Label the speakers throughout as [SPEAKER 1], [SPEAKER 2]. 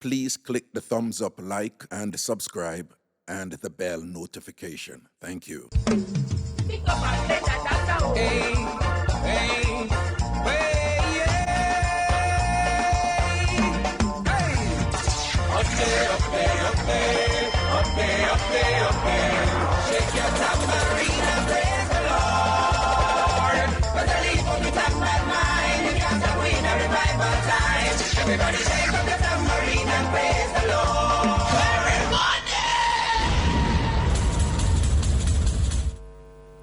[SPEAKER 1] Please click the thumbs up, like, and subscribe, and the bell notification. Thank you.
[SPEAKER 2] Hey, hey, hey, yeah. Hey. Up there. Shake your tambourine and praise the Lord. But the leaf on the top of mine, you can't stop win a revival time. Everybody shake up the tambourine and praise the Lord.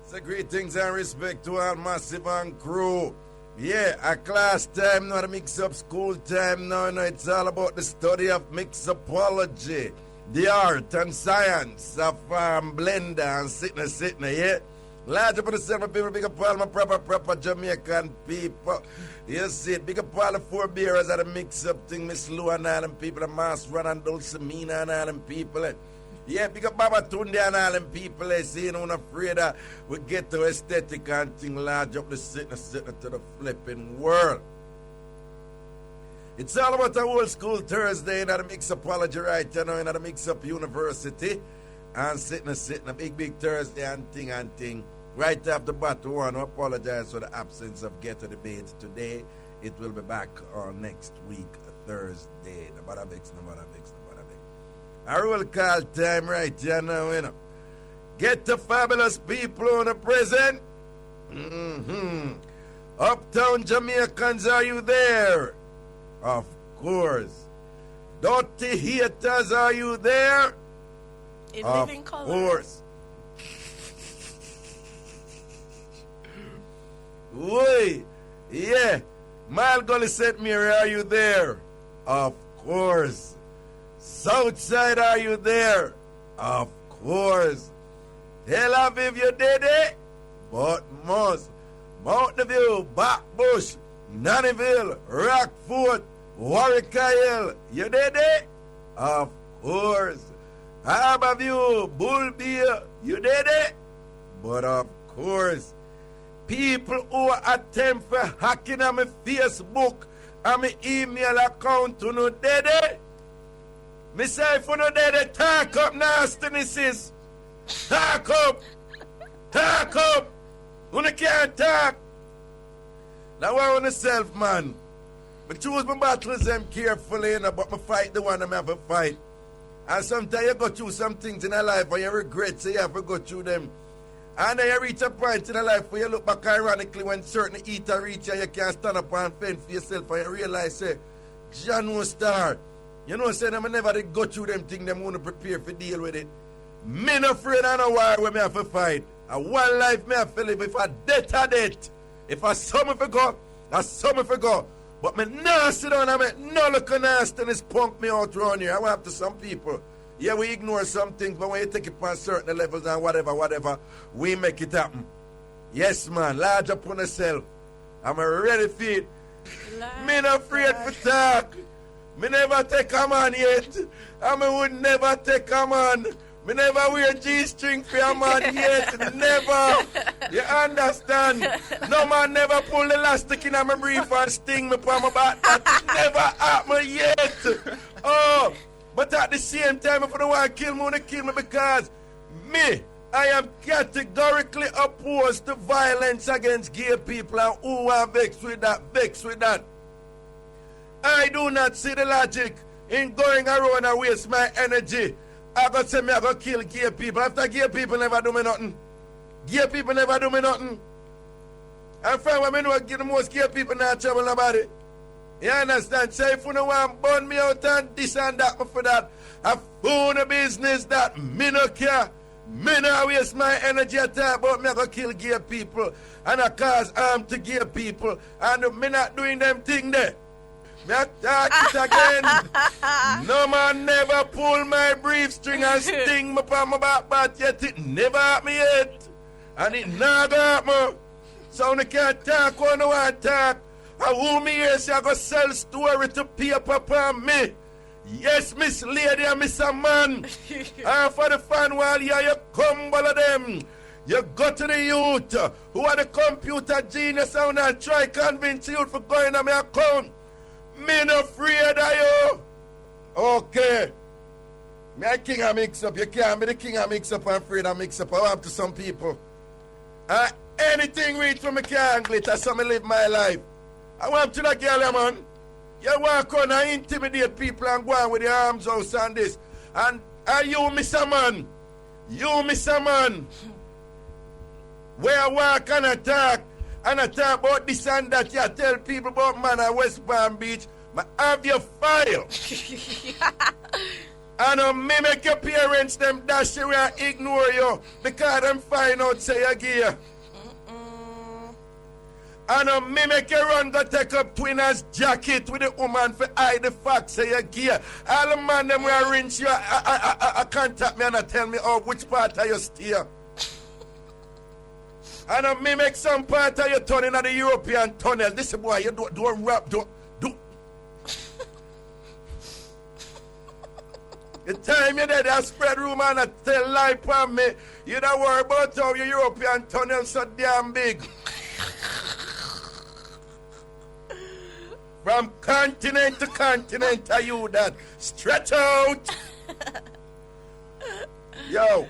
[SPEAKER 3] So greetings and respect to all Massive and crew. Yeah, a class time, not a mix-up school time now. It's all about the study of mixopology, the art and science of An Blenda and sitting, yeah? Large up of the 7 people, big up all my proper Jamaican people. You see it, big up all the 4 bearers of the mix-up thing, Miss Lou and all them people, the Mass Run and Dulcimina and all them people. Yeah, big up Baba Tunde and all them people, see, you know, I'm afraid that we get to aesthetic and thing, large up the sitting to the flipping world. It's all about a old school Thursday in the Mixopology right you know, in the Mixup University. And sitting a big Thursday and thing. Right after battle one, I apologize for the absence of Ghetto Debate today. It will be back on next week, Thursday. No matter vex. I will call time right you know. Get the fabulous people on the present. Uptown Jamaicans, are you there? Of course. Dirty haters, are you there?
[SPEAKER 4] In
[SPEAKER 3] of
[SPEAKER 4] living color.
[SPEAKER 3] Course. Oi, yeah. Malgully St. Mary, are you there? Of course. Southside, are you there? Of course. Tel Aviv, you did it? But most. Mountain View, Backbush, Nannyville, Rockford, Warwick Hill, you did it? Of course. Harborview, Bullbeer, you did it? But of course. People who attempt for hacking on my Facebook and my email account to no did it? Me say if you no did it, talk up nastinesses. Talk up. Talk up. You can't talk. Now I want self, man. I choose my battles them carefully, you know, but I fight the one I have to fight. And sometimes you go through some things in your life and you regret, so you have to go through them. And then you reach a point in your life where you look back ironically when certain eater reach and you can't stand up and fend for yourself and you realize, say, John no star. You know, say, I never did go through them things, them want to prepare for deal with it. Me no afraid of no war where me have to fight. And one life me have to live. If I death, I death. If I saw me for go, I saw me for go. But me nah sit down and make no look nasty and it's punk me out around here. I want to some people. Yeah, we ignore some things, but when you take it past certain levels and whatever, we make it happen. Yes, man, large up on yourself. I'm ready for it. Me not afraid for talk. Me never take a man yet. And me would never take a man. Me never wear G-string for a man yet. Never. You understand? No man never pull the elastic in my brief and sting me from my back. That never happened yet. Oh, but at the same time, if you don't want to kill me, you want to kill me because me, I am categorically opposed to violence against gay people and who are vexed with that. I do not see the logic in going around and waste my energy. I got to say me I got to kill gay people. After gay people never do me nothing. Gay people never do me nothing. And from when I know the most gay people not trouble nobody. You understand? So if you don't want to burn me out and this and that for that, I phone a business that me no care. Me no waste my energy at all about me I go kill gay people and I cause harm to gay people and me not doing them thing there. Me I talk it again. No man never pull my brief string and sting me from my back, but yet it never happened yet. And it never happened. So I can't talk when I want to talk. And who me here say I go sell story to paper upon me. Yes, Miss Lady and Mr. Man. And for the fan while here, you come all of them. You go to the youth who are the computer genius and try convince you for going on my account. Me no afraid of you. Okay. Me a king of Mixup. You can't be the king of Mixup and afraid of Mixup. I want to some people. Anything reach from me can't glit. That's how I live my life. I want to the girl, man. You walk on and intimidate people and go on with your arms out and this. And you, Mr. Man. You, Mr. Man. Where I walk and I talk about this and that. You tell people about man at West Palm Beach. But have your file. And me make your parents them dash you and ignore you because them find out say you gay. And me make you run go take up twinner's jacket with the woman for hide the fact say you gay. All the man them will rinse you contact me and tell me which part of you steer. And me make some part of you turn into the European tunnel. This boy you don't rap, do. The time you did a spread rumor and a tell lie upon me, you don't worry about how your European tunnel so damn big. From continent to continent, are you that? Stretch out! Yo,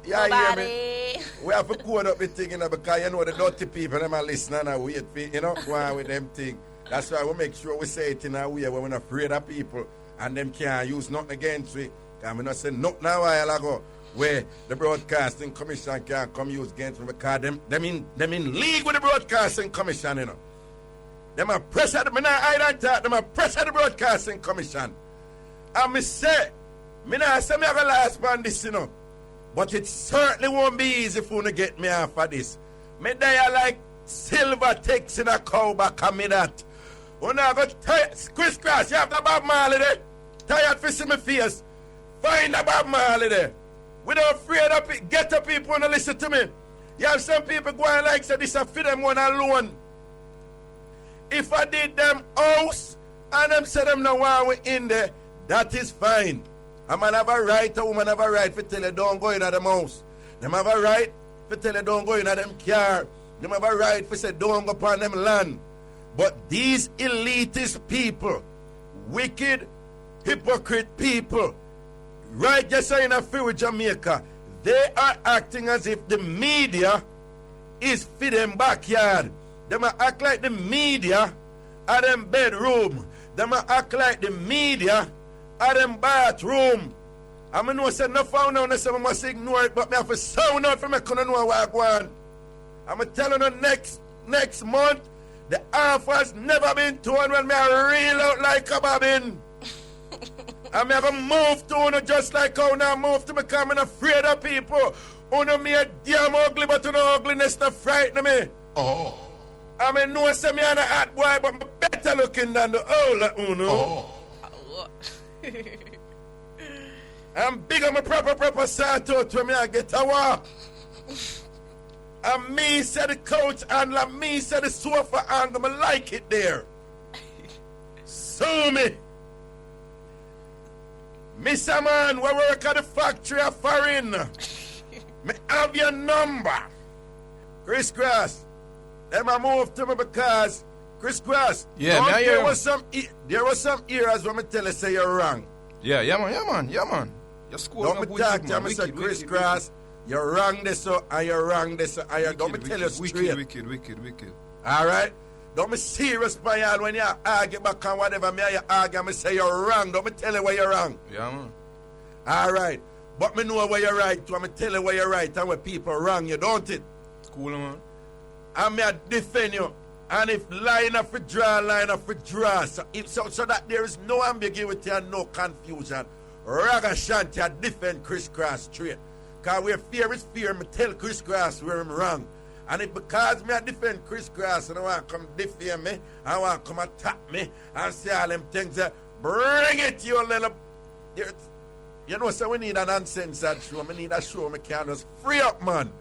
[SPEAKER 3] yeah, hear me? We have to code up the thing, you know, because you know the dirty people, them are listening and wait for, you know, go on with them thing. That's why we make sure we say it in a way where we're not afraid of people. And them can't use nothing against me. Because we not say nothing a while ago where the Broadcasting Commission can't come use against me because them in league with the Broadcasting Commission, you know. Them are pressure, me not hide and talk, them are pressure the Broadcasting Commission. And me say, me not say me have a last on this, you know. But it certainly won't be easy for you to get me off of this. Me there like silver takes in a cow back of me that. When I go crisscross, you have the Bob Marley there. Tired for see my face. Find the Bob Marley there. Without afraid of it, get the people want to listen to me. You have some people going like, say, this is for them one alone. If I did them house, and them say them no want we in there, that is fine. A man have a right, a woman have a right for tell you don't go in at them house. Them have a right for tell you don't go in at them car. Them have a right for say don't go upon them land. But these elitist people, wicked, hypocrite people, right just in a fear with Jamaica, they are acting as if the media is for them backyard. They might act like the media are them bedroom. They might act like the media are them bathroom. I mean, no say no found out, so I must ignore it, but I have to sound out for me, couldn't know what I want. I'm telling you next month, the half has never been torn when me a reel out like a bobbin. And me have to move to you just like how now move to become afraid of people. You me a damn ugly, but no ugliness to frighten me.
[SPEAKER 4] Oh.
[SPEAKER 3] I mean, no say me a hot boy, but me better looking than the old uno.
[SPEAKER 4] Oh.
[SPEAKER 3] I'm big on my proper sort out when me I get a walk. And me said the couch handler, me said the sofa handler, I like it there. Sue me. Mr. Man, we work at the factory of foreign. Me have your number. Chris Cross. Them I move to me because Chris Cross.
[SPEAKER 4] Yeah, now
[SPEAKER 3] there was some eras when me tell you say you're wrong.
[SPEAKER 4] Yeah, man. You're scoring
[SPEAKER 3] Don't me talk to me say Chris Cross. You're wrong this so and you're wrong this so and you don't me tell you straight.
[SPEAKER 4] Wicked.
[SPEAKER 3] Alright? Don't me serious by y'all when you argue back on whatever me you argue me say you're wrong. Don't me tell you where you're wrong.
[SPEAKER 4] Yeah, man.
[SPEAKER 3] Alright. But me know where you're right to and me tell you where you're right and where people wrong you, don't it?
[SPEAKER 4] Cool, man.
[SPEAKER 3] And me I defend you. And if line up for draw, line up for draw. So that there is no ambiguity and no confusion. Ragashanti I defend Chris Cross straight. Because where fear is fear, me tell Chris Cross where I'm wrong. And if because me I defend Chris Cross and I want to come defame me, I want to come attack me and say all them things, bring it you little... You know, so we need an uncensored show. We need a show me can just free up, man.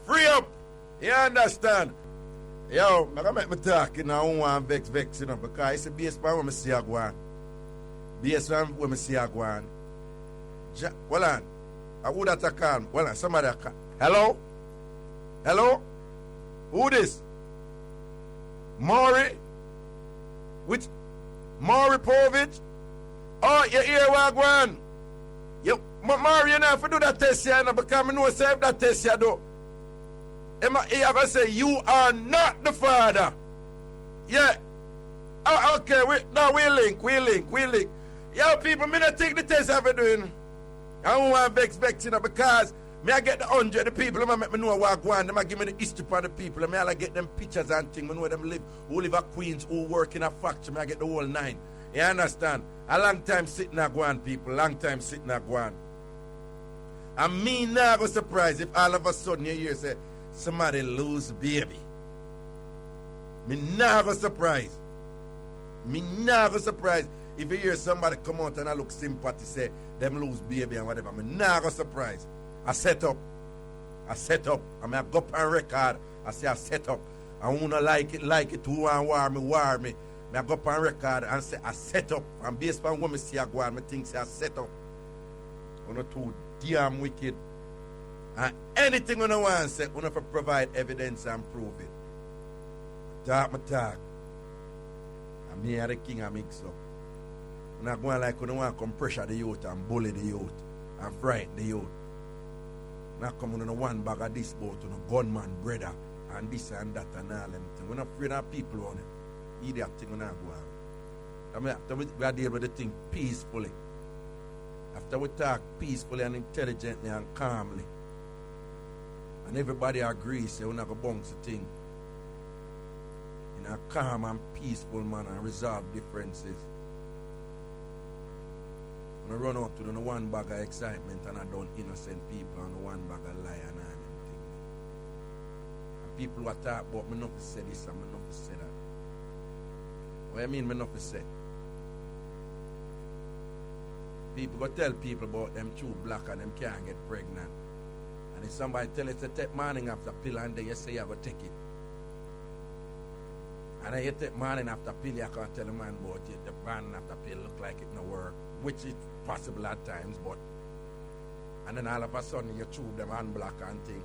[SPEAKER 3] Free up. You understand? Yo, I'm going to make me talk, you know, I don't want to vex, you know, because it's a base man when I see a go on. Base man when I see a go on. Hold on. I would have to call. Hold on, somebody call. Hello? Hello? Who this? Maury? Which? Maury Povich? Oh, you hear what going? You, Mario, you know, if you do that test here, because I know if that test here, though. He have to say, you are not the father. Yeah. Oh, okay, we link. Yo, people, me not take the test I've been doing. I don't want to vex, you know, because me I get the 100 the people, I make me know what go on. They give me the history for the people. Me I get them pictures and things. I know them live, who live at Queens, who work in a factory. I get the whole 9. You understand? A long time sitting at go on, people. Long time sitting at go on. And me now go surprised if all of a sudden you hear say, somebody lose baby. Me never surprised. Me never surprised if you hear somebody come out and I look sympathy say them lose baby and whatever. Me never surprised. I set up. I mean I go up on record. I say I set up. I wanna like it, who and war me. I go up on record and say I set up. And based on what me see I go on, me think say I set up. I'm not too damn wicked. And anything you want to say, you have to provide evidence and prove it. Talk my talk. And me are the king of Mixup. I'm not going like you want to come pressure the youth and bully the youth and frighten the youth. I'm not coming on one bag of this boat on a gunman, brother, and this and that and all them things. We're not afraid of people on it. Idiot thing we're not going on. I mean, after we deal with the thing peacefully. After we talk peacefully and intelligently and calmly. And everybody agrees, say we're not going to bounce the thing in a calm and peaceful manner and resolve differences. When I run out to the one bag of excitement and I done innocent people and the one bag of lie and all them things. And people who talk about me not to say this and me not to say that. What I mean me not to say? People go tell people about them too black and them can't get pregnant. And if somebody tell you to take morning after pill and then you say you have to take it. And then you take morning after pill, you can't tell a man about it. The morning after pill look like it no work, which is possible at times, but and then all of a sudden you chew them and black and thing.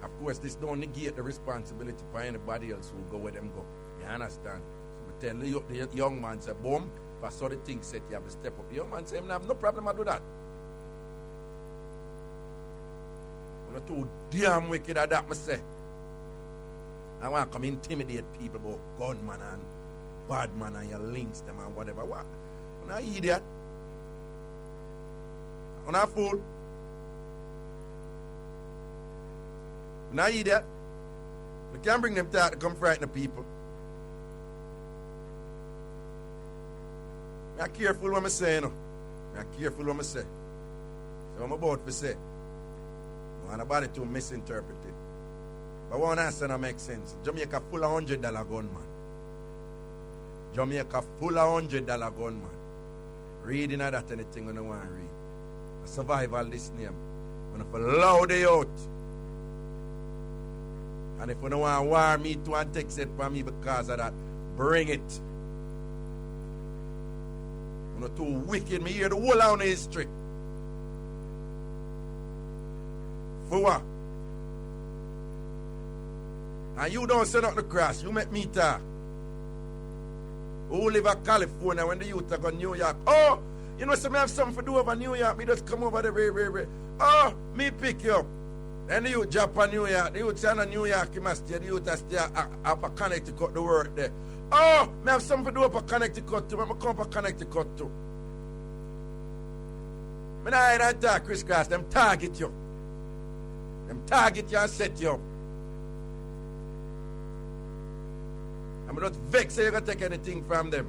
[SPEAKER 3] Of course, this don't negate the responsibility for anybody else who go where them go. You understand? So I tell the young man, say, boom, if I saw the thing set, you have to step up. The young man say, I have no problem, I do that. I'm not too damn wicked at that, I say. I want to come intimidate people about gunman and bad man and your links them and whatever. What? I'm not an idiot. I'm not a fool. I'm not an idiot. We can't bring them to come frighten the people. I'm careful what I say, you know. I'm careful what I say. So I'm about to say. I want nobody to misinterpret it. But one answer that makes sense. Jamaica full of $100 gunman. Jamaica full of $100 gunman. Reading that anything you don't want to read. A survival this name. And if you allow the out. And if you don't want to war me to and take it from me because of that, bring it. You're not too wicked. Me hear the whole of the history. For what? And you don't send out the cross. You make me talk. Who live in California when the youth are going to New York? Oh, you know, so me have something to do over New York. Me just come over there. Oh, me pick you up. Then the youth drop on New York. The youth say on New York, you must stay. The youth stay up a Connecticut to work there. Oh, me have something to do up a Connecticut too. Me come up a Connecticut too. Me not hear that talk, Chris Cross. Them target you. Them target you and set you up. I'm not vexed so you can take anything from them.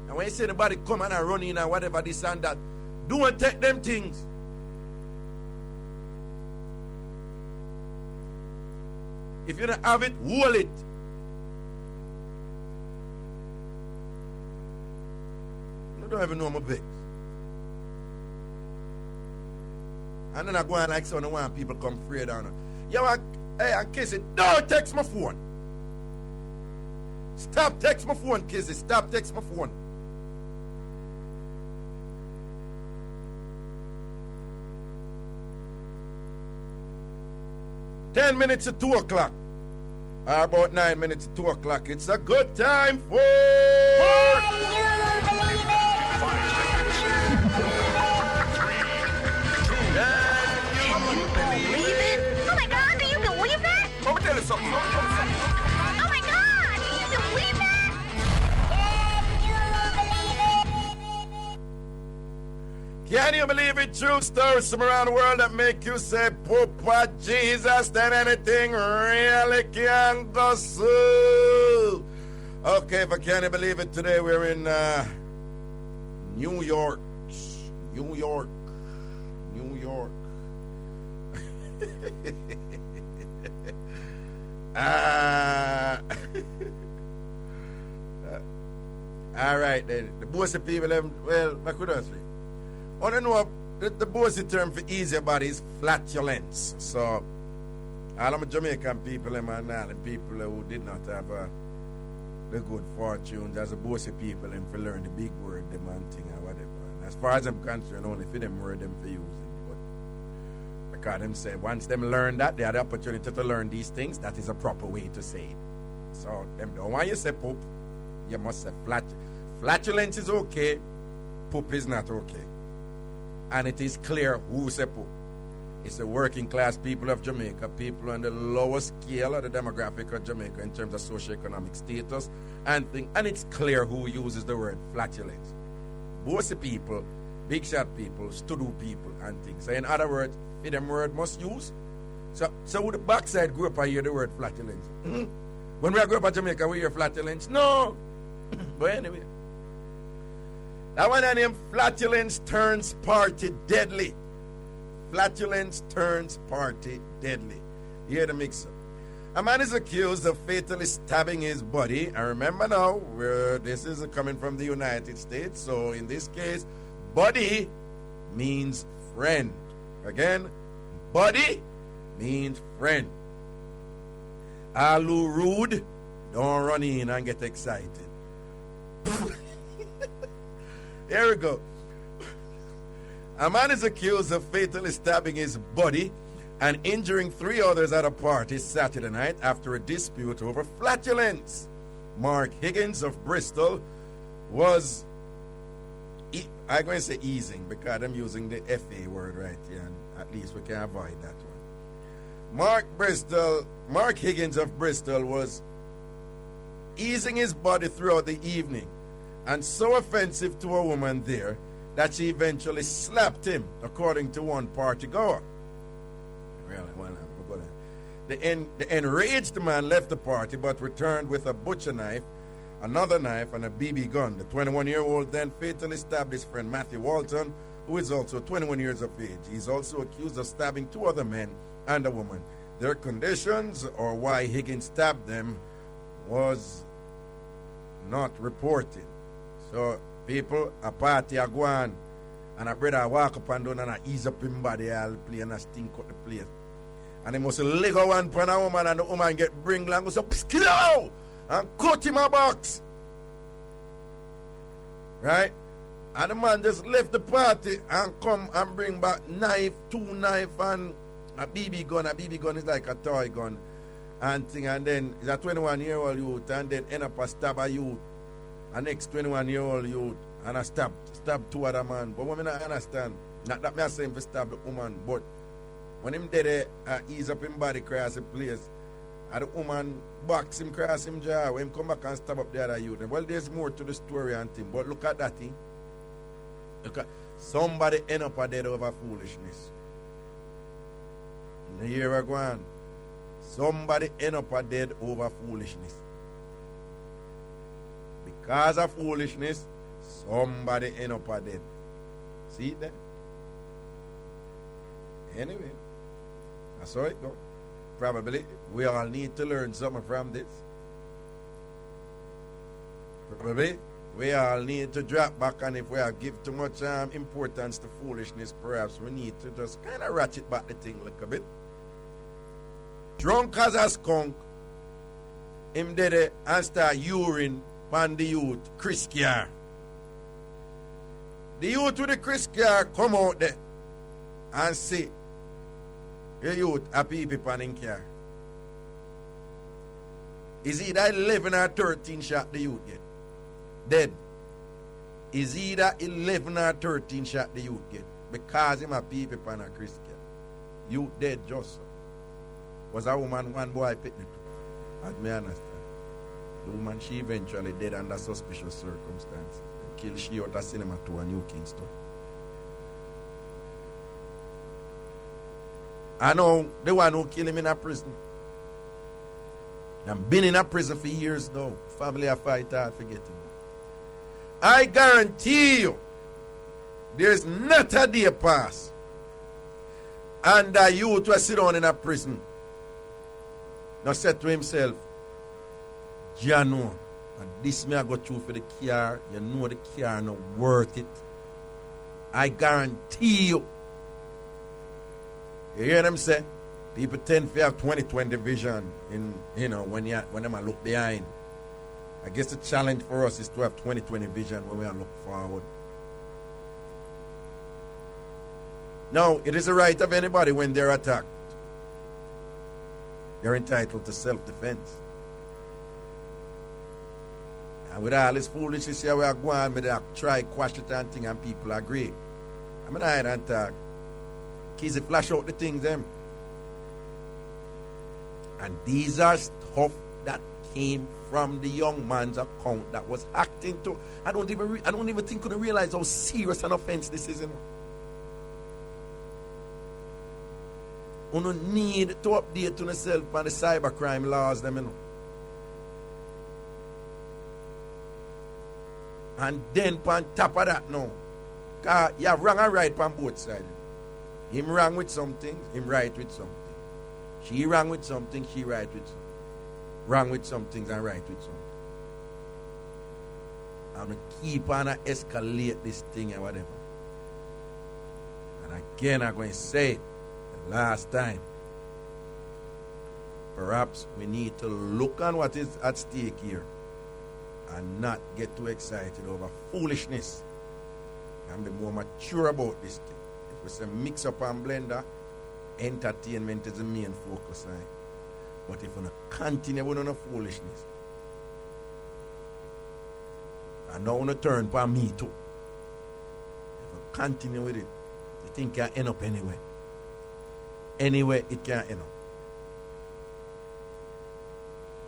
[SPEAKER 3] And when you see anybody come and run in and whatever this and that, don't take them things. If you don't have it, hold it. You don't even know my vex. And then I go on like so, I want people come afraid on. Yo, I kiss it. Don't text my phone. Stop text my phone, kiss it. Stop text my phone. "10 minutes to 2 o'clock. About 9 minutes to 2 o'clock. It's a good time for...
[SPEAKER 5] Oh my God, do you believe that?
[SPEAKER 4] Let me tell you something.
[SPEAKER 5] Oh my God, do you believe that?
[SPEAKER 3] Can you believe it? True stories from around the world that make you say, Papa Jesus, then anything really can go so. Okay, if I can't believe it, today we're in New York. New York. New York. All right, then. The bossy people, well, I could say. I don't know, the bossy term for easy body is flatulence. So, all of the Jamaican people and all the people who did not have the good fortune as a bossy people and for learn the big word, the man thing or whatever. And as far as I'm concerned, only for them word them for using. But because them say once them learn that, they have the opportunity to learn these things, that is a proper way to say it. So, them don't want you say poop, you must say flatulence is okay, poop is not okay. And it is clear who say poop. It's the working class people of Jamaica, people on the lower scale of the demographic of Jamaica in terms of socioeconomic status and things. And it's clear who uses the word flatulence. Bossy people, big shot people, studio people and things. So in other words, if them word must use. So who the backside grew up, I hear the word flatulence. When we grew up in Jamaica, we hear flatulence. No. But anyway. That one named Flatulence Turns Party Deadly. Flatulence turns party deadly. You hear the mix-up. A man is accused of fatally stabbing his buddy. And remember now, this is coming from the United States. So in this case, buddy means friend. Again, buddy means friend. All who rude, don't run in and get excited. Here we go. A man is accused of fatally stabbing his buddy and injuring 3 others at a party Saturday night after a dispute over flatulence. Mark Higgins of Bristol was, I'm going to say easing because I'm using the FA word right here, and at least we can avoid that one. Mark Higgins of Bristol was easing his body throughout the evening and so offensive to a woman there that she eventually slapped him, according to one party goer. The enraged man left the party but returned with a butcher knife, another knife, and a BB gun. The 21-year-old then fatally stabbed his friend Matthew Walton, who is also 21 years of age. He's also accused of stabbing 2 other men and a woman. Their conditions or why Higgins stabbed them was not reported. So, people, a party are going, and a brother walk up and down and ease up him body, I'll play and stink out the place. And he must leg a one pan a woman, and the woman get bring lang, go so, kill out, and cut him a box. Right? And the man just left the party and come and bring back knife, 2 knife, and a BB gun. A BB gun is like a toy gun. And thing, and then he's a 21-year-old youth, and then end up a stab a youth. A next 21-year-old youth, and I stab 2 other man. But what I not understand, not that me saying for stab the woman, but when him did ease up him body across the place, and the woman box him across him jaw, when him come back and stab up the other youth. Well, there's more to the story and thing, but look at that thing. Look at somebody end up a dead over foolishness. And here we go on. Somebody end up a dead over foolishness. Because of foolishness, somebody end up a dead. See it there? Anyway, that's how it goes. Probably we all need to learn something from this. Probably we all need to drop back, and if we are give too much importance to foolishness, perhaps we need to just kind of ratchet back the thing a little bit. Drunk as a skunk, him did it and start urine on the youth Chris car. The youth with the Chris car come out there and say, the youth a pee-pee pan in car. Is either 11 or 13 shot the youth get. Dead. Is either 11 or 13 shot the youth get. Because him a people pan a Christian. Youth dead just so. Was a woman, one boy picked it. As me understand. The woman, she eventually dead under suspicious circumstances. Killed she out of cinema to a New Kingston. I know the one who killed him in a prison. I've been in a prison for years now. Family are fight hard for getting him. I guarantee you, there's not a day pass and a youth will sit down in a prison. Now said to himself, Jano, and this may I go through for the car. You know the car not worth it. I guarantee you. You hear them say? People tend to have 20/20 vision in, when them look behind. I guess the challenge for us is to have 20/20 vision when we are look forward. Now, it is the right of anybody when they're attacked. They're entitled to self-defense. And with all this foolishness here, we are going with that try quash it and thing, and people agree. I'm going to hide and talk. Kids flash out the things, them. And these are stuff that came from the young man's account that was acting to. I don't even think you realize how serious an offense this is. You don't need to update yourself on the cybercrime laws, them, you know. And then on top of that now, because you have wrong and right on both sides. Him wrong with something, him right with something. She wrong with something, she right with something. Wrong with some things and right with something. I'm going to keep on to escalate this thing and whatever. And again, I'm going to say it the last time. Perhaps we need to look on what is at stake here and not get too excited over foolishness and be more mature about this thing. If we say mix up and blender, entertainment is the main focus. Right? But if we don't continue with no foolishness, and now we turn for me too. If we continue with it, the thing can end up anywhere. Anywhere it can end up.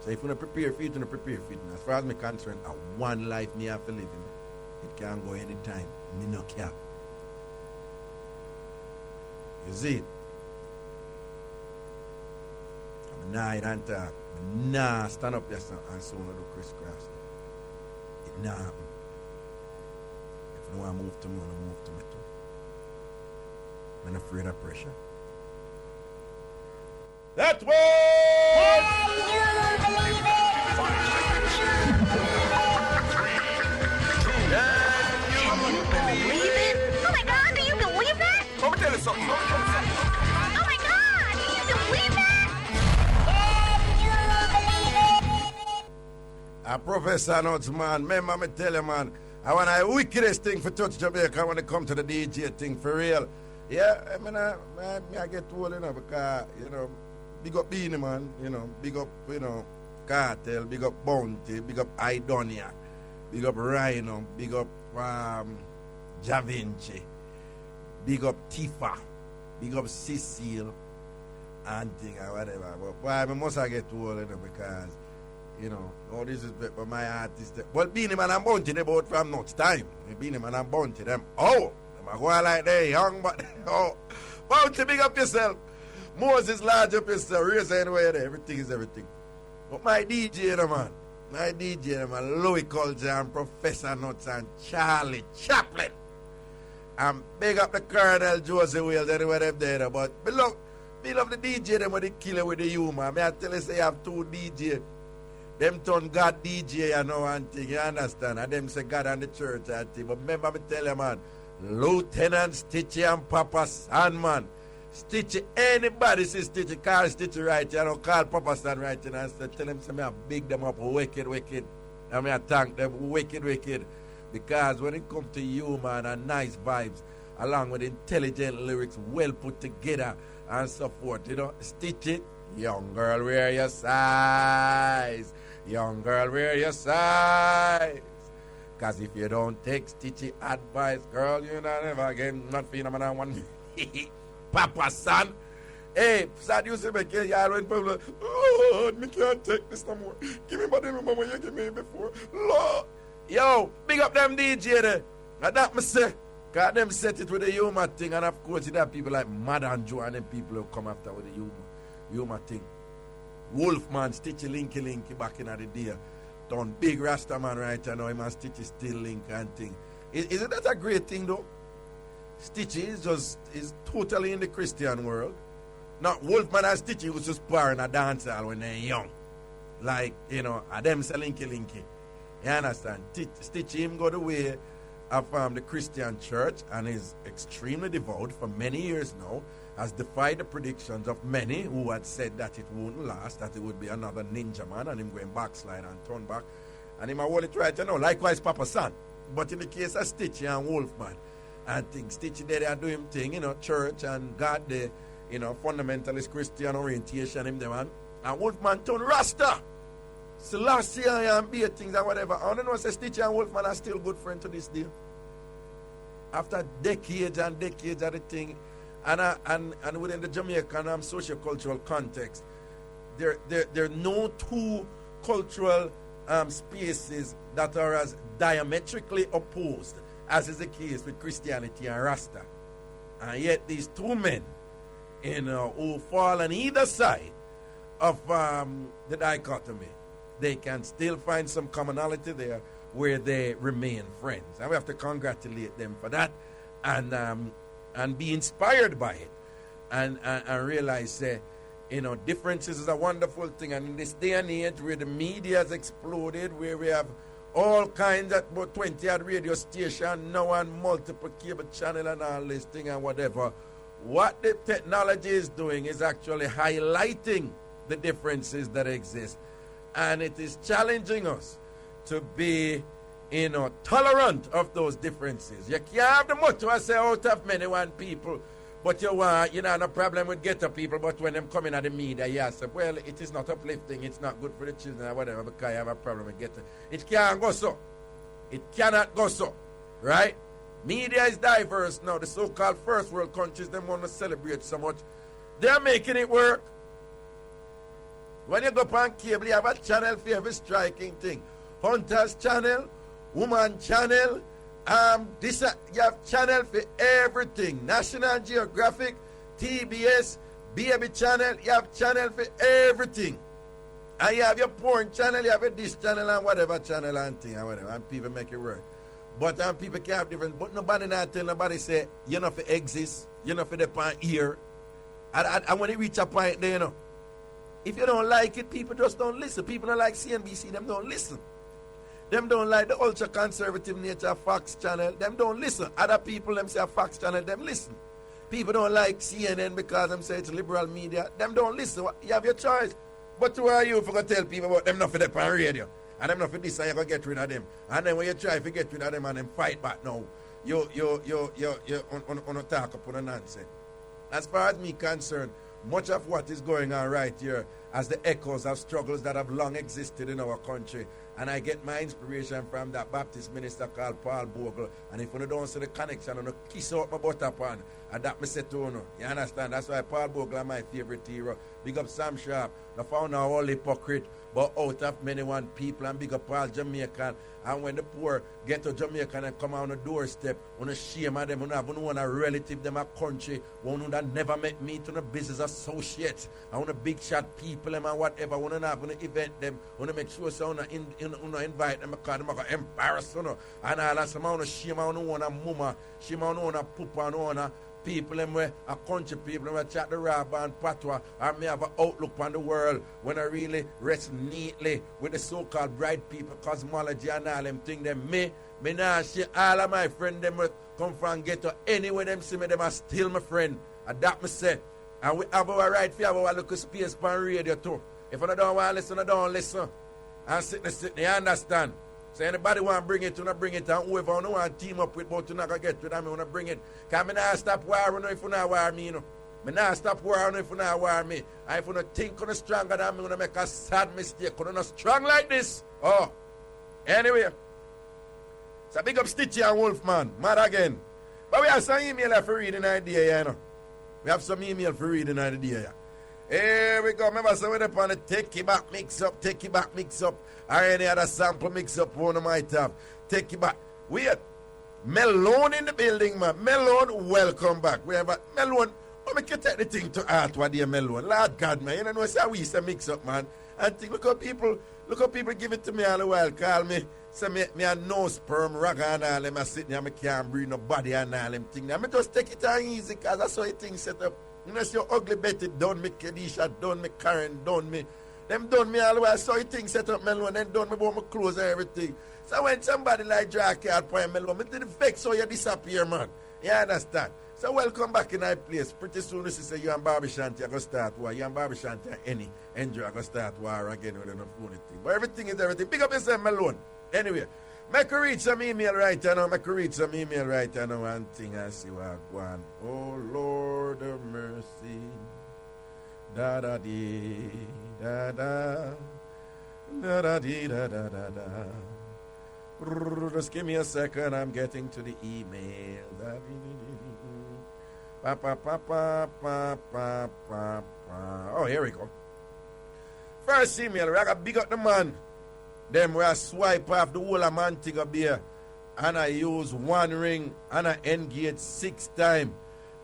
[SPEAKER 3] So if you don't prepare for it, you don't prepare for it. As far as I'm concerned, one life me have to live in. It can go anytime. Me no care. You see it? I'm not and talk. I'm not stand up there and soon do crisscross. It not happen. If you want to move to me, I want to move to me too. I'm not afraid of pressure. That way!
[SPEAKER 5] Believe it? Oh my God, do you believe that?
[SPEAKER 4] Let me tell you something.
[SPEAKER 5] Oh my God, do you believe that?
[SPEAKER 3] A professor notes, man. Remember me tell you, man. I want the wickedest thing for touch Jamaica when it come to the DJ thing for real. Yeah, I mean, I get told, because, big up Beanie, man, big up, Cartel, big up Bounty, big up Idonia, big up Rhino, big up Javinci, big up Tifa, big up Cecile, and thing or whatever. But why I must get told, because, all this is for my artist. But Beanie Man and Bounty, they both from nuts time. Beanie Man and Bounty, them, I go like they young, but Bounty, big up yourself. Moses, large up yourself. Raise anywhere there. Everything is everything. But my DJ, man, Louis Culture and Professor Nuts and Charlie Chaplin. And big up the Colonel Joseph Wales anywhere them there. But below the DJ, them with the killer with the humor. I tell you, say you have two DJ. Them turn God DJ, and thing, you understand? And them say God and the church and thing. But remember me tell you, man, Lieutenant Stitchy and Papa Sandman. Stitchy, anybody say Stitchy, call Stitchy right, call Papa Sand right, and tell them, say, I big them up, wicked. And I thank them, wicked. Because when it comes to humor and nice vibes, along with intelligent lyrics, well put together and so forth, Stitchy, young girl, wear your size. Young girl, wear your size. Cause if you don't take Stitchy advice, girl, you not never get nothing number one. Papa son. Hey, sad you say make you all when people Lord, me can't take this no more. Give me body mama you give me before. Lord. Yo, big up them DJ there. And that me say. Cause them set it with the humor thing, and of course you have people like Mad and Joe and them people who come after with the humor thing. Wolfman, Stitchy Linky back in the day. Done big Rasta man right now, him and Stitchy still link and thing. Isn't that a great thing though? Stitchy is totally in the Christian world. Not Wolfman and Stitchy was just sparring a dancehall when they're young. Like, you know, a them say linky. You understand? Stitchy him go the way of the Christian church and is extremely devout for many years now, has defied the predictions of many who had said that it wouldn't last, that it would be another ninja man and him going backslide and turn back. And him a hold it right, you know, likewise Papa San. But in the case of Stitchy and Wolfman, I think Stitchy there they are doing thing, you know, church and God there, you know, fundamentalist Christian orientation him there man. And Wolfman turn Rasta. Selassie and be things and whatever. I don't know say Stitchy and Wolfman are still good friends to this day. After decades and decades of the thing, and within the Jamaican socio-cultural context, there are no two cultural spaces that are as diametrically opposed as is the case with Christianity and Rasta. And yet these two men, you know, who fall on either side of the dichotomy, they can still find some commonality there where they remain friends. And we have to congratulate them for that and be inspired by it and realize, you know, differences is a wonderful thing. And in this day and age where the media has exploded, where we have all kinds of about 20 odd radio stations now and multiple cable channel and all this thing and whatever, what the technology is doing is actually highlighting the differences that exist. And it is challenging us to be, you know, tolerant of those differences. You can't have the motto I say out of many one people, but you want, you know, no problem with ghetto people, but when them come in at the media, you say, well, it is not uplifting, it's not good for the children or whatever, because you have a problem with ghetto. It can't go so. It cannot go so. Right? Media is diverse now. The so-called first world countries, them want to celebrate so much. They're making it work. When you go on cable, you have a channel for every striking thing. Hunter's channel, woman channel, you have channel for everything. National Geographic, TBS, baby channel, you have channel for everything. And you have your porn channel, you have your this channel and whatever channel and thing and whatever. And people make it work. But people can have different, but nobody not tell nobody say, you know, for exist, you know, for the point here. And when it reach a point there, you know, if you don't like it, people just don't listen. People don't like CNBC, them don't listen. Them don't like the ultra-conservative nature of Fox channel, them don't listen. Other people, them say Fox channel, them listen. People don't like CNN because them say it's liberal media, them don't listen. You have your choice. But who are you for going to tell people about them not for the on radio? And them not for this, and you're going to get rid of them. And then when you try to get rid of them and them fight back now, you talk upon a nonsense. As far as me concerned, much of what is going on right here as the echoes of struggles that have long existed in our country. And I get my inspiration from that Baptist minister called Paul Bogle. And if you don't see the connection, you kiss out my butt upon. And that me say to you. You understand? That's why Paul Bogle is my favorite hero. Big up Sam Sharp. The founder of all hypocrite, but out of many one people. And big up all Jamaican. And when the poor get to Jamaica and come on the doorstep, when shame at them, when have one a relative, them a country, one that never met me to the business associates, and when big shot people them and whatever, when have an event them, when make sure so invite them because them are embarrassed, and all that some on shame on one a mama, shame on one a pupa on one people them where a country people them chat the rap and patois, and me have an outlook on the world when I really rest neatly with the so-called bright people, cosmology and all them thing them me nah see all of my friends them come from ghetto anywhere them see me them are still my friend. And that me say. And we have our right for our local space on radio too. If I don't want to listen, I don't listen. And sit, you understand? So anybody want to bring it, you not bring it. And whoever you want to team up with, but you not going to get with them, you want to bring it. Because I not stop war, you know, if you not war me, you know. Me nah stop war if you not war me. And if you not think you're stronger than me, you're gonna make a sad mistake. You're not strong like this. Oh. Anyway. So big up Stitchy and Wolfman. Mad again. But we have some email for reading idea, you know. We have some email for reading idea. Here we go. Remember, so we're on the Take It Back Mix Up, Take It Back Mix Up, or any other sample mix up one might have. Take It Back. Weird. Melon in the building, man. Melon, welcome back. We have a Melon. Oh, make you take the thing to heart, what dear Melon. Lord God, man. You know, it's how we used to mix up, man. And think, look how people give it to me all the while. Call me, say me a no sperm, ragga and all them. I sit there, I can't breathe nobody and all them things. I just take it on easy, because that's how the thing set up. You know, it's your ugly Betty done me, Kedisha done me, Karen done me. Them done me all the while. So you think set up Melon, then done me about my clothes and everything. So when somebody like Jack out for Melon, it didn't vex so you disappear, man. You understand? So welcome back in our place. Pretty soon you say you and Ragashanti are going to start war. You and Ragashanti and any Andrew are going to start war again with enough funny thing. But everything is everything. Big up yourself, Melon. Anyway, make her read some email right now. One thing I see what I want. Oh Lord of mercy. Da da dee da da. Da da dee da da da da. Just give me a second. I'm getting to the email. Oh, here we go. First email, I got big up the man. Them where I swipe off the whole of Mantiga beer and I use one ring and I engage 6 times.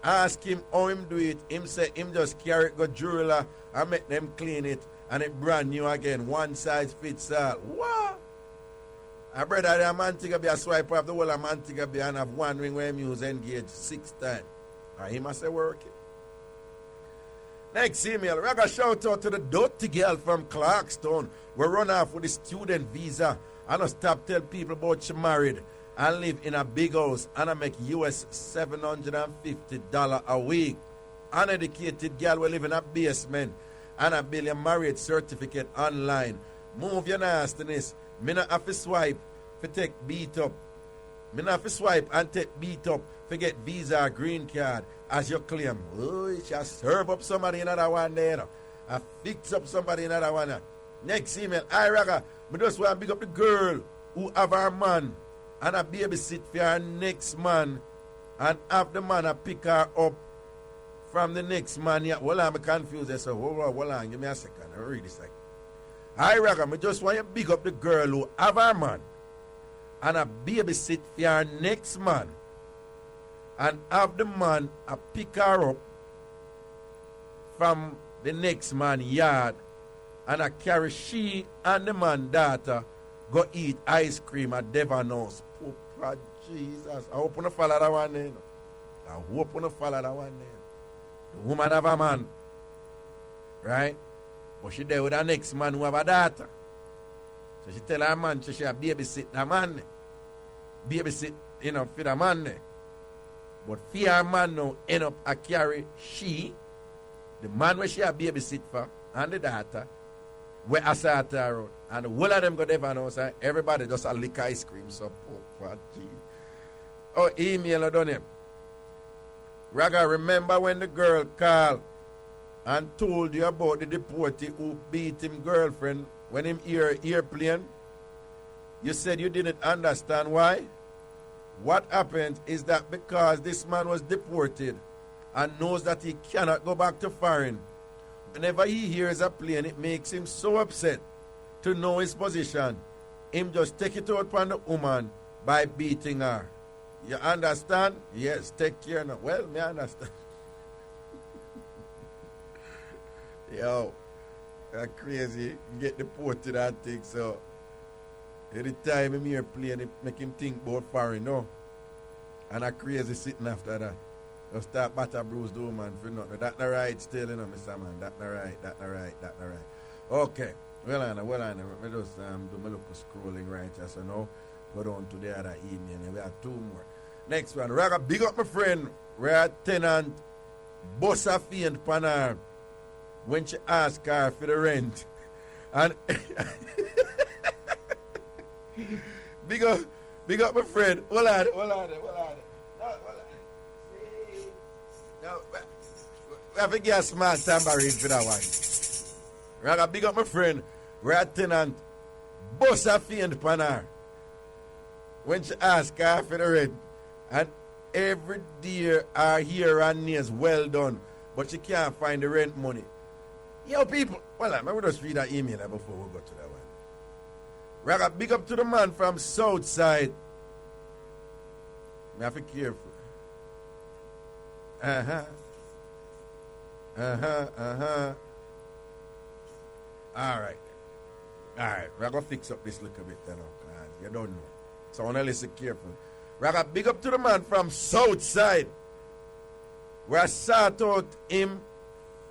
[SPEAKER 3] Ask him how him do it. Him say him just carry it, go jeweler and make them clean it and it brand new again. One size fits all. What? I brother the Mantiga beer swipe off the whole of Mantiga beer and have one ring where him use engage 6 times. And he must say working. Next email, Raga shout out to the dirty girl from Clarkstown. We run off with a student visa and I stop tell people about she married and live in a big house and I make US $750 a week. Uneducated girl will live in a basement and I bill your marriage certificate online. Move your nastiness. Me not have to swipe for take beat up. Me not have to swipe and take beat up for get visa or green card as you claim. Oh, you shall serve up somebody another one there. I fix up somebody another one. Next email, I Raga, me just want to big up the girl who have her man and a babysit for her next man and have the man pick her up from the next man. Yeah, well, I'm confused. I said, hold on, give me a second. I read this. I Raga, me just want to big up the girl who have her man and a babysit for her next man and have the man pick her up from the next man yard and I carry she and the man daughter go eat ice cream at Devon House. Papa Jesus. I hope you follow that one then. I hope you follow that one then. The woman have a man. Right? But she there with her next man who have a daughter. So she tell her man she have babysit the man. Babysit, for the man. But for her man now end up a carry she, the man where she have babysit for, and the daughter, where I sat her out. And the whole of them go there and say, everybody just a lick ice cream. So, oh, email I done him. Raga, remember when the girl called and told you about the deportee who beat him girlfriend when him airplane? You said you didn't understand why? What happened is that because this man was deported and knows that he cannot go back to foreign, whenever he hears a plane, it makes him so upset to know his position. Him just take it out on the woman by beating her. You understand? Yes, take care now. Well, me understand. Yo, that's crazy. You get deported and things, so every time him hear plane, it make him think about foreign, no? And a crazy sitting after that. Just start batter bruise the woman for nothing. That's not right still, Mr. Man. That's not right. Okay. Well, I just do my look scrolling right here, so now go down to the other email. We have 2 more. Next one. Raga, big up my friend. We're tenant boss a faint pan her when she asked her for the rent. And big up my friend. Hold on. No, have to get a small tambourine for that one. Raga, big up my friend, Rat Tenant, bust a faint pan her. When she asked her for the rent, and every day her hair and nails well done, but she can't find the rent money. Yo, people, well, I'm going to just read that email before we go to that one. Raga, big up to the man from Southside. I have to be careful. All right. We're going to fix up this little bit then. You don't know. So I want to listen careful. We're going to big up to the man from Southside. Where I sought out him,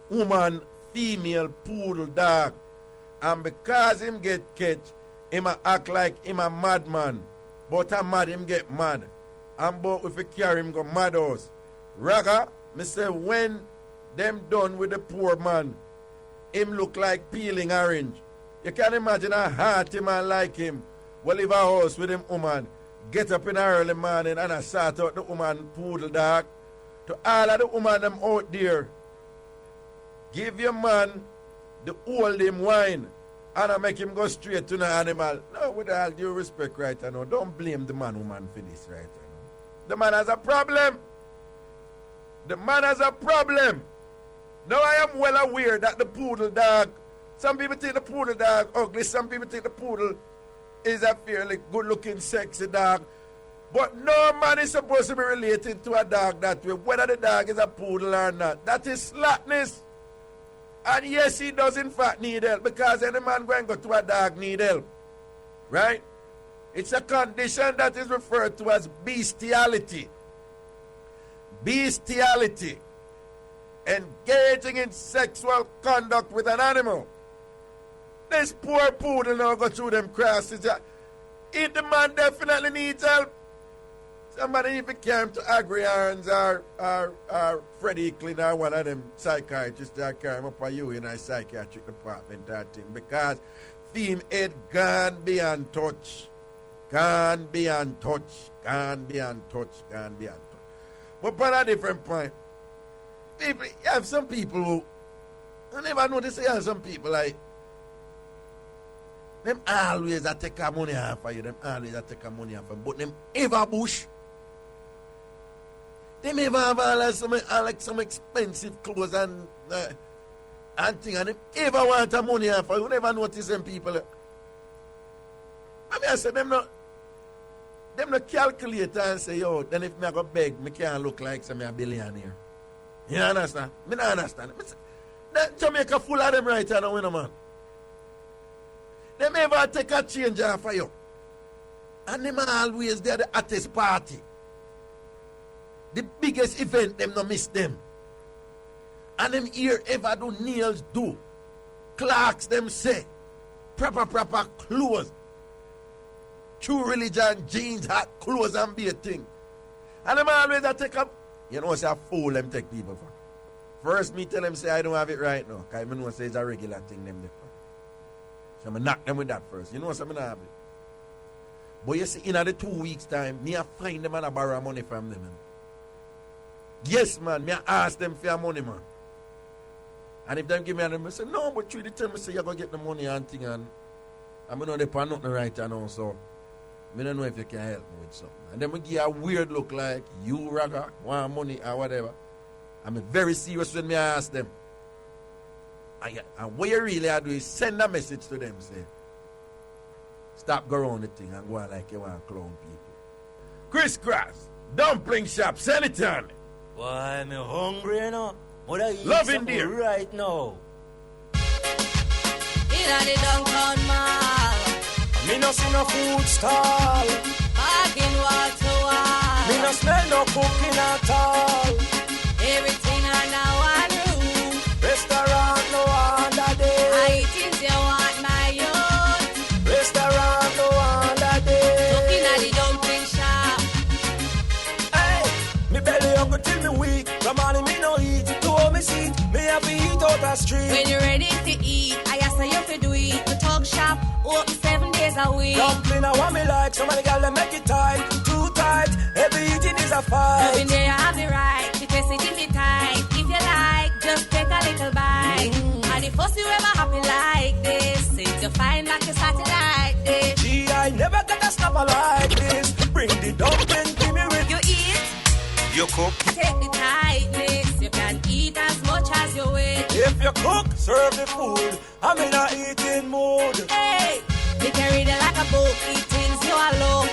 [SPEAKER 3] woman, female, poodle, dog. And because him get catch, him a act like him a madman. But a mad, him get mad. And but if we carry him go mad house. Raga, me say when them done with the poor man, him look like peeling orange. You can imagine a hearty man like him will leave a house with him woman, get up in the early morning and I sort out the woman poodle dog. To all of the woman them out there, give your man the old him wine and I make him go straight to the animal. No, with all due respect right now, don't blame the man woman for this right now. The man has a problem. The man has a problem. Now I am well aware that the poodle dog, some people think the poodle dog ugly, some people think the poodle is a fairly good looking sexy dog. But no man is supposed to be related to a dog that way, whether the dog is a poodle or not. That is slackness. And yes, he does in fact need help, because any man going to go to a dog need help. Right? It's a condition that is referred to as bestiality. Bestiality. Engaging in sexual conduct with an animal. This poor poodle now go through them crosses. If the man definitely needs help, somebody even came to Agriarns or Freddie Clean or one of them psychiatrists that carry him up for you in a psychiatric department that thing, because theme head can't be untouched. Can't be untouched. Can't be untouched. Can't be untouched. But on a different point, people, you have some people who, I never notice you have some people like, them always a take a money off of you, them always a take a money off of you, but them ever bush. Them ever have like some expensive clothes and things, and them ever want a money off of you. You never notice them people. I mean, I say them not calculate and say, yo, then if me go beg, me can't look like some a billionaire. You understand? Me don't understand. That Jamaica full of them right now, you know, man. Them ever take a change off of you. And them always there the hottest party. The biggest event, them no miss them. And them here ever do nails do. Clerks them say. Proper clothes. True religion, jeans, hat, clothes and be a thing. And them always a take up. You know, say a fool them take people for. First me tell them say I don't have it right now. Because I know say it's a regular thing them there. So I knock them with that first. You know what I'm have it. But you see, in the 2 weeks time, me I find them and I borrow money from them. Man. Yes, man, me I ask them for money, man. And if them give me money, I say, no, but you tell me say you're going to get the money and thing, and I know they pay nothing right now, so I don't know if you can help me with something. And then we give a weird look like, you, Raga, want money or whatever. I'm very serious when me ask them. And what you really do is send a message to them, say, stop going around the thing and go on like you want to clown people. Crisscross, dumpling shop, send it to me.
[SPEAKER 6] Boy, I'm hungry, you know. What I eat
[SPEAKER 3] Loving
[SPEAKER 6] something
[SPEAKER 3] dear.
[SPEAKER 6] right now.
[SPEAKER 2] In the downtown mall,
[SPEAKER 6] Me no see no food stall.
[SPEAKER 2] bargain wall to wall.
[SPEAKER 6] Me no smell no cooking at all.
[SPEAKER 2] Everything on a one room.
[SPEAKER 6] Restaurant no other day.
[SPEAKER 2] I think you want my youth.
[SPEAKER 6] Restaurant no other day.
[SPEAKER 2] Looking at the dumpling shop.
[SPEAKER 6] Hey, me belly hungry till me weak. Come on, me no eat. To hold me seat, me have to eat out the street.
[SPEAKER 2] When you're ready to eat, I ask you to do it. The talk shop, open 7 days a week.
[SPEAKER 6] Dumpling, I want me like somebody got to make it tight. Too tight, every eating is a fight.
[SPEAKER 2] Loving there, you have the right to test it if you tight. If you like, just
[SPEAKER 7] never happy like this. Since you find like you started like this.
[SPEAKER 6] Gee, I never get a snapper like this. Bring the dumpling, give me with
[SPEAKER 7] You eat,
[SPEAKER 3] You cook.
[SPEAKER 7] take the tightness. You can eat as much as you wish.
[SPEAKER 6] If you cook, serve the food. I'm in a eating mood.
[SPEAKER 7] Hey, we can read it like a book. Eat things you alone.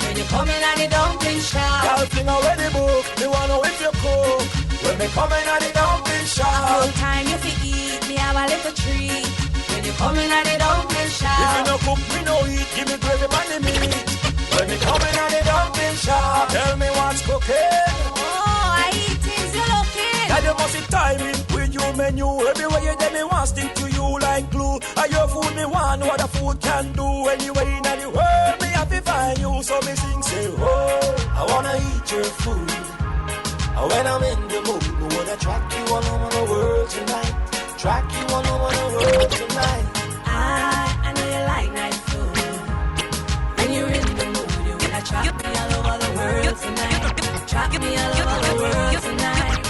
[SPEAKER 7] When you come in at the dumpling shop.
[SPEAKER 6] Y'all fling away the book. Me wanna know if you cook. When me come in at the dumpling shop.
[SPEAKER 7] Full time you fi eat. Me have a little treat. When you come in at the dumpling
[SPEAKER 6] If you
[SPEAKER 7] shop.
[SPEAKER 6] no cook, me no eat. Give me gravy and the meat. When me come in at the dumpling shop. Tell me what's cooking.
[SPEAKER 7] Oh, I eat things you looking.
[SPEAKER 6] Now you must be timing with your menu. Everywhere you get me want stick to you like glue. And your food me want what the food can do. Anyway in the world me have to find you. So me sing say, oh, I wanna eat your food. And when I'm in the mood, me wanna track you all over the world tonight. Track you all over the world tonight.
[SPEAKER 7] I know you like nice food. When you're in the mood, you wanna trap me all over the world tonight. Trap me all over the world tonight.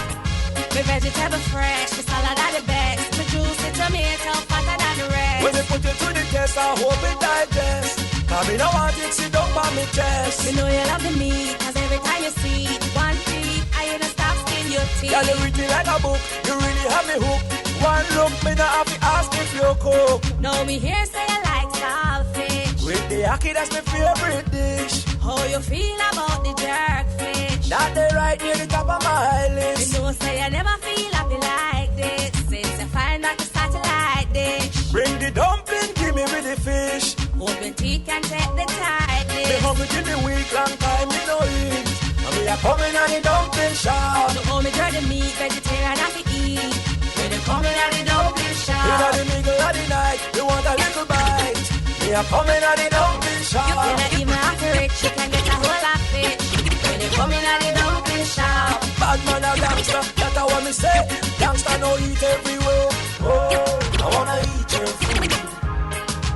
[SPEAKER 7] My vegetable fresh, my salad at the best. My juicy tomato fatter than the rest.
[SPEAKER 6] When they put it to the test, I hope it digest. Cause me no want it sit down by me chest.
[SPEAKER 7] Me know you love the meat, cause every time you see it, one feet, I ain't stop skin your teeth.
[SPEAKER 6] Girl, you read me like a book, you really have me hooked. One look, me not have to ask if you cook.
[SPEAKER 7] Know me here say you like saltfish.
[SPEAKER 6] With the ackee, that's my favorite dish.
[SPEAKER 7] How you feel about the jerk fish?
[SPEAKER 6] That they right near the top of my
[SPEAKER 7] Me
[SPEAKER 6] list.
[SPEAKER 7] know say you never feel happy like this. Since you find that you started like this.
[SPEAKER 6] Bring the dumpling, give me with the fish.
[SPEAKER 7] Open teeth can take the
[SPEAKER 6] Me
[SPEAKER 7] tightness.
[SPEAKER 6] hungry till the week, long time me no eat. And me a coming on the dumpling shop.
[SPEAKER 7] So only the meat, vegetarian have to eat. When you come in at the dumpling
[SPEAKER 6] In
[SPEAKER 7] shop.
[SPEAKER 6] the middle of the night, you want a little bite. Me a coming on the dumpling shop.
[SPEAKER 7] You cannot even have to rich, you can get a whole lot fish. When you come in at the dumpling shop.
[SPEAKER 6] Bad man a gangster, that's what me say. Gangster no eat everywhere. Oh, I wanna eat your food.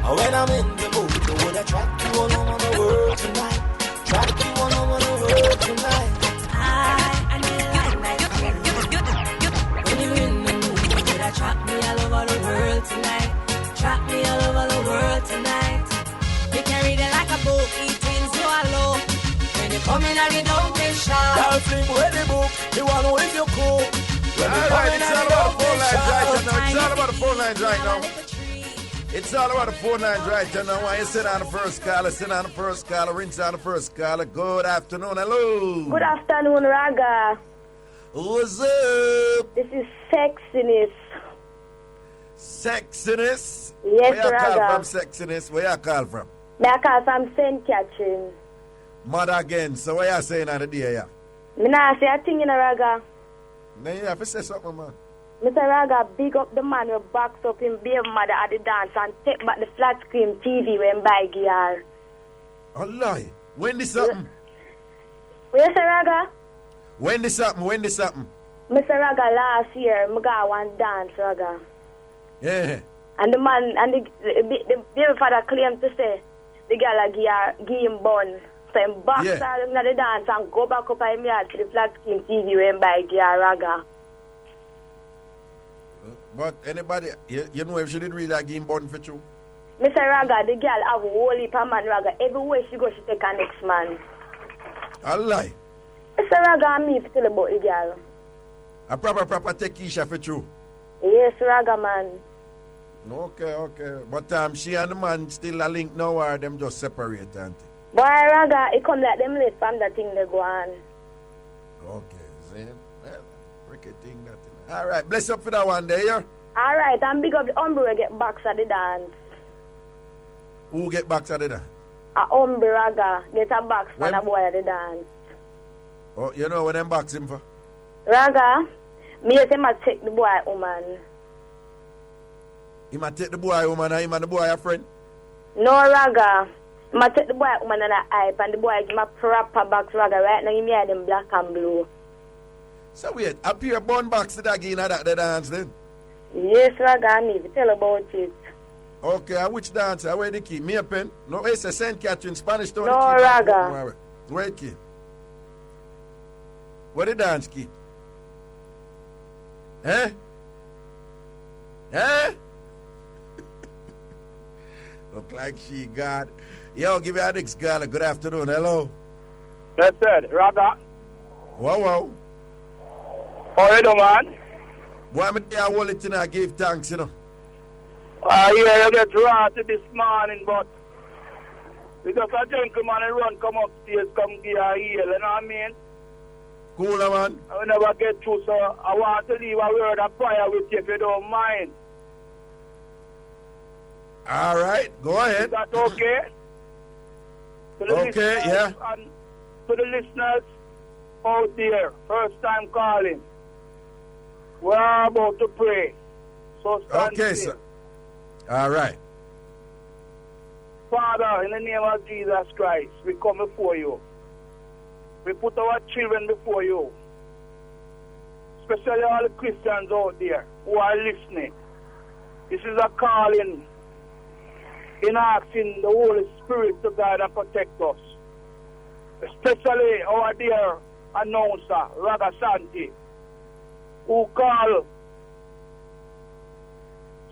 [SPEAKER 6] And when I'm in the mood, I wanna track you all over the world tonight. Track you all over the world tonight.
[SPEAKER 7] I know you like nice food. When you're in the mood, you wanna trap me all over the world tonight. Trap me all over the world tonight. We can read it like a book, eat things you alone. When you come in at the dumpling shop.
[SPEAKER 6] Y'all fling with the book, you wanna know if you cook. When me
[SPEAKER 3] All right,
[SPEAKER 6] coming
[SPEAKER 3] it's
[SPEAKER 6] on
[SPEAKER 3] all
[SPEAKER 6] the
[SPEAKER 3] about the phone
[SPEAKER 6] dumpling
[SPEAKER 3] lines right now. It's all
[SPEAKER 6] shop.
[SPEAKER 3] about the phone lines right now. It's all about the phone lines right now. Why you sit on the first caller, sit on the first caller, rinse on the first caller. Good afternoon, hello.
[SPEAKER 8] Good afternoon, Raga.
[SPEAKER 3] What's up?
[SPEAKER 8] This is Sexiness.
[SPEAKER 3] Sexiness?
[SPEAKER 8] Yes,
[SPEAKER 3] Where you call
[SPEAKER 8] Raga.
[SPEAKER 3] from, Sexiness? Where you call from?
[SPEAKER 8] Me I call from St. Catherine.
[SPEAKER 3] Mother again. So what you saying on the day, yeah?
[SPEAKER 8] Me nah say a thing in a Raga.
[SPEAKER 3] Now you have to say something, man.
[SPEAKER 8] Mr. Raga, big up the man who backs up him baby mother at the dance and take back the flat screen TV when buy gear.
[SPEAKER 3] Allah. When this happen?
[SPEAKER 8] Yes, Sir Raga?
[SPEAKER 3] When this happen? When this happen?
[SPEAKER 8] Mr. Raga, last year, I got one dance, Raga.
[SPEAKER 3] Yeah.
[SPEAKER 8] And the man, and the baby father claimed to say, the girl give him bun. So him box her in the dance and go back up in yard to the flat screen TV when buy gear, Raga.
[SPEAKER 3] But anybody, you know if she didn't really like game button for you?
[SPEAKER 8] Mr. Raga, the girl have a whole heap of man, Raga. Everywhere she go, she take her next man.
[SPEAKER 3] Allah.
[SPEAKER 8] Mr. Raga and me tell about the girl.
[SPEAKER 3] A proper take Keisha for you?
[SPEAKER 8] Yes, Raga, man.
[SPEAKER 3] Okay. But she and the man still a link now or them just separate, auntie?
[SPEAKER 8] Boy, Raga, it come like them late from that thing they go on.
[SPEAKER 3] Okay, Zane. Well, wicked thing that. All right, bless up for that one there, yeah?
[SPEAKER 8] All right, and big up the umbre get box at the dance.
[SPEAKER 3] Who get back to the dance?
[SPEAKER 8] A umbre, Raga, get a box for
[SPEAKER 3] When?
[SPEAKER 8] the boy at the dance.
[SPEAKER 3] Oh, you know what them box him for?
[SPEAKER 8] Raga, me say I take the boy woman.
[SPEAKER 3] He might take the boy woman and him and the boy a friend?
[SPEAKER 8] No, Raga. I take the boy woman and a hype and the boy give me a proper box, Raga. Right now, give me them black and blue.
[SPEAKER 3] So wait, appear bun box to that game that the dance then?
[SPEAKER 8] Yes, Raga, I need to tell about it.
[SPEAKER 3] Okay, and which dancer? Where the key? Me a pen? No, it's a St. Catherine, Spanish Town.
[SPEAKER 8] No, Raga.
[SPEAKER 3] Where the key? Where the dance key? Eh? Eh? Look like she got. Yo, give me our next girl a good afternoon. Hello.
[SPEAKER 9] That's it, Raga.
[SPEAKER 3] Whoa.
[SPEAKER 9] How you doing, man?
[SPEAKER 3] Why me there hold it in and give thanks, you know?
[SPEAKER 9] Yeah, you get ratty this morning, but because a gentleman run come upstairs, come give a heal, you know what I mean?
[SPEAKER 3] Cool, man.
[SPEAKER 9] I will never get through, so I want to leave a word of prayer with you if you don't mind.
[SPEAKER 3] All right, go ahead.
[SPEAKER 9] Is that okay?
[SPEAKER 3] Okay, yeah.
[SPEAKER 9] And to the listeners out there, first time calling, we're about to pray. So stand
[SPEAKER 3] Okay,
[SPEAKER 9] still.
[SPEAKER 3] sir. All right.
[SPEAKER 9] Father, in the name of Jesus Christ, we come before you. We put our children before you. Especially all the Christians out there who are listening. This is a calling in asking the Holy Spirit to guide and protect us. Especially our dear announcer, Ragashanti, who call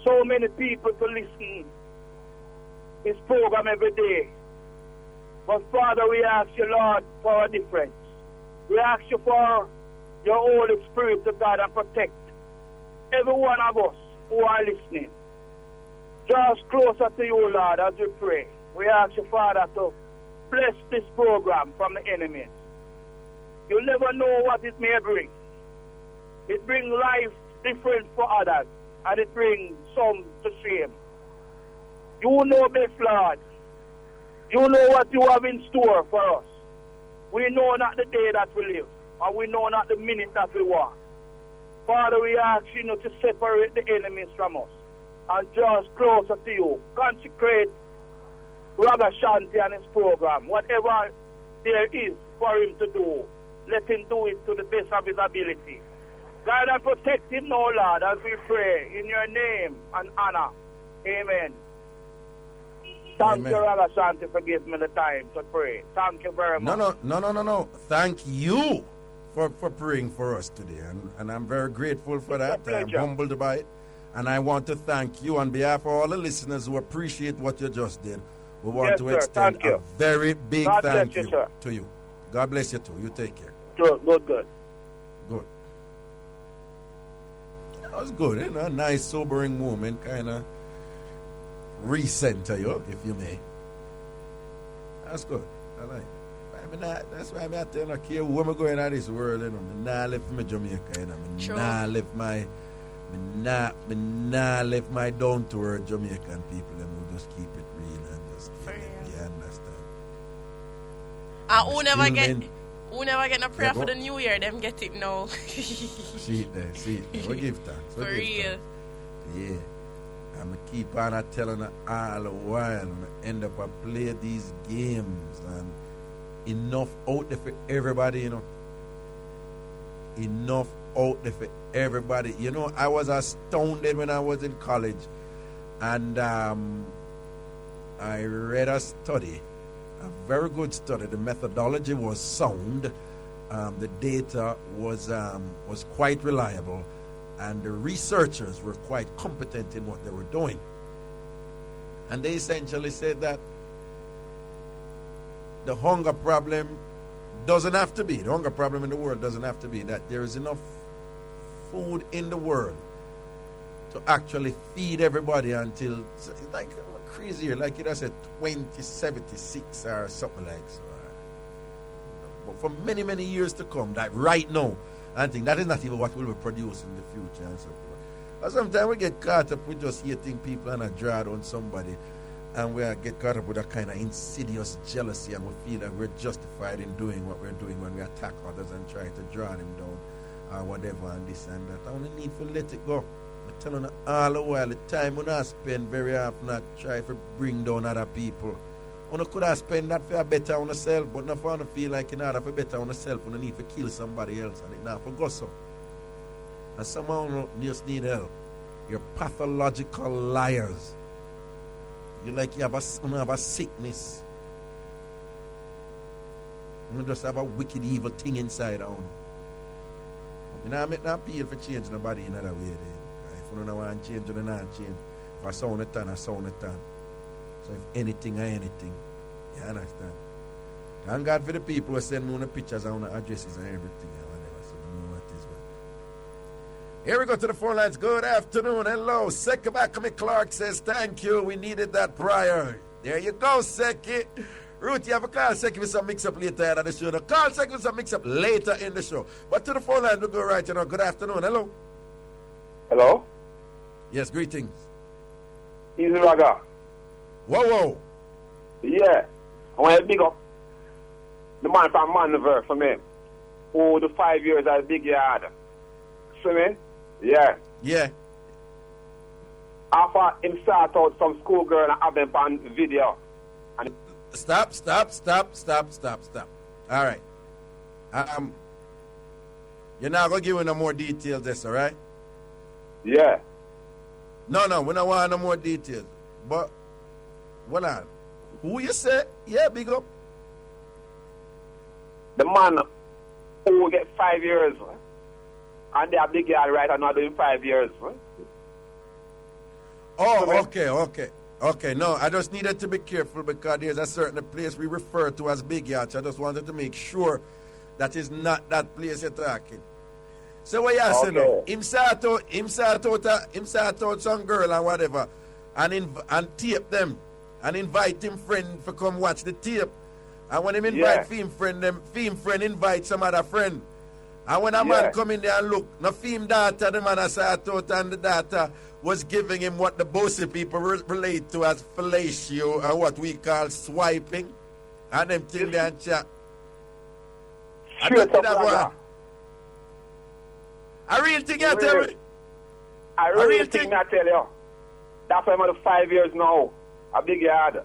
[SPEAKER 9] so many people to listen his program every day. But Father, we ask you, Lord, for a difference. We ask you for your Holy Spirit to guide and protect every one of us who are listening. Draw us closer to you, Lord, as we pray. We ask you, Father, to bless this program from the enemies. You never know what it may bring. It brings life different for others, and it brings some to shame. You know best, Lord. You know what you have in store for us. We know not the day that we live, and we know not the minute that we walk. Father, we ask you to separate the enemies from us and draw us closer to you. Consecrate Ragashanti and his program. Whatever there is for him to do, let him do it to the best of his ability. Guide and protect him now, Lord, as we pray in your name and honor. Amen. Thank you, Ragashanti, for giving me the time to pray. Thank you very much.
[SPEAKER 3] No. Thank you for praying for us today. And I'm very grateful for that. I'm humbled by it. And I want to thank you on behalf of all the listeners who appreciate what you just did. We want to extend a very big thank you to you. God bless you too. You take care.
[SPEAKER 9] Good.
[SPEAKER 3] Good. That was good, you know, a nice sobering moment, kind of recenter you, if you may. That's good. I like it. That's why I'm out there. I don't care where I'm going out of this world, you know. I'm not left my Jamaica, you know. I'm not left my down to earth Jamaican people, and we'll just keep it real and just you understand.
[SPEAKER 10] Who never get no prayer for the new year, them get it now.
[SPEAKER 3] See it there. We give thanks.
[SPEAKER 10] For real.
[SPEAKER 3] Yeah. I'm going to keep on telling her all the while. I'm going to end up a play these games and enough out there for everybody, you know. Enough out there for everybody. You know, I was astounded when I was in college, and I read a study, a very good study. The methodology was sound, the data was quite reliable, and the researchers were quite competent in what they were doing. And they essentially said that the hunger problem doesn't have to be, the hunger problem in the world doesn't have to be that there is enough food in the world to actually feed everybody until, like, crazier, like it has said 2076 or something like so. But for many, many years to come, that right now, I think that is not even what we will produce in the future and so forth. But sometimes we get caught up with just hating people and a draw on somebody, and we get caught up with a kind of insidious jealousy, and we feel that we're justified in doing what we're doing when we attack others and try to draw them down or whatever and this and that. I only need to let it go. I'm telling you all the while, the time when I spend very often not try to bring down other people. When I could have spent that for better on yourself, but not for to feel like in order for better on yourself, when you need to kill somebody else, and it not for go so. And someone just need help. You're pathological liars. You like you have a sickness. You just have a wicked evil thing inside on. You know, I make not appeal for change nobody in another way. Then. If you don't want to change, you don't change. If I sound it on, I sound it on. So if anything or anything, you understand? Thank God for the people who send me the pictures and the addresses and everything and whatever. So you know what is what. Here we go to the phone lines. Good afternoon. Hello. Seki Bakami Clark says, thank you. We needed that prior. There you go, Seki. Ruth, you have a call Seki with some mix-up later in the show. No, call Seki with some mix-up later in the show. But to the phone line, we'll go right now. Good afternoon. Hello.
[SPEAKER 9] Hello?
[SPEAKER 3] Yes, greetings.
[SPEAKER 9] Easy Raga.
[SPEAKER 3] Whoa.
[SPEAKER 9] Yeah. I want to big up the man from Maneuver for me. Oh, the 5 years at Big Yard. See me? Yeah.
[SPEAKER 3] Yeah.
[SPEAKER 9] After him start out some schoolgirl and have them on video. And
[SPEAKER 3] Stop. All right. You're not going to give me no more details this, all right?
[SPEAKER 9] yeah.
[SPEAKER 3] No, we don't want no more details. But, hold on. Who you say? Yeah, big up.
[SPEAKER 9] The man who get 5 years and they are Big Yard right and not doing 5 years.
[SPEAKER 3] Oh, okay. No, I just needed to be careful because there's a certain place we refer to as Big Yacht. I just wanted to make sure that is not that place you're talking. So what you saying now? Him start out some girl and whatever and tape them and invite him friend to come watch the tape. And when him invite film friend invite some other friend. And when a man come in there and look, no film daughter, the man start out and the daughter was giving him what the bossy people relate to as fellatio and what we call swiping. And them thing there and chat. A real thing I tell you.
[SPEAKER 9] A real thing I tell you. That's why I'm at 5 years now. A Big Yard.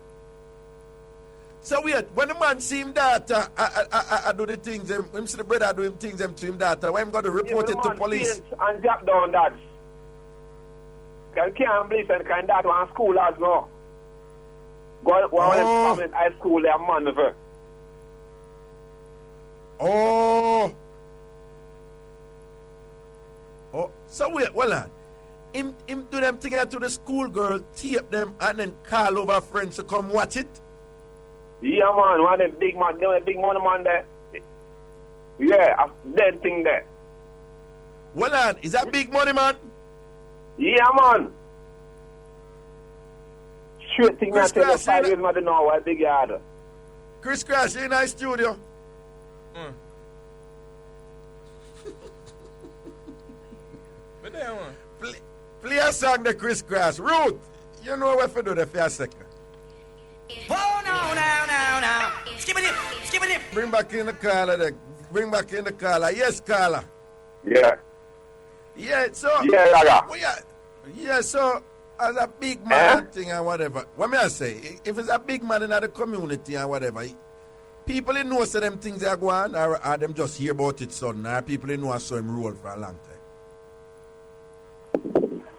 [SPEAKER 3] So wait, when the man see him daughter, I do the things, him see the brother do him things to him daughter, when him got to report it to police?
[SPEAKER 9] And jack down that. Can't believe that kind that one school as no. Go on in high school there Maneuver.
[SPEAKER 3] Oh, so wait, well on. Him do them together to the school girl, tape them and then call over friends to come watch it?
[SPEAKER 9] Yeah man, one of them big man, the big money man there. Yeah, a dead thing there.
[SPEAKER 3] Well on, is that big money man?
[SPEAKER 9] Yeah man. Straight thing I tell you 5 years not know what Big Yard.
[SPEAKER 3] Chris Crash in our studio.
[SPEAKER 4] But there one.
[SPEAKER 3] Play a song the Chris Crash. Ruth, you know what to do the for a second.
[SPEAKER 6] Oh, now. Skip it.
[SPEAKER 3] Bring back in the caller. Yes, caller.
[SPEAKER 9] Yeah.
[SPEAKER 3] Yeah, so.
[SPEAKER 9] Yeah, Raga.
[SPEAKER 3] Yeah, so as a big man thing and whatever. What may I say? If it's a big man in the community and whatever, people in know so them things are going or them just hear about it sudden, or people in know saw him roll for a long time.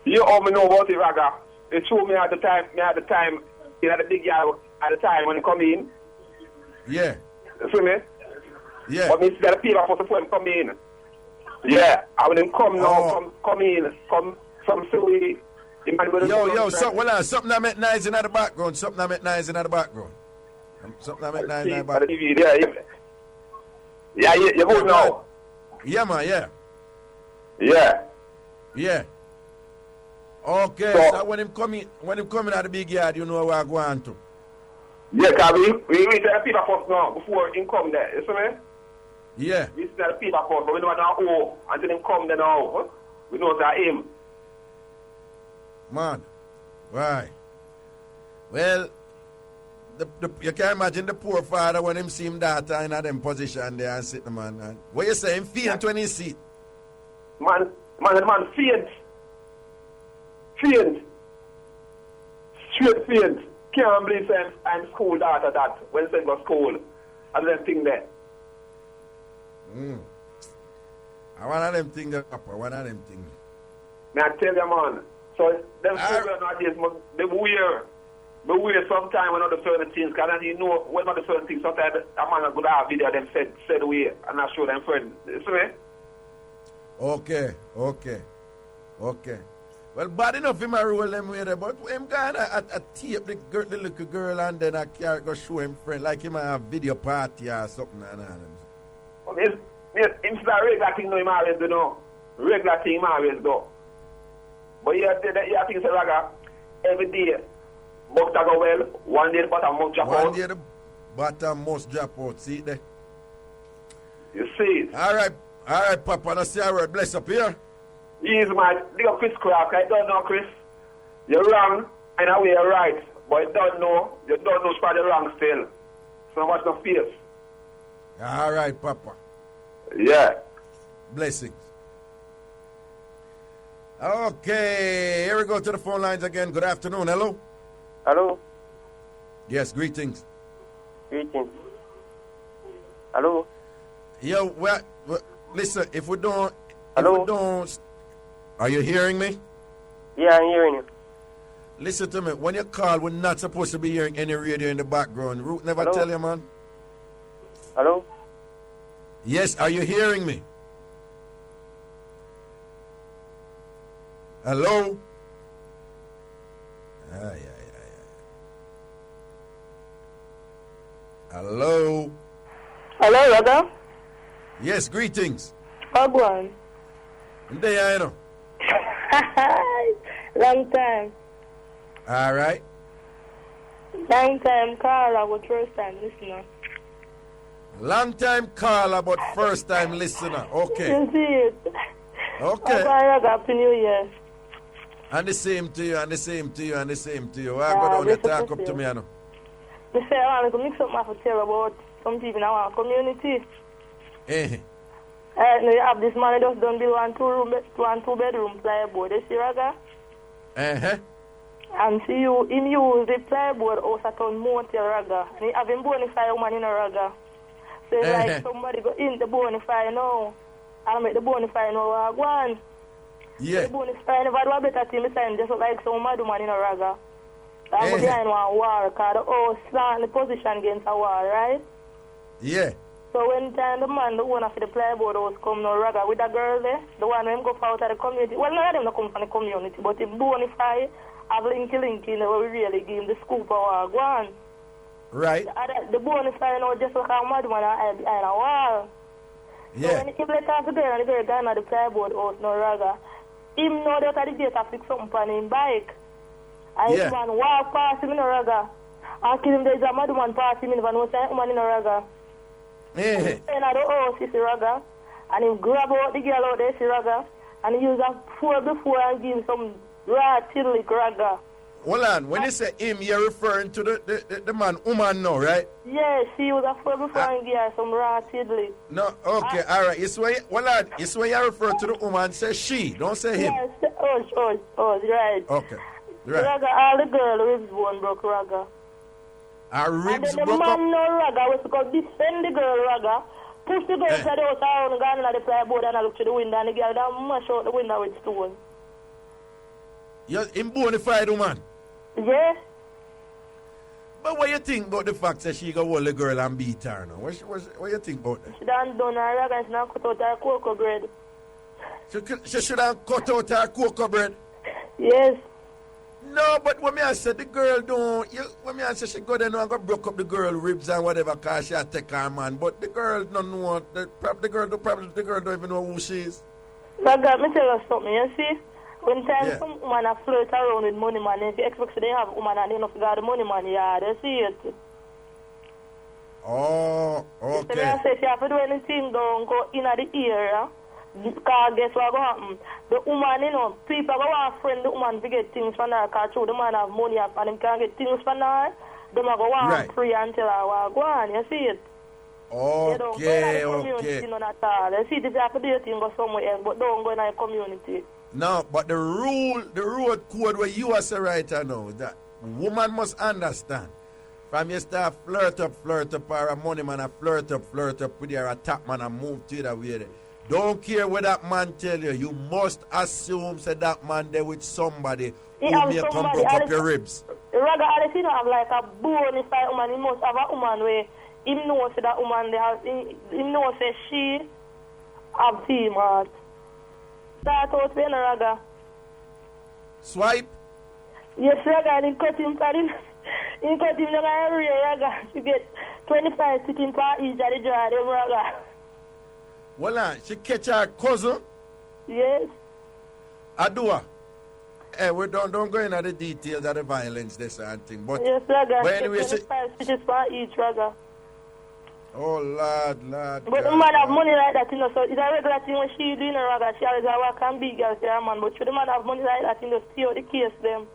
[SPEAKER 9] You all me know about it, Raga. It showed me at the time in the Big Yard at the time when he come in.
[SPEAKER 3] Yeah.
[SPEAKER 9] You see me?
[SPEAKER 3] Yeah.
[SPEAKER 9] But me see the people for him come in. Yeah. And when him come now, come in, come some silly.
[SPEAKER 3] Yo, something that make nice in the background. Something that make nice in the background.
[SPEAKER 9] Yeah, you good now.
[SPEAKER 3] Yeah, man, yeah.
[SPEAKER 9] Yeah.
[SPEAKER 3] Okay, so when him coming at the Big Yard, you know where I'm going to.
[SPEAKER 9] Yeah, because we reach the people first now before him come there. You see me?
[SPEAKER 3] Yeah.
[SPEAKER 9] We see the people first, but we don't know until him come there now. We know that him.
[SPEAKER 3] Man, right. Well, you can imagine the poor father when him see him daughter in them position there and sit the man. And what you say, him faint when he see it?
[SPEAKER 9] Man, faint. Straight faint. Can't believe I'm school daughter that when they go school. And then thing there.
[SPEAKER 3] I one of them things that Papa, one of them things.
[SPEAKER 9] May I tell you, man. So them children nowadays must be weird. Be weird sometime when other certain things, because you know when other certain things, sometimes a man could have video them said way and not show them friends. You see me?
[SPEAKER 3] Okay. Well, bad enough him a roll them way there, but him gonna tape the little girl and then I carry go show him friend like him a have video party or something and
[SPEAKER 9] Well, it's not a regular thing, no, him always do, no. Regular thing, him always do. But you think it's a Raga, every day, buck go well, one day the bottom must drop out.
[SPEAKER 3] One day the bottom must drop out, see it there?
[SPEAKER 9] You see it.
[SPEAKER 3] Alright, Papa, now see a word, bless up here.
[SPEAKER 9] Yes, man. Big up Chris Craft. I don't know, Chris. You're wrong, and I way you're right. But you don't know for the wrong still. So watch the face.
[SPEAKER 3] Alright, Papa.
[SPEAKER 9] Yeah.
[SPEAKER 3] Blessings. Okay, here we go to the phone lines again. Good afternoon. Hello?
[SPEAKER 11] Hello?
[SPEAKER 3] Yes, greetings.
[SPEAKER 11] Greetings. Hello?
[SPEAKER 3] Yo, well, listen, if we don't...
[SPEAKER 11] Hello?
[SPEAKER 3] Are you hearing me?
[SPEAKER 11] Yeah, I'm hearing you.
[SPEAKER 3] Listen to me. When you call, we're not supposed to be hearing any radio in the background. Root never
[SPEAKER 11] Hello?
[SPEAKER 3] tell you, man.
[SPEAKER 11] Hello?
[SPEAKER 3] Yes, are you hearing me? Hello? Hello?
[SPEAKER 8] Hello, Raga?
[SPEAKER 3] Yes, greetings.
[SPEAKER 8] How go on?
[SPEAKER 3] There, I know.
[SPEAKER 8] Long time.
[SPEAKER 3] All right.
[SPEAKER 8] Long time caller, but first time listener.
[SPEAKER 3] Long time caller, but first time listener. Okay.
[SPEAKER 8] You see it.
[SPEAKER 3] Okay.
[SPEAKER 8] Raga, Happy New Year.
[SPEAKER 3] And the same to you, and the same to you, and the same to you. I go down and talk up to me, I know.
[SPEAKER 8] I say I want to mix up my tell about some people in our community. You have this man that just done build one two bedroom plywood. You see, Raga? And see you, him use the plywood house at on motel, Raga. And he have him bonify woman in a Raga. So it's like somebody go in the bonify now. And make the bonify now go on.
[SPEAKER 3] Yeah.
[SPEAKER 8] The bonify never do a better thing this time, just like some mad woman in a Raga. I'm behind one wall, because the house stand in the position against a wall, right?
[SPEAKER 3] Yeah.
[SPEAKER 8] So when time the man, the owner for the plywood house come now, Raga, with a girl there, the one when him go out of the community, well, none of them not come from the community, but him bonify, have linky, you know, we really give him the scoop of go on.
[SPEAKER 3] Right.
[SPEAKER 8] The bonify now just like a mad one behind a wall.
[SPEAKER 3] Yeah.
[SPEAKER 8] So when he let off the girl, and the girl gone at the plywood house now, Raga, him know that the gate to fix something on his bike. And his man walk past him in a Raga. And kill him, there's a mad man past him in the man in a Raga. And at the house, you see, Raga, and he grab out the girl out there, see, Raga, and he use a 4x4 and give him some raw tiddly, Raga.
[SPEAKER 3] Hold on, when you say him, you're referring to the man, woman now, right?
[SPEAKER 8] Yeah, she was a 4x4 and give her some raw tiddly.
[SPEAKER 3] No, okay, all right. It's when, hold on, it's when you refer to the woman, say she, don't say him.
[SPEAKER 8] Yes, right.
[SPEAKER 3] Okay, right.
[SPEAKER 8] Raga, all the girl ribs bone broke, Raga.
[SPEAKER 3] Our ribs
[SPEAKER 8] and then the
[SPEAKER 3] broke up?
[SPEAKER 8] man no Raga was to defend the girl, Raga. Push the girl to the house around, gone at the plywood and I look to the window and the girl down mash out the window with stone.
[SPEAKER 3] You're in bonafide woman?
[SPEAKER 8] Yeah.
[SPEAKER 3] But what you think about the fact that she go hold the girl and beat her now? What you think about that?
[SPEAKER 8] She done done her, Raga, and she done cut out her cocoa bread.
[SPEAKER 3] She should have cut out her cocoa bread?
[SPEAKER 8] Yes.
[SPEAKER 3] No, but when me I said the girl don't, when me I said she go there now and go broke up the girl ribs and whatever cause she take her man, but the girl don't know, the girl don't even know who she is.
[SPEAKER 8] Raga, me tell you something, you see? When time some woman a flirt around with money man, if you expect they have a woman and they don't got the money man, yeah, they see it.
[SPEAKER 3] Oh, okay.
[SPEAKER 8] So I say if you have to do anything, don't go in the ear, because guess what will happen? The woman, you know, people go want friend the woman to get things from her, because the man have money and them can get things from her, they go want free until I go on, you see it?
[SPEAKER 3] Okay,
[SPEAKER 8] they don't go in the community none at all. You see, if you have to do anything, go somewhere else, but don't go in the community.
[SPEAKER 3] No, but the road code where you are saying right now, that woman must understand. From you start flirt up, or a money man a flirt up with your top man and move to the way. Don't care what that man tell you. You must assume that man there with somebody who may come broke up your ribs.
[SPEAKER 8] Raga, if you don't have like a bonafide woman, you must have a woman where he knows that woman they have, he knows that she have female. Start out with Raga.
[SPEAKER 3] Swipe?
[SPEAKER 8] Yes, Raga, and he cut him for him. He cut him down area, Raga. She get 25 sitting for each of the draw, them Raga.
[SPEAKER 3] Well, she catch her cousin?
[SPEAKER 8] Yes.
[SPEAKER 3] Adua. Hey, we don't go into the details of the violence, this and thing. But,
[SPEAKER 8] yes, Raga.
[SPEAKER 3] But anyway,
[SPEAKER 8] 25 stitches for each, Raga.
[SPEAKER 3] Oh, Lord.
[SPEAKER 8] But the man have money like that, you know, so it's a regular thing when she doing a Raga. She always work and big girls, yeah, man. But should the man have money like that, you know, see how the case them.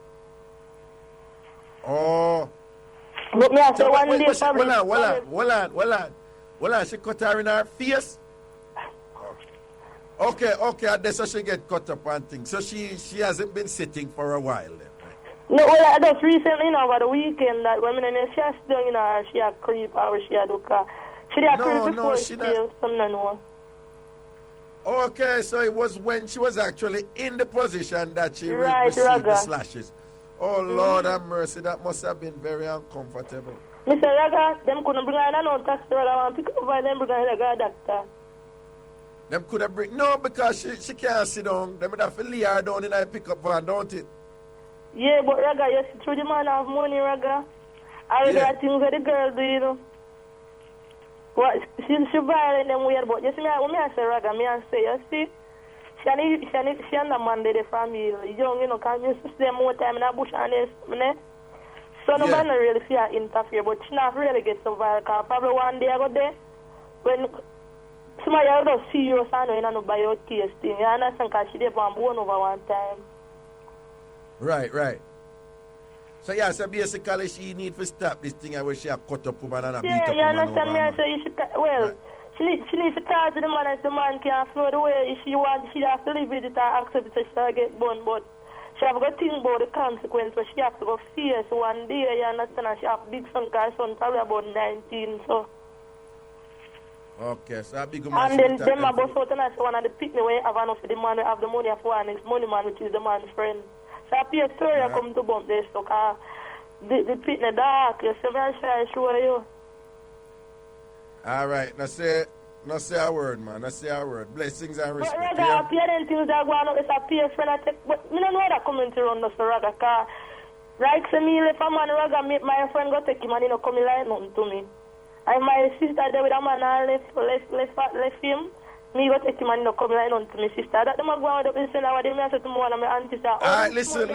[SPEAKER 3] Oh.
[SPEAKER 8] But me I say one day,
[SPEAKER 3] Hold on, she cut her in her face? Okay, that's how she get cut up and things. So she hasn't been sitting for a while then, right?
[SPEAKER 8] No, well, just recently, you know, over the weekend, that when she has done, you know, she had creep or she had hookah. She did creep before she did, some no know.
[SPEAKER 3] Okay, so it was when she was actually in the position that she received
[SPEAKER 8] Raga.
[SPEAKER 3] the slashes. Oh, Lord have mercy, that must have been very uncomfortable.
[SPEAKER 8] Mr. Raga, them couldn't bring her no taxi, I want to pick up by them, bring her a doctor.
[SPEAKER 3] Them could have bring, no, because she can't sit down. Them would have to lay her down in a pickup van, don't it?
[SPEAKER 8] Yeah, but Raga, you see, through the man have money, Raga. I read things that the girl do, you know. What, she violent them weird, but you see, when I say Raga, I say, you see, she and the man, the family, young, you know, can you spend more time in a bush and this, so no man really see her interfere, but she not really get so violent, because probably one day I go there, when somebody else does serious and you know, by your case thing, you understand, because she did one bone over one time.
[SPEAKER 3] Right. So yeah, so basically she need to stop this thing where she have cut up woman and beat up woman.
[SPEAKER 8] Yeah, you understand me? So you should, well, right. she needs to talk to the man and the man can't flow the way if she wants, she has to live with it and accept it so she get burned, but she have got to think about the consequence, but she has to go face one day, you understand, and she have big son, because son probably about 19, so.
[SPEAKER 3] Okay, so a big man.
[SPEAKER 8] And then them about something else, one of the picnic where you have enough for the man who have the money for one, is money man, which is the man's friend. So I pay a story I come to bump this, so the picnic dark, you see, very shy, show you.
[SPEAKER 3] All right, now say a word, man. Now say a word. Blessings and respect.
[SPEAKER 8] But Raga, I pay them things that go on up, it's a pay friend I take, but I don't know that coming to run us, Raga, because right, so me, if a man Raga, my friend go take him and he don't come like nothing to me. And my sister there with a man and left him. Me go take him and no come like nothing to my sister. That them go on up and say now they I said to one of my aunties.
[SPEAKER 3] Alright, listen.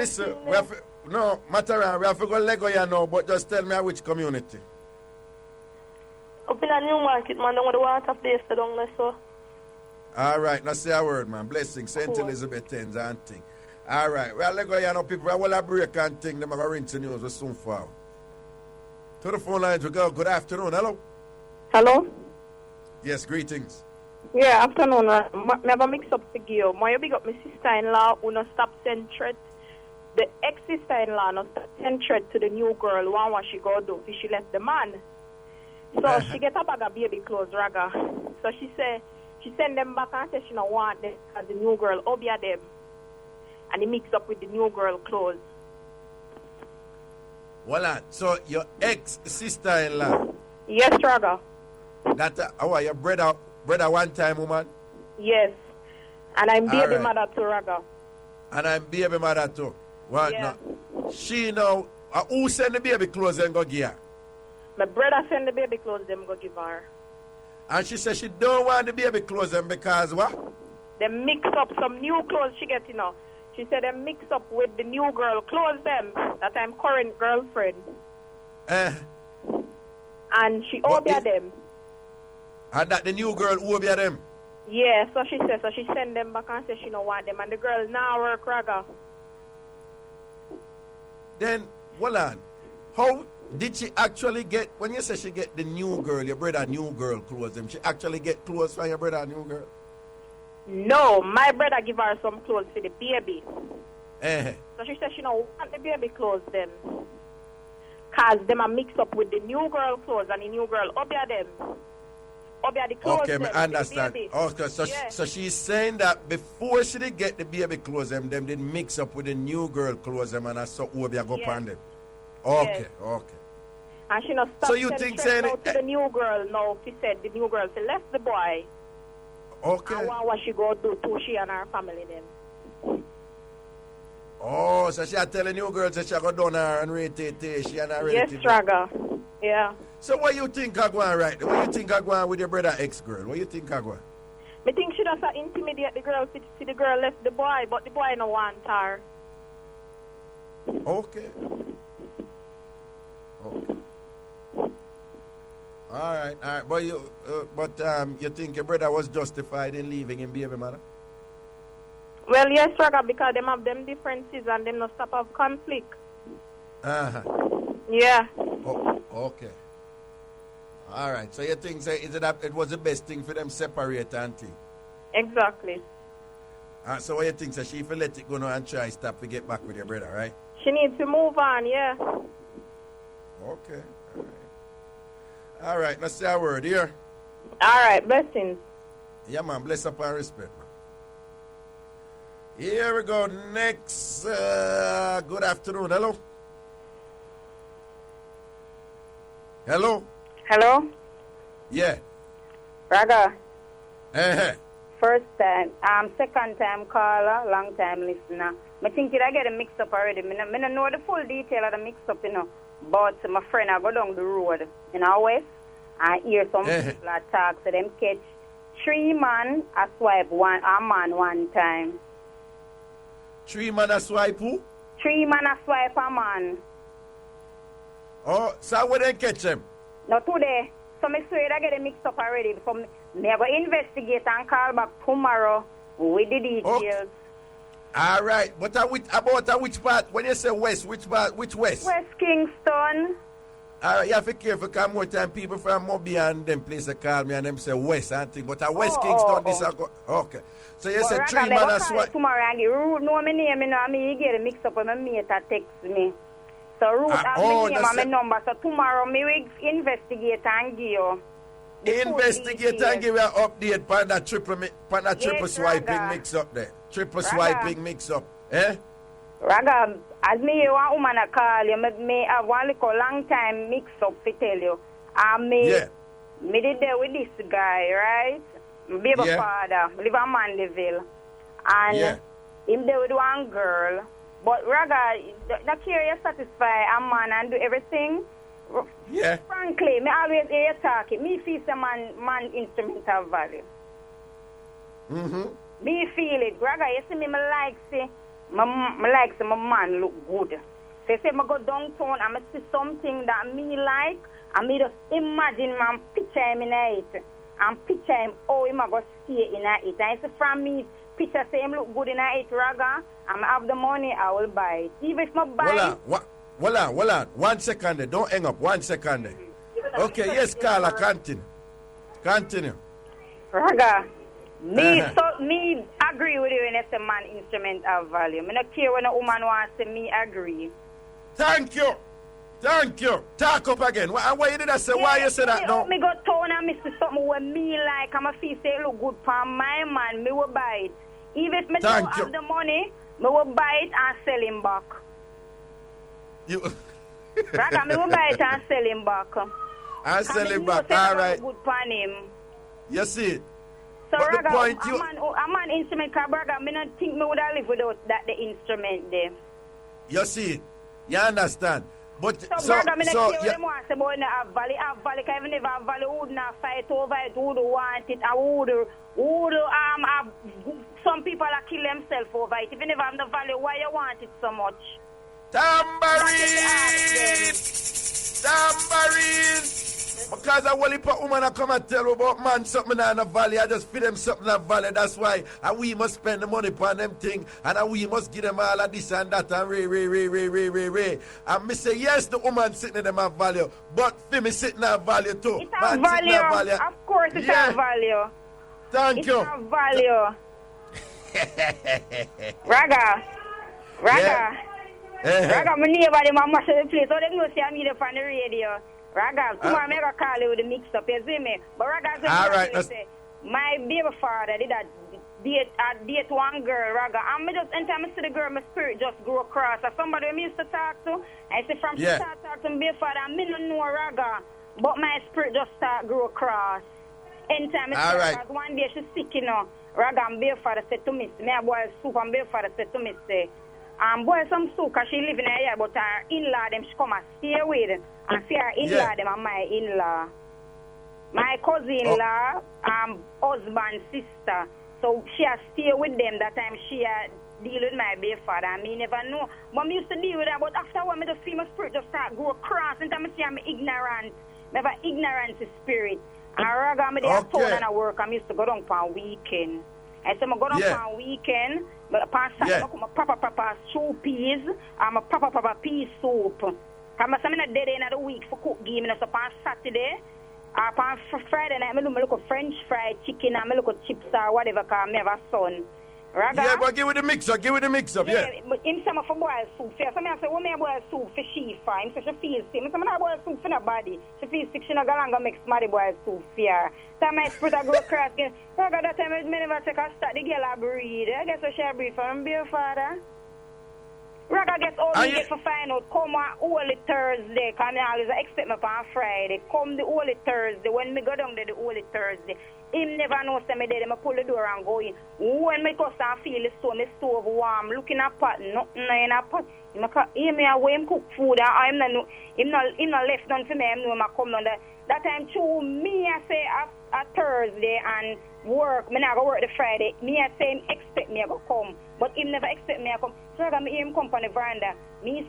[SPEAKER 3] We have to, no, matter we have to go Lego here now, but just tell me which community.
[SPEAKER 8] Up in a new market, man, don't want to place the down there, so.
[SPEAKER 3] Alright, now say a word, man. Blessings, St. Elizabeth ends and thing. Alright, we have Lego here now, people. I will have break and thing. Them are going to rinse the news. We're soon far. To the phone lines we go. Good afternoon. Hello.
[SPEAKER 12] Hello.
[SPEAKER 3] Yes, greetings.
[SPEAKER 12] Yeah, afternoon. Never mix up the gear. My big up my sister-in-law who no stop send threat. The ex-sister-in-law no stop send threat to the new girl. What she go do if she left the man. So she get a bag of baby clothes, Raga. So she send them back and say she don't want them because the new girl obia them. And he mix up with the new girl clothes.
[SPEAKER 3] Well, so your ex-sister-in-law.
[SPEAKER 12] Yes, Raga.
[SPEAKER 3] That your brother one time, woman?
[SPEAKER 12] Yes. And I'm baby
[SPEAKER 3] right.
[SPEAKER 12] mother to Raga.
[SPEAKER 3] And I'm baby mother too. What
[SPEAKER 12] yeah.
[SPEAKER 3] now? She now, who send the baby clothes and go give her?
[SPEAKER 12] My brother send the baby clothes them go give her.
[SPEAKER 3] And she said she don't want the baby clothes them because what?
[SPEAKER 12] They mix up some new clothes she get, you know. She said they mix up with the new girl clothes them that I'm current girlfriend. And she obey them.
[SPEAKER 3] And that the new girl obey them?
[SPEAKER 12] Yeah, so she said, so she send them back and say she don't want them. And the girl now work Raga.
[SPEAKER 3] Then, hold on. How did she actually get, when you say she get the new girl, your brother new girl clothes them, she actually get clothes for your brother new girl?
[SPEAKER 12] No, my brother give her some clothes for the baby. So she said she don't want the baby clothes them. Because them are mixed up with the new girl clothes and the new girl obey them. Obey the clothes
[SPEAKER 3] okay,
[SPEAKER 12] them,
[SPEAKER 3] I understand.
[SPEAKER 12] The
[SPEAKER 3] Okay, so,
[SPEAKER 12] yeah.
[SPEAKER 3] so she's saying that before she did get the baby clothes them did mix up with the new girl clothes them and I saw obey go on them. Okay, okay.
[SPEAKER 12] And she not stop
[SPEAKER 3] so you think saying
[SPEAKER 12] it to the new girl now. She said the new girl she left the boy.
[SPEAKER 3] Okay.
[SPEAKER 12] And what she go do to she and her family then.
[SPEAKER 3] Oh, so she tell the new girl that she go down her and rate she and her
[SPEAKER 12] Yes,
[SPEAKER 3] relative.
[SPEAKER 12] Raga. Yeah.
[SPEAKER 3] So what you think I go on right there? What you think I go on with your brother ex-girl? What you think I go on?
[SPEAKER 12] Me think she just intimidate the girl. See the girl left the boy, but the boy no want her.
[SPEAKER 3] Okay. Okay. All right. But you think your brother was justified in leaving him, baby mother?
[SPEAKER 12] Well, yes, Raga, because them have them differences and them no stop have conflict. Yeah.
[SPEAKER 3] Oh, okay. All right. So you think that it was the best thing for them separate and thing?
[SPEAKER 12] Exactly.
[SPEAKER 3] So what you think? So she let it go now and try stop to get back with your brother, right?
[SPEAKER 12] She needs to move on, yeah.
[SPEAKER 3] Okay. All right. All right. Let's say a word here.
[SPEAKER 12] All right. Blessings.
[SPEAKER 3] Yeah, man. Bless up and respect, man. Here we go. Next. Good afternoon. Hello. Hello.
[SPEAKER 13] Hello?
[SPEAKER 3] Yeah.
[SPEAKER 13] Raga.
[SPEAKER 8] First time, second time caller, long time listener. I think I get a mix up already. I don't know the full detail of the mix up, But my friend, I go down the road, west, and hear some people talk, so them catch 3 man a swipe a man one time.
[SPEAKER 3] 3 man a swipe who?
[SPEAKER 8] 3 man a swipe a man.
[SPEAKER 3] Oh, so where they catch them?
[SPEAKER 8] Not today. So I swear I get a mix up already. So me I go investigate and call back tomorrow with the details.
[SPEAKER 3] Okay. All right. But about which part? When you say west, which part? Which west?
[SPEAKER 8] West Kingston.
[SPEAKER 3] All right, you have to be careful because more time people from Moby and them places call me and them say west and thing. But at West Kingston, this I go. Okay. So you say 3 man as well.
[SPEAKER 8] Tomorrow and get Rude know my name, you get a mix up with my mate that text me. So Rude has my name and my number. So tomorrow me will investigate and give you.
[SPEAKER 3] Investigate and give you an update on that triple swiping mix up there. Triple swiping mix up. Eh?
[SPEAKER 8] Raga, as me one woman a call you, me have one little long time mix up to tell you. Me did there with this guy, right? Baby father, live in Mandeville. And him there with one girl. But Raga, not care you satisfy a man and do everything.
[SPEAKER 3] Yeah.
[SPEAKER 8] Frankly, me always hear you talking. Me feel some man instrument have value. Me feel it. Raga, you see me like say my man look good. So you say me go downtown and I see something that me like and me just imagine man picture him in it. And picture him how him go stay in it. And you see from me picture say him look good in it, Raga, and I have the money, I will buy it. Even if I buy it.
[SPEAKER 3] Hold on. 1 second there. Don't hang up. 1 second there. Okay, yes, Carla, continue.
[SPEAKER 8] Raga, me agree with you when it's a man instrument of value. I don't care when a woman wants to me agree.
[SPEAKER 3] Thank you. Talk up again. Why you did I say? Why you say that now?
[SPEAKER 8] Me go town and me see something with me like I'm a feel say look good for my man, me will buy it. Even if me don't have the money, me will buy it and sell him back. Raga, me will buy it and sell him back.
[SPEAKER 3] And sell him back, all right.
[SPEAKER 8] Good for him.
[SPEAKER 3] You see it?
[SPEAKER 8] So
[SPEAKER 3] but
[SPEAKER 8] Raga,
[SPEAKER 3] the point
[SPEAKER 8] a man instrument, because Raga, me don't think me would have lived without the instrument there.
[SPEAKER 3] You see it? You understand? But
[SPEAKER 8] so Raga, me don't care what them want to say about have value, because even if have value, who would not fight over it, who would want it, and who would have some people that kill themselves over it. Even if I have the value, why you want it so much?
[SPEAKER 3] Tambourine! Because I want to woman that come and tell about man something in the valley, I just feed them something in the valley. That's why we must spend the money upon them thing, and we must give them all of this and that and ray. And me say yes, the woman sitting in them have value, but for me sitting at value too.
[SPEAKER 8] It has value. Of course it has value.
[SPEAKER 3] Thank you.
[SPEAKER 8] It has value. Raga. Raga, my neighbor, they mash the place. So they know see me on the radio. Raga, tomorrow I'm going to call you with the mix-up, you see me? But Raga, say, my baby father did a date one girl, Raga. And me just, anytime I see the girl, my spirit just grew across. And somebody I used to talk to, I say from she start talk to my baby father, and me don't know Raga. But my spirit just start grow across. Anytime I see her, one day she's sick, Raga, and baby father said to me, me a boil soup, and baby father said to me, say,
[SPEAKER 13] boil some soup because she live in here, but her in-law, them she come and stay with. And see her in-law, them and my in-law. My cousin-in-law, husband, sister. So she has stay with them that time she deal with my baby father. And me never know. But me used to deal with her, but after a while, I just feel my spirit just start go cross. And I see I'm ignorant. I have an ignorant spirit. And Raga, me there town and I work. I used to go down for a weekend. And so I go down for a weekend. But upon Saturday, I come a proper soup peas. I'm a proper pea soup. I'm a day in the week for cook game. And so upon Saturday, upon Friday night, I look at French fried chicken. I look at chips or whatever because I have a son. Raga?
[SPEAKER 3] Yeah, but give it the mix-up, yeah.
[SPEAKER 13] But him say I for boil soup. So I say, what me boil soup for she for? Him say she feels sick. I say, I boil soup for the body. She feels sick, she no go longer make somebody boil soup for her. So my spirit I go cross again. Raga, that time I never take a start. The girl I breed. I guess I shall breed for him, beer father. Raga gets all me get for find out. Come on Holy Thursday. Because I always expect me on Friday. Come the Holy Thursday. When me go down there the Holy Thursday. Him never knows me there. I pull the door and go in. When me go and feel the stove warm. Looking at pot. Nothing in a pot. He me away him cook food. Him not left none for me. I know I come down there. That time too, me I say a Thursday and work. Me not go work the Friday. Me I say him expect me I go come. But him never expect me I come. So I me him come on the veranda. Me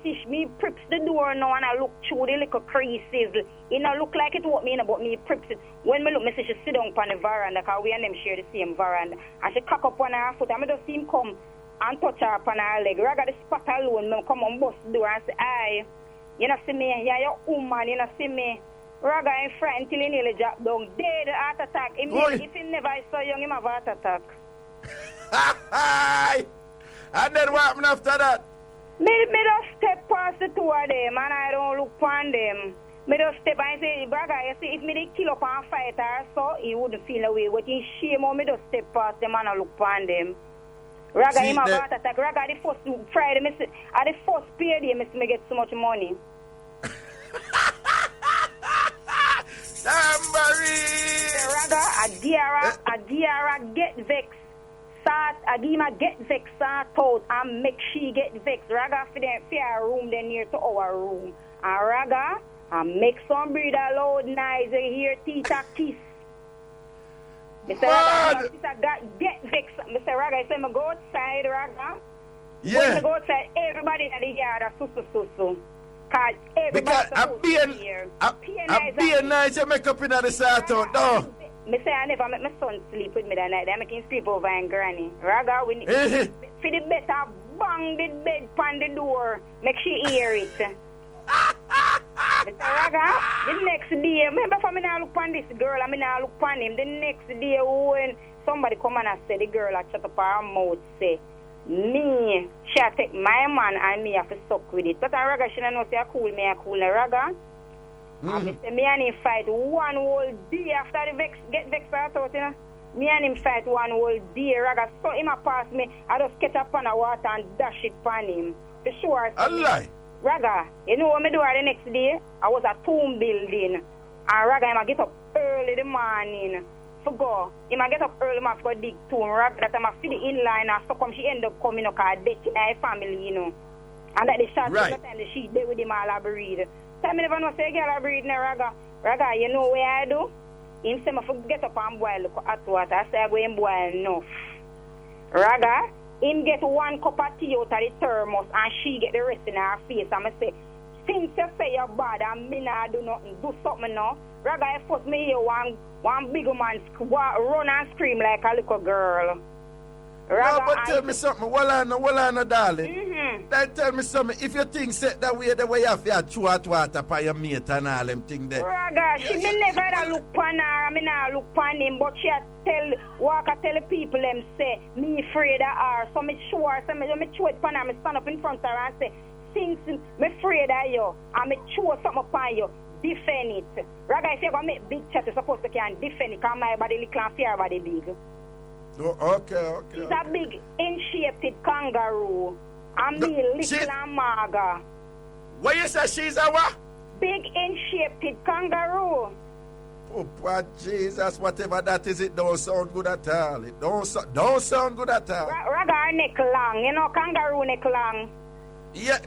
[SPEAKER 13] prips the door now and I look through the little creases. It not look like it what me but me prips it. When me look, me see she sit down on the veranda because we and them share the same veranda. And she cock up on her foot and I just see him come and touch her upon her leg. Raga the spot alone, me come on bust the door and say, aye, you know see me, yeah, you're woman, you know see me. Raga in front until he nearly drop down. Dead heart attack. If he never is so young, he have a heart attack.
[SPEAKER 3] And then what happened after that?
[SPEAKER 13] Me just step past the two of them and I don't look upon them. Me just step and say, Braga, you see, if me they kill up and fight her so, he wouldn't feel away. But in shame, me just step past them and I look upon them. Raga, him have a heart attack. Raga, the first Friday, at the first Ph.D, me get so much money.
[SPEAKER 3] Tambourine!
[SPEAKER 13] Raga, a Diara get vexed. Start Adima get vexed out and make she get vexed. Raga for her room then near to our room. And Raga and make some breed a loud noise and hear Tita kiss. Mr. Raga, get vexed. Mr. Raga, I say me go outside, Raga.
[SPEAKER 3] Yeah.
[SPEAKER 13] When me go outside, everybody in the yard are susu. Cause everybody supposed to be here.
[SPEAKER 3] I be nice you make up in the start out, no.
[SPEAKER 13] Me say I never make my son sleep with me that night. I make him sleep over and granny. Raga, for the better, bang the bed pan the door. Make she hear it. Raga, the next day, remember for me now look on this girl, I mean now look on him. The next day when somebody come and I say the girl I shut up her mouth say, me, she take my man and me have to suck with it. But Raga, she don't know say I cool Raga. And me and him fight one whole day after the get vexed out, you know. Me and him fight one whole day, Raga. So him a pass me, I just catch up on the water and dash it upon him. For sure.
[SPEAKER 3] A lie.
[SPEAKER 13] Raga, you know what me do the next day? I was at tomb building. And Raga, him a get up early the morning. For go. Him a get up early man for dig tomb. Raga, that time I see the inline and so come she end up coming up because death in her family, you know. And that the shot that time the she there with him all a breed. I never know say girl I breed now, Raga. Raga, you know what I do? Him say me get up and boil hot water. I say I go and boil enough. Raga, him get one cup of tea out of the thermos and she get the rest in her face. And I say, since you say you're bad and me not do nothing, do something now. Raga, I first me hear one big man run and scream like a little girl.
[SPEAKER 3] Raga, no, but tell me something, well I know, darling. Then tell me something, if you think set that way, the way you have to chew hot water for your mate and all them things there.
[SPEAKER 13] Raga, she me never look upon her, I mean I look upon him, but she tell the people them say, me afraid of her. So me sure, so me chew it upon her, me stand up in front of her and say, since me afraid of you, and me chew something upon you, defend it. Raga, if you're going to make big chat, you're supposed to can defend it, because my body little and fear body big.
[SPEAKER 3] Oh, okay.
[SPEAKER 13] She's a big, in-shaped kangaroo. And me little and maga.
[SPEAKER 3] What you say she's a what?
[SPEAKER 13] Big, in-shaped kangaroo.
[SPEAKER 3] Oh, poor Jesus, whatever that is, it don't sound good at all. It don't sound good at all.
[SPEAKER 13] Raga neck long, you know, kangaroo neck long.
[SPEAKER 3] Yeah.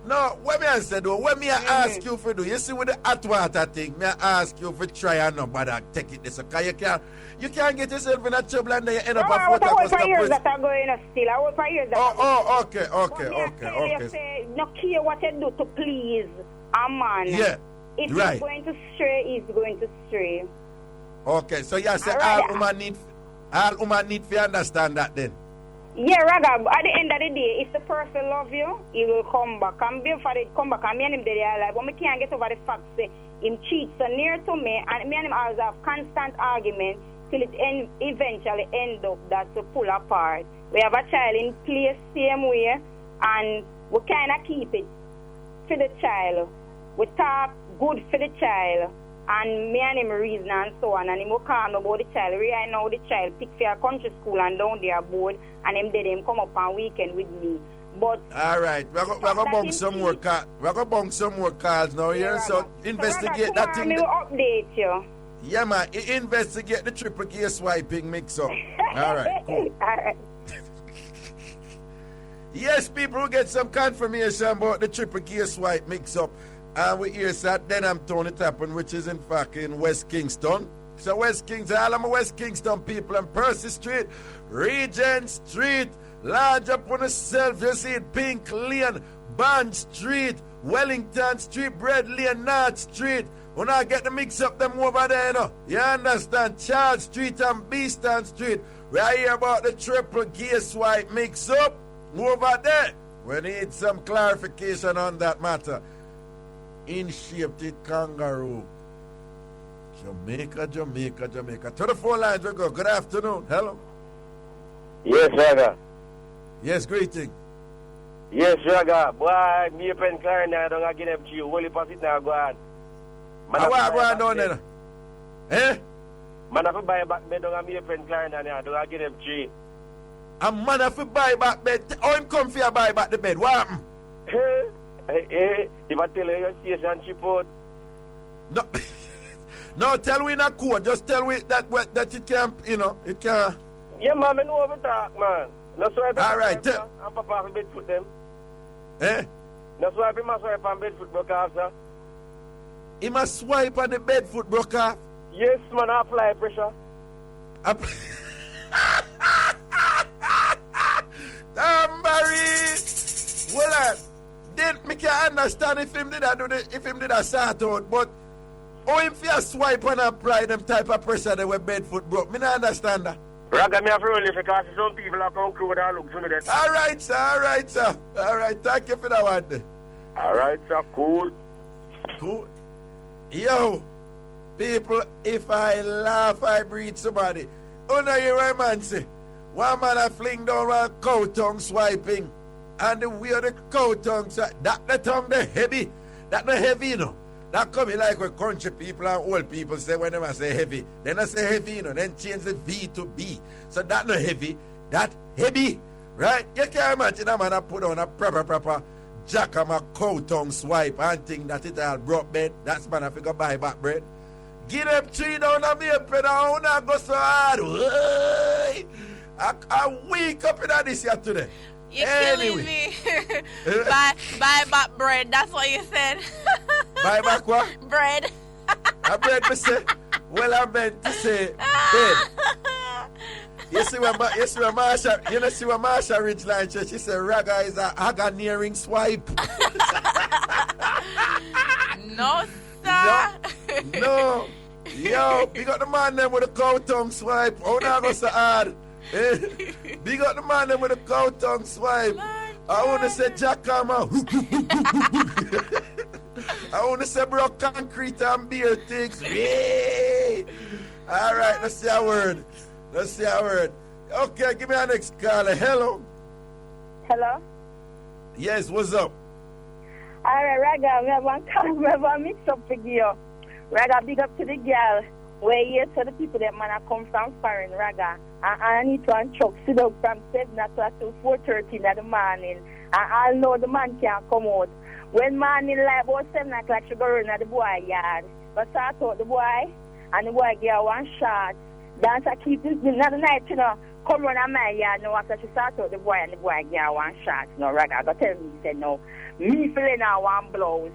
[SPEAKER 3] No, what me I say though, what me I ask you for do, you see with the hot water thing, me I ask you for try and nobody take it this, because you can't get yourself in a trouble and then you end up
[SPEAKER 13] I was for years that I'm going still. I was for years that
[SPEAKER 3] okay.
[SPEAKER 13] Say, no care what you do to please a man.
[SPEAKER 3] Yeah,
[SPEAKER 13] if
[SPEAKER 3] right.
[SPEAKER 13] he's going to stray, he's going to stray.
[SPEAKER 3] Okay, so you say all women need to understand that then.
[SPEAKER 13] Yeah, Raga, at the end of the day, if the person love you, he will come back. And before he come back, and me and him dead alive. But me can't get over the fact that him cheats so near to me, and me and him always have constant argument till it eventually end up that to pull apart. We have a child in place same way, and we kind of keep it for the child. We talk good for the child. And me and him reason and so on, and him will calm about the child. Right now the child pick for a country school and down there board, and him did him come up on weekend with me. But
[SPEAKER 3] alright, we're gonna bunk some more cards. We're gonna bunk some more cards now here, so investigate that thing.
[SPEAKER 13] I will update you.
[SPEAKER 3] Yeah man, investigate the triple gear swiping mix up. Alright, cool.
[SPEAKER 13] Alright.
[SPEAKER 3] Yes, people will get some confirmation about the triple gear swipe mix up. And we here at Denham Town it happened, which is in fact in West Kingston. So West Kingston, all of my West Kingston people on Percy Street, Regent Street, large up on yourself, you see it, Pink Lane, Bond Street, Wellington Street, Bread Lane, North Street. When I get the mix up them over there, you know. You understand? Charles Street and Beeston Street. We are here about the triple gear swipe mix up over there. We need some clarification on that matter. In shaped it kangaroo. Jamaica. To the phone lines we go. Good afternoon. Hello.
[SPEAKER 11] Yes, Raga.
[SPEAKER 3] Yes, greeting.
[SPEAKER 11] Yes, Raga. Boy, me a pen Clarence, I don't get up to you. Only pass it now, go on.
[SPEAKER 3] Man, what going on there? Eh?
[SPEAKER 11] Man, if I buy back bed, don't me a pen Clarence, I don't get up to you.
[SPEAKER 3] A man if I buy back bed, how him come for you buy back the bed? What happened?
[SPEAKER 11] If I tell you your station cheap out.
[SPEAKER 3] No, no, tell we not cool. Just tell we that it can, you know, it can.
[SPEAKER 11] Yeah, man, I know what we talk, man. That's why
[SPEAKER 3] all right.
[SPEAKER 11] I'm papa for bed foot them.
[SPEAKER 3] Eh?
[SPEAKER 11] That's why I must swipe on bed foot broke off, sir.
[SPEAKER 3] He must swipe on the bed foot broke off?
[SPEAKER 11] Yes, man, I apply pressure.
[SPEAKER 3] Tambourine! Well, then me can understand if him did a sort out, but how him for swipe and apply them type of pressure that were bed foot broke? Me not understand that.
[SPEAKER 11] Raga, me have to roll it because some people are come through that look to me that.
[SPEAKER 3] All right, sir. All right, thank you for that one.
[SPEAKER 11] All right, sir, cool.
[SPEAKER 3] Yo, people, if I laugh, I breathe somebody. Oh, no, you right, man, say. One man I fling down one cow tongue swiping. And the way the cow tongue swipe, that the tongue the heavy. That the heavy, you know. That coming like what country people and old people say when they say heavy. Then I say heavy, you know, then change the V to B. So that no heavy, that heavy. Right? You can't imagine a man that put on a proper jack of a cow tongue swipe and think that it all broke bed. That's man I figure buy back bread. Get them 3 down on me a pen and I go so hard. I wake up in this year today.
[SPEAKER 10] You're killing me. buy back bread. That's what you said.
[SPEAKER 3] Buy back what?
[SPEAKER 10] Bread.
[SPEAKER 3] A bread, me say. Well, I meant to say bed. You see what Marsha, Marsha Ridgeline said? She said Raga is a Haga-nearing swipe.
[SPEAKER 10] No, sir.
[SPEAKER 3] No. Yo, we got the man there with a cow tongue swipe. Oh, now go so hard. Big up the man there with a cow tongue swipe. I want to say jackhammer. I want to say bro concrete and beer things. Yay! All right, let's see a word. Okay, give me our next caller. Hello.
[SPEAKER 8] Hello.
[SPEAKER 3] Yes, what's up?
[SPEAKER 8] All right, Raga, we have one mix up for you. Raga, big up to the girl. We're here to the people that man come from foreign, Raga. I need to unchuck, sit up from 7 o'clock to 4:30 in the morning. I know the man can't come out. When morning like about 7 o'clock, she go run at the boy yard. But start out the boy, and the boy get one shot. Dance I keep this another night, you know. come run a my yard now after she start out the boy and the boy get one shot. No, Raga, I got tell me, he said, no, me feeling out one blouse.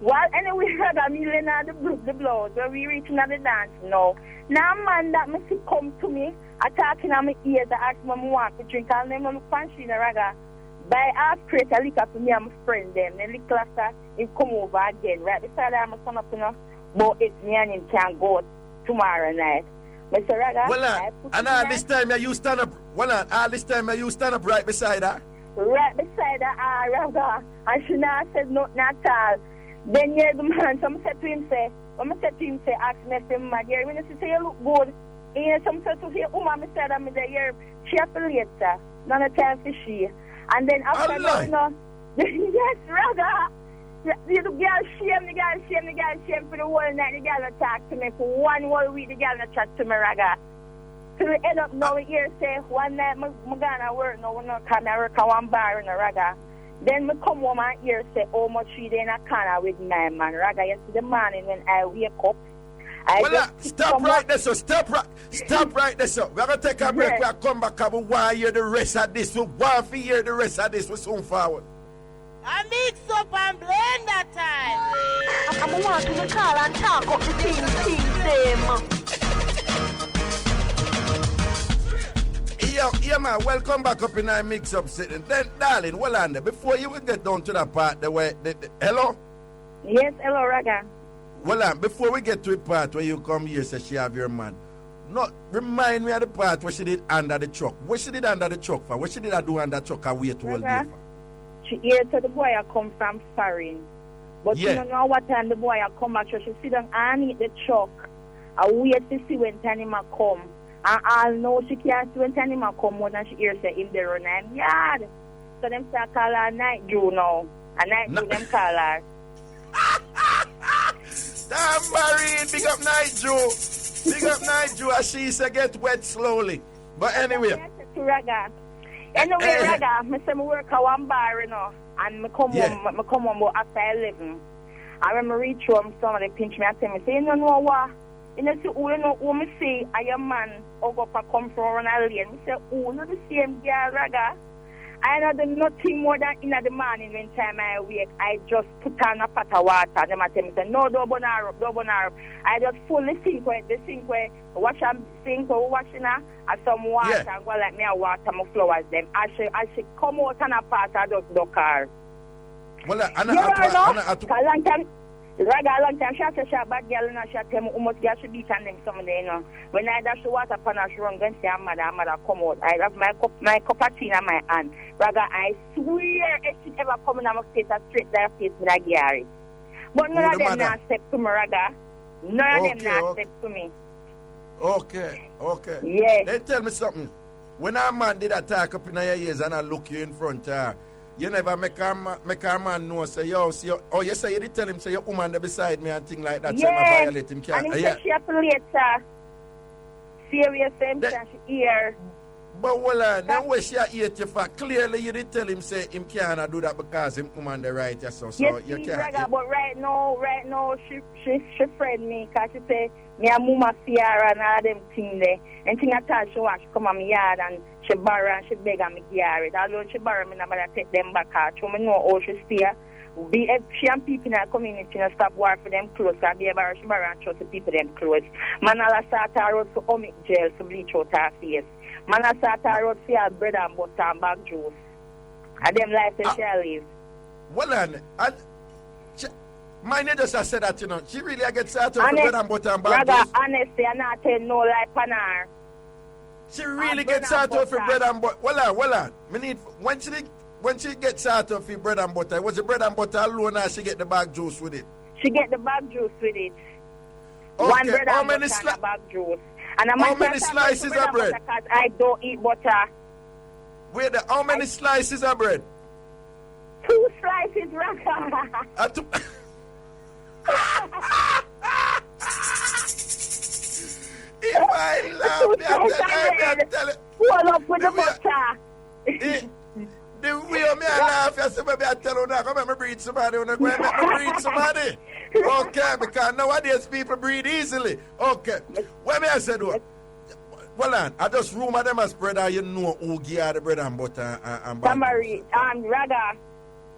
[SPEAKER 8] Well, anyway, Raga, me feeling out the blouse. When we reaching at the dance now. Now, man, that me see come to me, attacking on my ears, I ask me want to drink, and them look fancy, Raga. By half crate of liquor for me and my friend, them. Then liquor after, he come over again. Right beside I'm son up, you know, but it's me and him can go tomorrow night. Mr. Raga,
[SPEAKER 3] well, and all this time you stand up. Well, all this time you stand up right beside her.
[SPEAKER 8] Right beside her, Raga, and she not said nothing at all. Then yeah, the man, so I said to him, ask me if I'm mad. When you say you look good, and some said to say, I said I'm there. She have to later. None of time for she. And then after that, you know, yes, Raga. The girl shame for the whole night. The girl talk to me for one whole week. The girl not chat to me, Raga. So we end up now here say one night I'm gonna work now. We not come and work at one bar in a Raga. Then me come home and hear say how much she in a corner with my man, Raga. Yesterday morning when I wake up.
[SPEAKER 3] Stop right there, so stop right there, so we're gonna take a break. We'll come back and we want to hear the rest of this. We want to hear the rest of this. We're soon forward.
[SPEAKER 14] I mix up and blend that time.
[SPEAKER 5] I want to call and talk up the things,
[SPEAKER 3] Yeah, man, welcome back up in our mix-up sitting. Then, darling, well, on there, before you will get down to that part, hello?
[SPEAKER 8] Yes, hello, Raga.
[SPEAKER 3] Well, before we get to the part where you come here, say she have your man, no, remind me of the part where she did under the truck. What she did under the truck for? What she did do under the truck and wait all day for?
[SPEAKER 8] She hear to the boy I come from foreign. But you don't know what time the boy I come back, so she sit down and eat the truck. I wait to see when time him come. And I know she can't see when time him come more than she hear say him there run him yard. So them start call her Night Jew now. And Night Jew them call her.
[SPEAKER 3] Tambourine, big up Night Jew. Big up Night Jew, as she say get wet slowly. But anyway.
[SPEAKER 8] Anyway, Raga, I say I work at one bar, you know, and I come home after 11. I when I reach home, somebody pinch me and tell me, say, you know what? You know, who me say, I am man, or go up come from an alien. I say, oh, not the same girl, Raga. I know do nothing more than in the morning when time I wake. I just put on a pot of water. Them tell me, say, no, don't burn her up. I just full the sink where wash and sink or washing her and some water and go like me a water my flowers them. I should come out and a part of the car.
[SPEAKER 3] Well,
[SPEAKER 8] long time. She said she a bad girl and she tell me how much girl she beat on them some day, you know. When I dash the water upon her, she run and say, mother come out. I have my cup of tea in my hand. Raga, I swear if she ever come in my face, I straight their face with a Gary. But none of them not step to me, Raga. None of them not step to me.
[SPEAKER 3] Okay.
[SPEAKER 8] Yeah.
[SPEAKER 3] Then tell me something. When a man did attack up in your ears and I look you in front of her, you never make a man know, say, you say you did tell him, say, your woman there beside me and thing like that, so you violate him.
[SPEAKER 8] And he said she have to later. Serious thing, she hear.
[SPEAKER 3] But well, then what she hate you for? Clearly you did tell him, say, him can't do that because him woman the right, so
[SPEAKER 8] yes,
[SPEAKER 3] you can't.
[SPEAKER 8] But right now, she friend me, because she say, me and mama fear and all them things there. And thing at all, she come on my yard and she borrow and she beg and me gear it. Although she borrow me, I take them back out. So me know how she stay. She and people in the community stop war for them clothes. So she borrow and trust the people them clothes. Man, I'll start her road for omic gel to bleach out her face. Man, I'll start her road for her bread and butter and bag juice. And them life that she live.
[SPEAKER 3] Well, mine just said that, you know, she really gets out of bread and butter and bag juice.
[SPEAKER 8] Honestly, I'm not telling no lie on her.
[SPEAKER 3] She really gets out of her bread and butter. Well on. When she gets out of her bread and butter, was the bread and butter alone or she get the bag juice with it?
[SPEAKER 8] She get the bag juice with it.
[SPEAKER 3] Okay.
[SPEAKER 8] One bread and butter and a bag juice. And
[SPEAKER 3] how many slices of bread?
[SPEAKER 8] Because I don't eat butter.
[SPEAKER 3] Wait, how many slices of bread?
[SPEAKER 8] 2 slices, Raga.
[SPEAKER 3] If I laugh, I'm telling you.
[SPEAKER 8] Pull up with the butter.
[SPEAKER 3] The way I laugh, I say, maybe I tell you now, come let me breathe somebody. Let me breathe somebody. Okay, because nowadays people breathe easily. Okay. What may I say, though? hold on. I just rumor them as bread, you know who give the bread and butter and
[SPEAKER 12] Tambourine, Raga,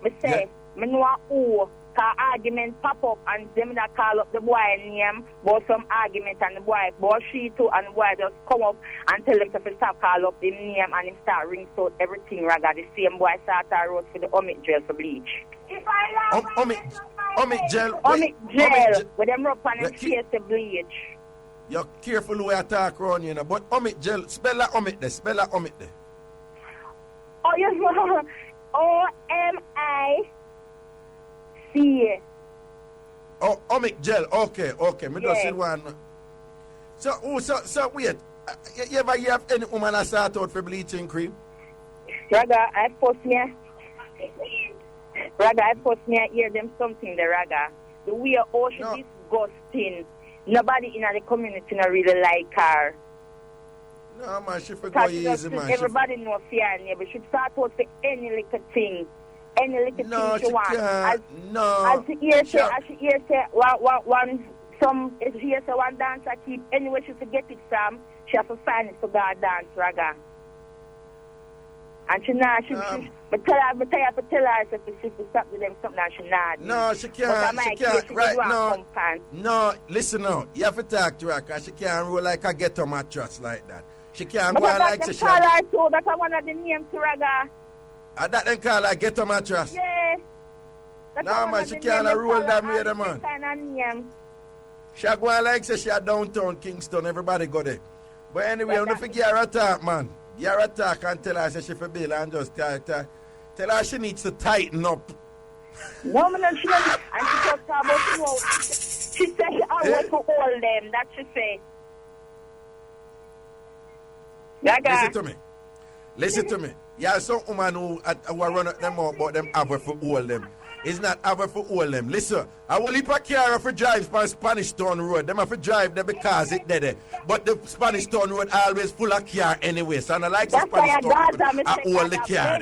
[SPEAKER 12] me say, me know who. Cause argument pop up and them that call up the boy name, but some argument and the boy, but she too and the boy just come up and tell him to stop call up the name and him start ring out everything. Raga, the same boy start a road for the omit gel for bleach.
[SPEAKER 3] Omit gel.
[SPEAKER 12] With them rub on him face to bleach.
[SPEAKER 3] You're careful who you talk around, you know. But omit gel, spell that omit there. Spell that omit there.
[SPEAKER 12] Oh yes, OMIC.
[SPEAKER 3] Oh, omit gel. Okay. Me just see one. So wait. You ever have any woman that start out for bleaching cream?
[SPEAKER 12] Raga, I post me hear them something the Raga. The way she disgusting. Nobody in the community not really like her.
[SPEAKER 3] No man, she forgot easy man.
[SPEAKER 12] Everybody know fear and but she start out for any little thing. Any little thing she want. As she hear say one dancer keep anywhere she to get it from, she have to find it to go dance, Raga. And she not but tell her if she stop with them something and she not.
[SPEAKER 3] No, she can't right now. No, listen now. You have to talk to her because she can't roll like a ghetto mattress like that. She can't go like she
[SPEAKER 12] call her too. That's one of the names to Raga.
[SPEAKER 3] That then call her ghetto mattress?
[SPEAKER 12] Yeah.
[SPEAKER 3] No man, she can't roll that way, man. She go like say she a downtown Kingston, everybody go there. But anyway, I'm not forget her attack, man. Give her attack and tell her say she for bill and just tell her she needs to tighten up.
[SPEAKER 12] No man, she doesn't. And she talks about she said she always for all them, that she say.
[SPEAKER 3] Listen to me. Yeah, some woman who run at them out, but them have for all them. It's not have for all them. Listen, I will leave a car for drive on Spanish Town Road. Them have to drive there because it there. But the Spanish Town Road always full of car anyway. So I like the Spanish Town Road. I all the car.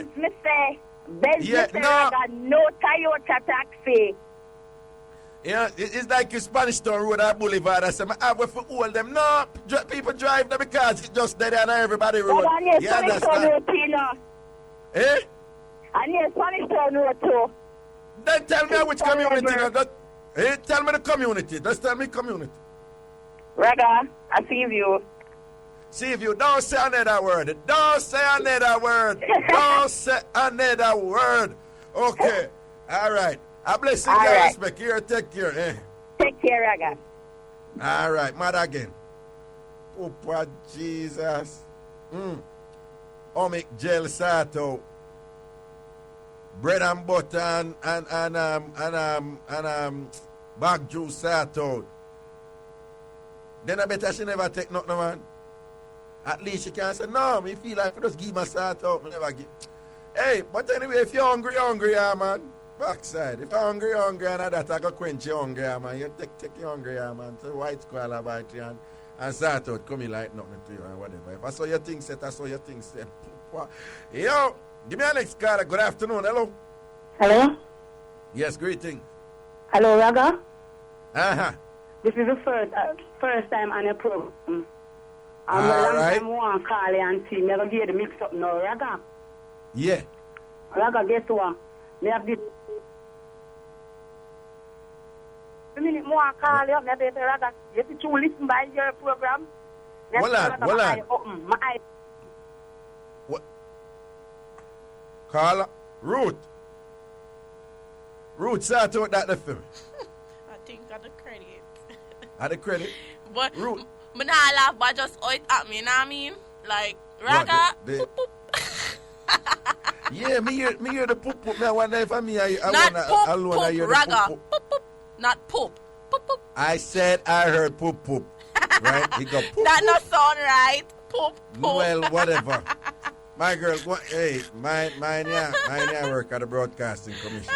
[SPEAKER 12] I got no Toyota taxi.
[SPEAKER 3] Yeah, it's like the Spanish Town Road or Boulevard. I say, I have for all them. No, people drive there because it's just there and everybody road.
[SPEAKER 12] Yeah, understand?
[SPEAKER 3] Eh?
[SPEAKER 12] And yes, Spanish Town Road too.
[SPEAKER 3] Then tell me which community. Tell me the community. Just tell me community.
[SPEAKER 12] Raga, I see you.
[SPEAKER 3] See you. Don't say another word. Don't say another word. Don't say another word. Okay. All right. I bless you. Respect. Here, take care. Eh?
[SPEAKER 12] Take care, Raga.
[SPEAKER 3] All right. Mad again. Papa Jesus. Omic gel sato. Bread and butter and bag juice sort out. Then I better she never take nothing, man. At least she can say, no, me feel like I just give my sort out, me never give. Hey, but anyway, if you're hungry, yeah, man. Backside. If you're hungry, and that I go quench your hunger, yeah, man. You take your hunger, yeah, man. So white squall about you and sort out come in like nothing to you and whatever. If I saw your thing set, I saw your thing set. Yo! Give me a next caller. Good afternoon. Hello.
[SPEAKER 15] Hello.
[SPEAKER 3] Yes, greeting.
[SPEAKER 15] Hello, Raga.
[SPEAKER 12] This is the first time on a program.
[SPEAKER 3] All right.
[SPEAKER 12] I'm one call and see. Never get the mix up now, Raga.
[SPEAKER 3] Yeah.
[SPEAKER 12] Raga, guess what? Me have this. A minute more call you up, never say Raga. You see to listen by your program.
[SPEAKER 3] Hold on.
[SPEAKER 12] My eye.
[SPEAKER 3] What? Carla, Ruth, sort out that for me.
[SPEAKER 10] I think I the credit.
[SPEAKER 3] At the credit?
[SPEAKER 10] But
[SPEAKER 3] Ruth.
[SPEAKER 10] Me not laugh, but just owe it at me, you know what I mean? Like, Raga,
[SPEAKER 3] poop, poop. Yeah, me hear the poop poop. I wonder if I
[SPEAKER 10] not poop,
[SPEAKER 3] alone,
[SPEAKER 10] poop,
[SPEAKER 3] I hear the
[SPEAKER 10] Raga,
[SPEAKER 3] poop,
[SPEAKER 10] poop, poop. Not poop, poop, poop.
[SPEAKER 3] I said I heard poop poop. Right? He go poop.
[SPEAKER 10] That no sound right. Poop, poop.
[SPEAKER 3] Well, whatever. My girl, hey, mine work at the Broadcasting Commission.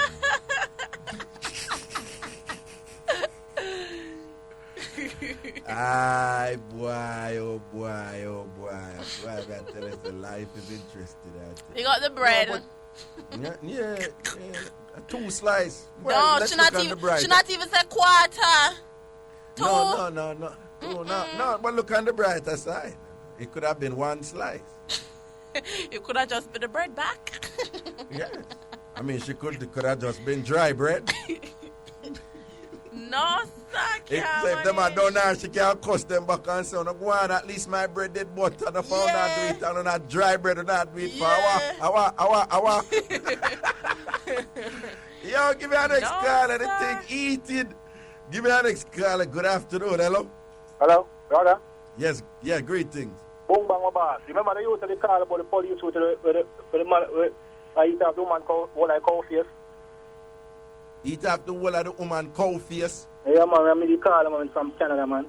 [SPEAKER 3] Ay, boy, oh boy. Boy, I gotta tell us the life is interesting.
[SPEAKER 10] You got the bread.
[SPEAKER 3] Yeah. Two slices.
[SPEAKER 10] Well, no, she not even say quarter. Two.
[SPEAKER 3] No, but look on the brighter side. It could have been one slice.
[SPEAKER 10] You could have just been the bread back.
[SPEAKER 3] Yes. I mean, it could have just been dry bread.
[SPEAKER 10] No, sir.
[SPEAKER 3] If them are done now, she can cuss them back and say, no, go on, at least my bread did butter. And I found not do it, and not dry bread, and not do it for hour. Yo, give me an next call, and the thing eating. Give me an next call. Good afternoon, hello.
[SPEAKER 16] Hello, brother.
[SPEAKER 3] Yes, yeah, greetings.
[SPEAKER 16] Boom bang boss. Remember the youth of the call about the police with the man I eat up the woman what I call face.
[SPEAKER 3] Eat up the whole of the woman cow face.
[SPEAKER 16] Yeah man, I'm the call man from Canada man.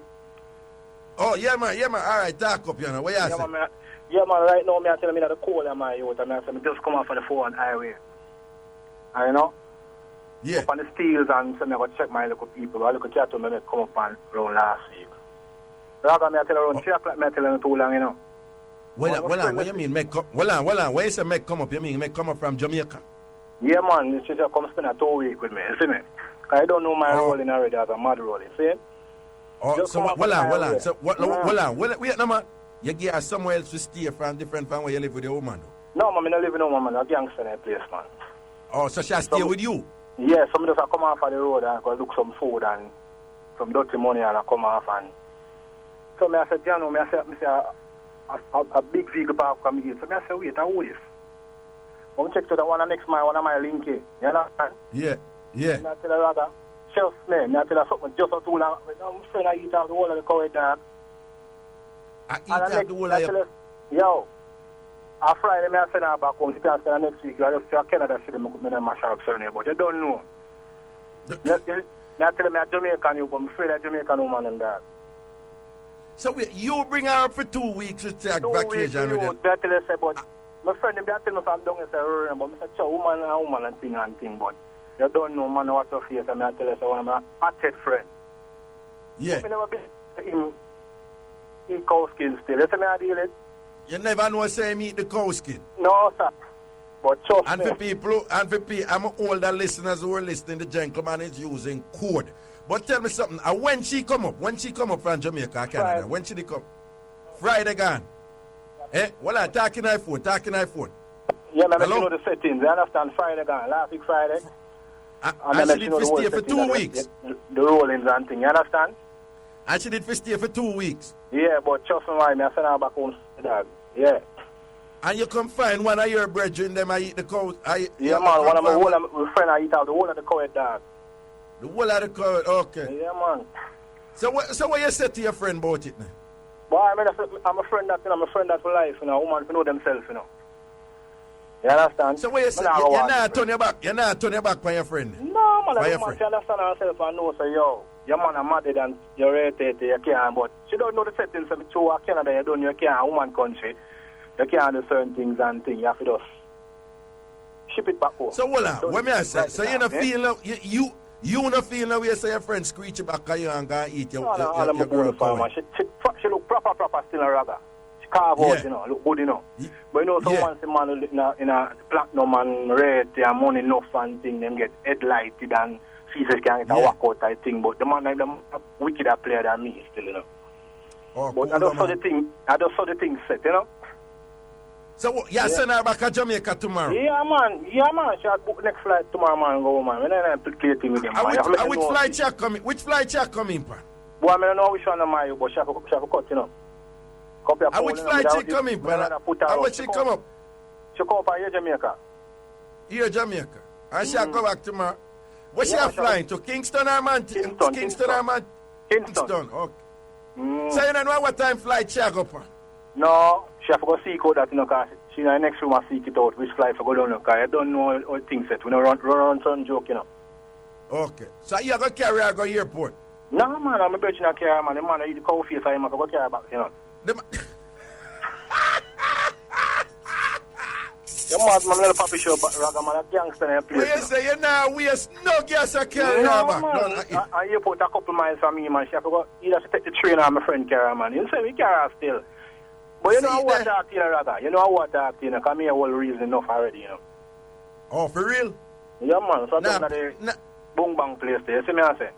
[SPEAKER 3] Oh yeah man. Alright, talk up, you know. What you say?
[SPEAKER 16] Yeah man, right now me I tell me that the call of my youth and I say me just come off of the 4 highway. And you know?
[SPEAKER 3] Yeah.
[SPEAKER 16] Up on the steels and so me go check my local people. I look at cattle me come up and round last week. Rather me I tell around 3 o'clock me I tell them too long, you know.
[SPEAKER 3] Well on, what you mean make come? Well on, when you say make come up, you mean make come up from Jamaica?
[SPEAKER 16] Yeah man, you should come spend a 2 weeks with me, you see me? I don't know my role in already as a mad role, you see?
[SPEAKER 3] Oh, so well on. So wait no man. You get somewhere else to stay from different from where you live with your woman?
[SPEAKER 16] No man, I don't live with no woman, I'm a gangster in that place man.
[SPEAKER 3] Oh, so she'll stay with you?
[SPEAKER 16] Yeah, some just come off of the road and go look some food and some dirty money and I come off and so I said, you know, I said a big vehicle park from here. So I said, wait, how is? I'm check to the one next mile, one of my link here. You understand?
[SPEAKER 3] Yeah.
[SPEAKER 16] And I tell her rather, shelf man, I tell her something just so too long. I'm afraid I eat out the whole of the cow dog.
[SPEAKER 3] I eat out the whole of your...
[SPEAKER 16] Yo, on Friday, I send her back home. She can spend next week. I just tell Canada, she didn't make my sharp surname, but you don't know. I tell me I'm Jamaican, but I'm afraid I'm Jamaican woman and that.
[SPEAKER 3] So you bring her up for 2 weeks to take vacation with them?
[SPEAKER 16] I tell her, but my friend, they tell me I'm down in the but I say, woman and thing, but you don't know, man, what's your face, and I tell her, so I'm a hot-head friend.
[SPEAKER 3] Yeah.
[SPEAKER 16] I never been eat cow skin still. You see me I deal it?
[SPEAKER 3] You never know say him eat the cow skin?
[SPEAKER 16] No, sir. But trust
[SPEAKER 3] and
[SPEAKER 16] me.
[SPEAKER 3] For people, I'm older listeners who are listening, the gentleman is using code. But tell me something, when she come up from Jamaica or Canada, Friday. When she come? Friday gone. Eh? Well, I'm talking iPhone.
[SPEAKER 16] Yeah, man, you know the settings. You understand? Friday gone, last week Friday.
[SPEAKER 3] And she did for stay for 2 weeks.
[SPEAKER 16] The rollings and things, you understand?
[SPEAKER 3] And she did for stay for 2 weeks.
[SPEAKER 16] Yeah, but trust me, I send her back home, dog. Yeah.
[SPEAKER 3] And you come find one of your brethren, them I eat the cow.
[SPEAKER 16] Yeah, man, one of my friends I eat out the whole of the cow dog.
[SPEAKER 3] The whole of the cow, okay.
[SPEAKER 16] Yeah, man.
[SPEAKER 3] So what you say to your friend about it now?
[SPEAKER 16] Boy, I mean, I'm a friend that, I'm a friend that for life, you know, woman to know themselves, you know. You understand?
[SPEAKER 3] So what you say, you're not turn your back on your friend?
[SPEAKER 16] No, man, a woman, she understand herself and know, say, yo, your man are mad and you're rated, you can't, but she don't know the settings of the two Canada, you don't, you can't, woman country, you can't do certain things and things, you have to just ship it back home.
[SPEAKER 3] So hold on, what may I say? So you don't feel, you don't feel now you say your friend screech back at you and go eat your girl power?
[SPEAKER 16] She look proper still a ragga. She carve out, you know, look good, you know. But you know, someone say man in a platinum and red and money enough and thing, them get headlighted and faces can get a walkout type thing. But the man is a wickeder player than me still, you know.
[SPEAKER 3] Oh,
[SPEAKER 16] but
[SPEAKER 3] cool,
[SPEAKER 16] I just saw the thing set, you know.
[SPEAKER 3] So you send her back to Jamaica tomorrow?
[SPEAKER 16] Yeah, man. She had booked next flight tomorrow, man. Go, man. When I implicating with them, man.
[SPEAKER 3] Which flight you coming? Which flight you coming, pa?
[SPEAKER 16] Boy, I don't know which one am I, but she have to cut, you know.
[SPEAKER 3] Which flight she coming, pa? How much she come up?
[SPEAKER 16] She come up here, Jamaica.
[SPEAKER 3] Here, Jamaica. And she go back tomorrow. Where she flying to? Kingston or Manchester? Kingston or Manchester? Kingston, okay. So you don't know what time flight she go, pa?
[SPEAKER 16] No, she have to go seek out that, you know, because she in the next room and seek it out, which flight for go down, because I don't know all things set. We don't run some joke, you know.
[SPEAKER 3] Okay. So you go carry her go airport?
[SPEAKER 16] No, man, I'm a bitch in a carry, man. The man I eat the cow face, so I'm going to go carry back, you know. You mad, man, little puppy show, but Raga, man, a gangster in a place.
[SPEAKER 3] Well, you say you now waste no gas to carry her back.
[SPEAKER 16] No, man. And you put a couple miles from me, man. She have to go, either to take the train or my friend carry her, man. You say we carry her still. But you know what talk to you, Raga. You know what talk to you, because me a whole reason enough already, you know.
[SPEAKER 3] Oh, for real?
[SPEAKER 16] Yeah, man. So that's the boom bang place there. You see me I say?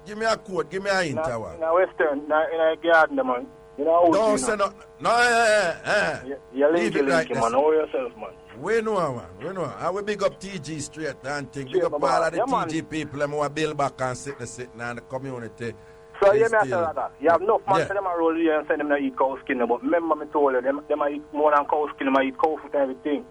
[SPEAKER 3] Give me a quote, give me a hint.
[SPEAKER 16] In a Western, in a garden, man. You know,
[SPEAKER 3] don't say no. No,
[SPEAKER 16] You're
[SPEAKER 3] leave it like
[SPEAKER 16] man.
[SPEAKER 3] this.
[SPEAKER 16] Know yourself, man.
[SPEAKER 3] We know, man. We know. I will big up TG straight and think. Big up all of the TG people them who are build back and sitting in the community.
[SPEAKER 16] So you may say that. You have enough man for them to roll here and send them to eat cow skin. But remember me told you, them eat more than cow skin, them eat cow foot and everything.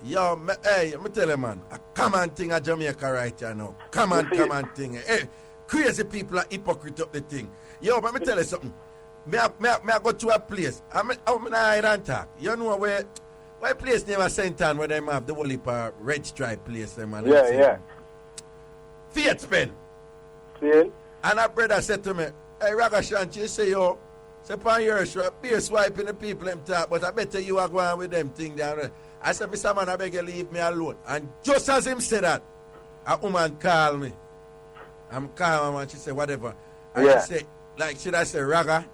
[SPEAKER 3] Yo, hey, me tell you, man, a common thing at Jamaica right here now. Common thing. Hey, crazy people are hypocrite up the thing. Yo, but me tell you something. Me I go to a place. I'm not hide and talk. You know where place name St. Ann where they have the whole heap of red stripe place there, man.
[SPEAKER 16] Yeah.
[SPEAKER 3] Fiat Pen.
[SPEAKER 16] See?
[SPEAKER 3] And our brother said to me, hey, Ragashanti, you say, yo, say, upon your show, beer swiping the people them talk, but I better you are going with them thing down there. I said, Mr. Man, I beg you leave me alone. And just as him said that, a woman called me. I'm calling her and she said, whatever. And she said, like, should I say, Raga?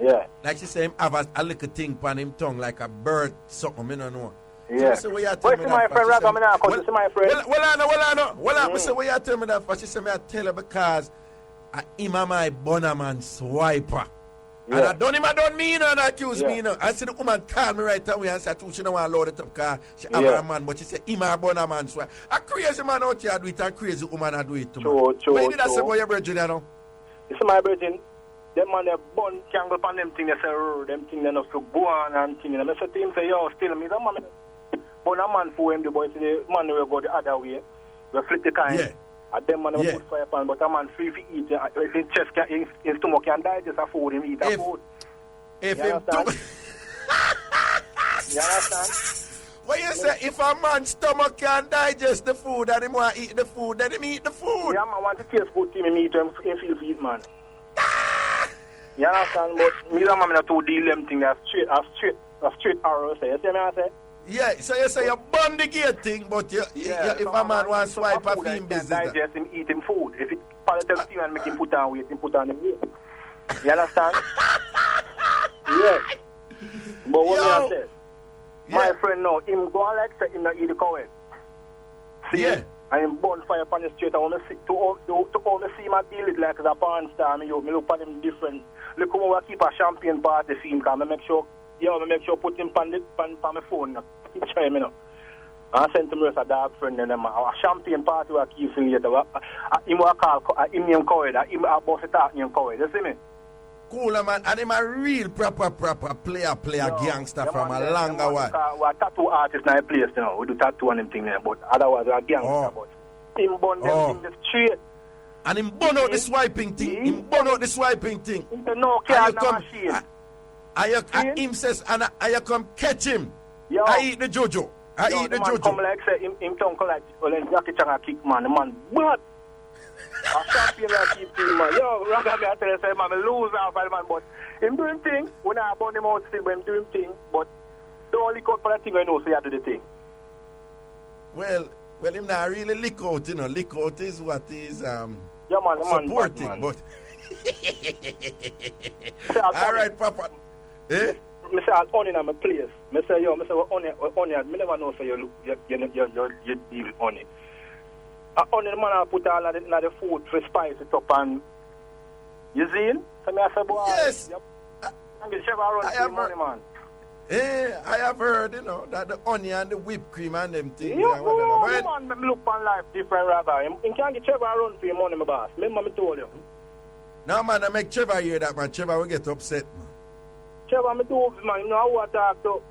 [SPEAKER 16] Yeah.
[SPEAKER 3] Like she said, him have a little thing on him tongue, like a bird, something, I don't know.
[SPEAKER 16] Yeah.
[SPEAKER 3] So what you
[SPEAKER 16] tell me my friend Raga, I see my friend.
[SPEAKER 3] Well, I know. I say, what you tell me that for? She said, I tell her because him and my bonnerman swiper. Yeah. And I don't mean and accuse me. I said the woman called me right away and said she don't want to load it up because she have a man, but she said him and bonnerman swiper. A crazy man out here do it and crazy woman do it too.
[SPEAKER 16] True.
[SPEAKER 3] But you did that say about your virgin, you know?
[SPEAKER 16] You see my virgin, them man they bun cangle pan them thing, they say them thing they not so go on and thing. And I said to him, say, yo, still me, that man bun a man for him, the boy say the man will go the other way. We flip the kind. Yeah. And them man put fire pan, but a man free to eat. His chest can, his stomach can digest a food, him eat a food.
[SPEAKER 3] If
[SPEAKER 16] you understand? You understand?
[SPEAKER 3] What you say, if a man's stomach can digest the food and him want to eat the food, then him eat the food.
[SPEAKER 16] Yeah, man want to taste food, him eat him feel to eat, man. You understand? But me and man not to deal them thing that's straight arrow, say. You see me I say?
[SPEAKER 3] Yeah, so you say you burn the gate thing, but if a man wants to swipe a film business.
[SPEAKER 16] Digest him, eat him food. If it politics and make him put on weight, him put on the weight. You understand? Yeah. But what I say, my friend now, him go on like say him not eat the cow. See? Yeah. And him burn fire upon the street. I want to see him deal it like a porn star. Me look at him different. Look how I keep a champagne party scene because I make sure put him on my phone. Keep trying me now. I sent him a dog friend and them a champagne party I keep seeing later. Him will call him name coward. Him a boss talk name coward. You see me?
[SPEAKER 3] Cool man, and him a real proper player gangster from a longer while.
[SPEAKER 16] We are tattoo artists in a place, you know. We do tattoo and them thing there, but otherwise we are gangster. But him burn them in the street.
[SPEAKER 3] And him burn out the swiping thing. Him burn out the swiping thing.
[SPEAKER 16] No care no machine.
[SPEAKER 3] And him says, and I come catch him.
[SPEAKER 16] Yo.
[SPEAKER 3] I eat the jojo. I eat the jojo.
[SPEAKER 16] Come like say him tongue come like Jackie Chan a kick man. The man what? A champion like keep him man. Yo, Raga me I tell you say man, I lose half of the man, but him doing thing. When I burn him out still, but him doing thing. But don't lick out for that thing I know, so you do the thing.
[SPEAKER 3] Well, him not really lick out, you know. Lick out is what is supporting,
[SPEAKER 16] man.
[SPEAKER 3] but all right, Papa. Eh?
[SPEAKER 16] I say I'll onion at my place. I say onion. I never know so you deal with onion. Onion man I put all of the food to spice it up and you see it? So I say boy.
[SPEAKER 3] Yes.
[SPEAKER 16] I have heard, man.
[SPEAKER 3] I have heard, you know, that the onion and the whipped cream and them things.
[SPEAKER 16] Yeah, man, me look on life different rather. You can't get Trevor run for your money, my boss. Remember me told you.
[SPEAKER 3] No man, I make Trevor hear that, man. Trevor will get upset, man.
[SPEAKER 16] Trevor, me do, man. You know how I talk to.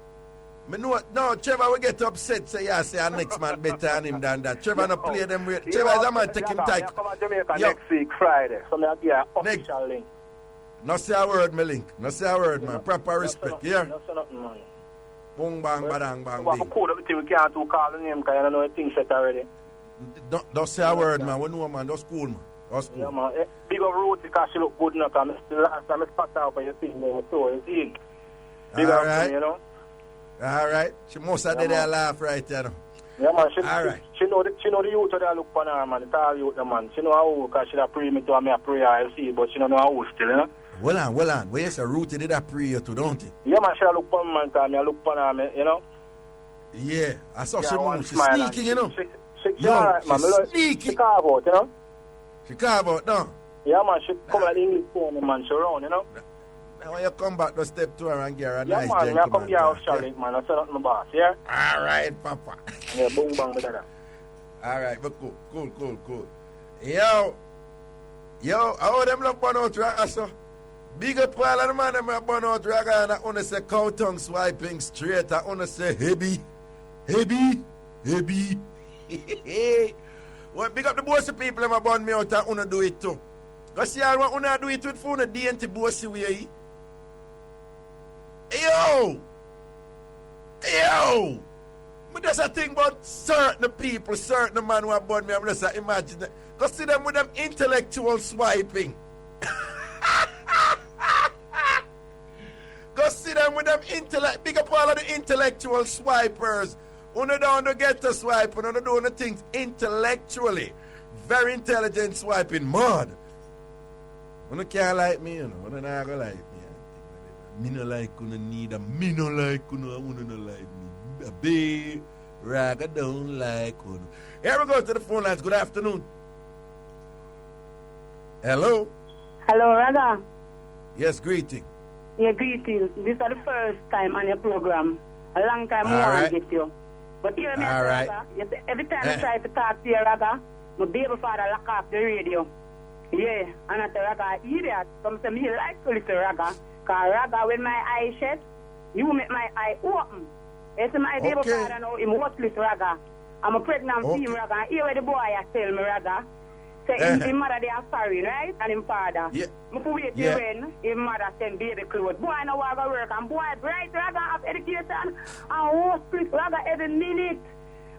[SPEAKER 3] No, Trevor will get upset. Say, say our next man better than him than that. Trevor no play them. Trevor is a man take him tight.
[SPEAKER 16] I come to Jamaica next week, Friday. So I give you an official link.
[SPEAKER 3] No say a word, me link. No say a word, man. Proper respect, yeah?
[SPEAKER 16] No say nothing, man.
[SPEAKER 3] Boom, bang, badang, bang,
[SPEAKER 16] bang. Code up the thing, we can't do call the name because I don't know the thing set already.
[SPEAKER 3] Don't say a word, man. We know, man. That's cool, man. That's cool.
[SPEAKER 16] Yeah, man. Big up Ruth because she look good enough. I'm still last time I spot out for your thing, man. So, you see? Big up him, you know?
[SPEAKER 3] All right. She must have did a laugh right there, you know?
[SPEAKER 16] Yeah, man. She know the youth that look for her, man. The tall youth, man. She know how because she have pray me to me a prayer, I'll see, but she don't know how still, you know?
[SPEAKER 3] Well on. Where's the root did that prayer to, don't it?
[SPEAKER 16] Yeah, man, she look for me, man, because I look for her, you know?
[SPEAKER 3] Yeah, I saw she move. She's sneaking, you know?
[SPEAKER 16] She's right, man.
[SPEAKER 3] Sneaking.
[SPEAKER 16] She carve out, you know?
[SPEAKER 3] She carve out, no?
[SPEAKER 16] Yeah, man, she come like English phone, man. She run, you know?
[SPEAKER 3] Now when you come back to step to her and get her a
[SPEAKER 16] Yeah,
[SPEAKER 3] nice
[SPEAKER 16] man, I come
[SPEAKER 3] gentleman
[SPEAKER 16] here off
[SPEAKER 3] talk,
[SPEAKER 16] Charlotte, man. I set up my boss, yeah?
[SPEAKER 3] All right, Papa.
[SPEAKER 16] Yeah, boom, bang, da.
[SPEAKER 3] All right, but cool. Yo, how them love burn out Raga, so? Big up all of the man them have burn out Raga, and I want to say cow tongue swiping straight. I want to say heavy. Well, big up the bossy people them have burn me out, and I want to do it too. Because y'all want to do it with phone, the dainty bossy way. Yo! But that's a thing about certain people, certain man who have born me. I'm just imagine that. Go see them with them intellectual swiping. Go see them with them big up all of the intellectual swipers. Who don't get to swipe, who don't do the things intellectually. Very intelligent swiping, man. Who can't like me, you know. Who not gonna like me. Me no like you need a me no like you I wanna no like me. A big Raga don't like you. Here we go to the phone lines. Good afternoon. Hello?
[SPEAKER 15] Hello, Raga.
[SPEAKER 3] Yes, greeting.
[SPEAKER 15] Yeah, greetings. This is the first time on your program. A long time I want to get you. But hear me, Raga. Every time I try to talk to you, Raga, my baby father lock off the radio. Yeah, and I say, Raga, idiot. Some say me like to listen, Raga. Because Raga, when my eye shut, you make my eye open. It's my baby father now, him worthless, Raga. I'm a pregnant female, Raga. And here where the boy I tell me, Raga. Say his mother they are sorry, right? And him father. Yeah. I wait till when his mother send baby clothes. Boy now want to work and boy bright, Raga, have education and worthless, Raga, every minute.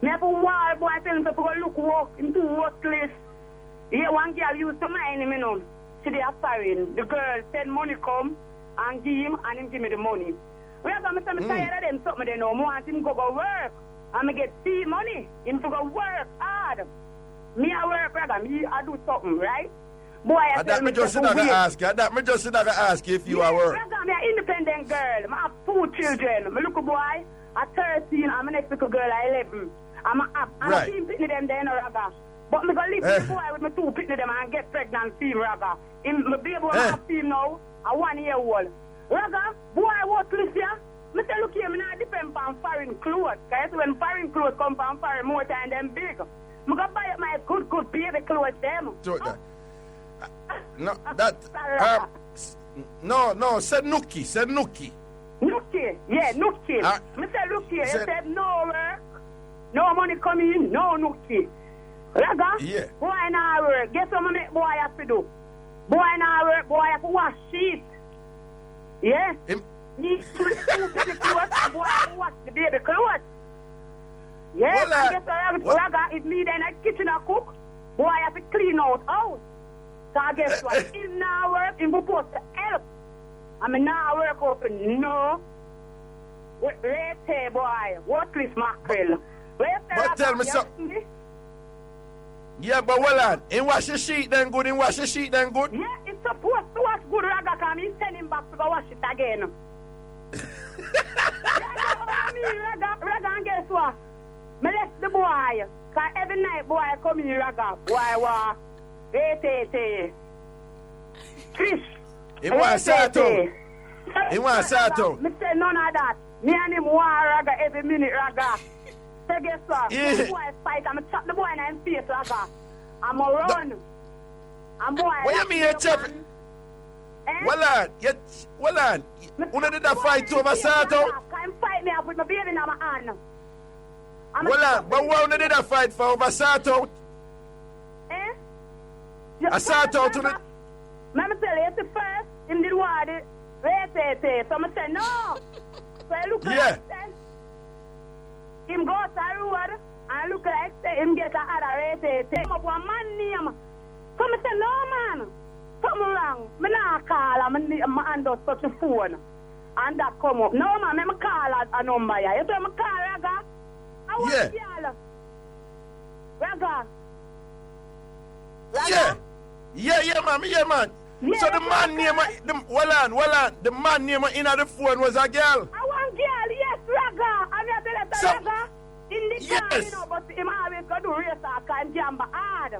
[SPEAKER 15] Me have a wall, boy tell him to go look work, him too worthless. Yeah, one girl used to mind him, you know. She they are sorry. The girl send money come and give him and him give me the money. Raga, I'm tired of them something they know. I want him go work. And I get see money. Him to go work hard. Me I work, Raga. Me I do something, right? Boy, I tell me
[SPEAKER 3] just not gonna ask you. That me just not gonna ask you if you are work.
[SPEAKER 15] Raga, me an independent girl. I have 2 children. My little boy at 13 and my next little girl at 11. I'm a team pitney them there, no, Raga. But me go live with the boy with my 2 pitney them and get pregnant team, Raga. My baby will have team now, a 1 year old. Raga, boy, what listen ya? Me say, look here, me not depend on foreign clothes. Because when foreign clothes come from foreign more time than big. Me go buy up my good baby clothes them.
[SPEAKER 3] No, said Nookie.
[SPEAKER 15] Nookie, yeah, Nookie. Me say, look here, he said no work, no money coming in, no Nookie. Raga, boy not work. Guess what my boy have to do? Boy not work, boy have to wash sheets. Yeah? Need to the clothes, boy have to wash the baby clothes. Yeah, well, and guess what, Raga, if me then in the kitchen a cook, boy have to clean out house. So I guess what, if not work, he's supposed to help. I mean, not work open, no. Right here, boy, worthless mackerel.
[SPEAKER 3] But tell me something. Yeah, but well on, in wash the sheet then good,
[SPEAKER 15] Yeah, it's supposed to wash good, Raga, because he send him back to go wash it again. Raga, and guess what? Me left the boy, because every night boy come in, Raga, boy, fish.
[SPEAKER 3] He wants Sato. He wants Sato.
[SPEAKER 15] Me say none of that. Me and him want Raga every minute, Raga. So guess what? The boy fight, I'm chop the boy in his face, Raga. I'm a run. I'm boy.
[SPEAKER 3] What you mean you chop it? Well on. Who did that fight over Sato?
[SPEAKER 15] Can't fight me up with my baby in my hand.
[SPEAKER 3] Well on, but why did that fight for over Sato? I Sato to the...
[SPEAKER 15] Mama tell you, it's the first, him did what it, so I say, no. So I look like him go to the road, and look like him get a other him up one man name. So I say, no man, something wrong. I not call, my hand does touch the phone. And that come up. No man, I call a number here. You say I call Raga? I want to call. Raga.
[SPEAKER 3] Yeah, man. Yeah, so the man name, the man name in the phone was a girl.
[SPEAKER 15] I want girl, yes, Raga. I'm not telling you, Raga. In the car, you know, but him always go do race and jam hard.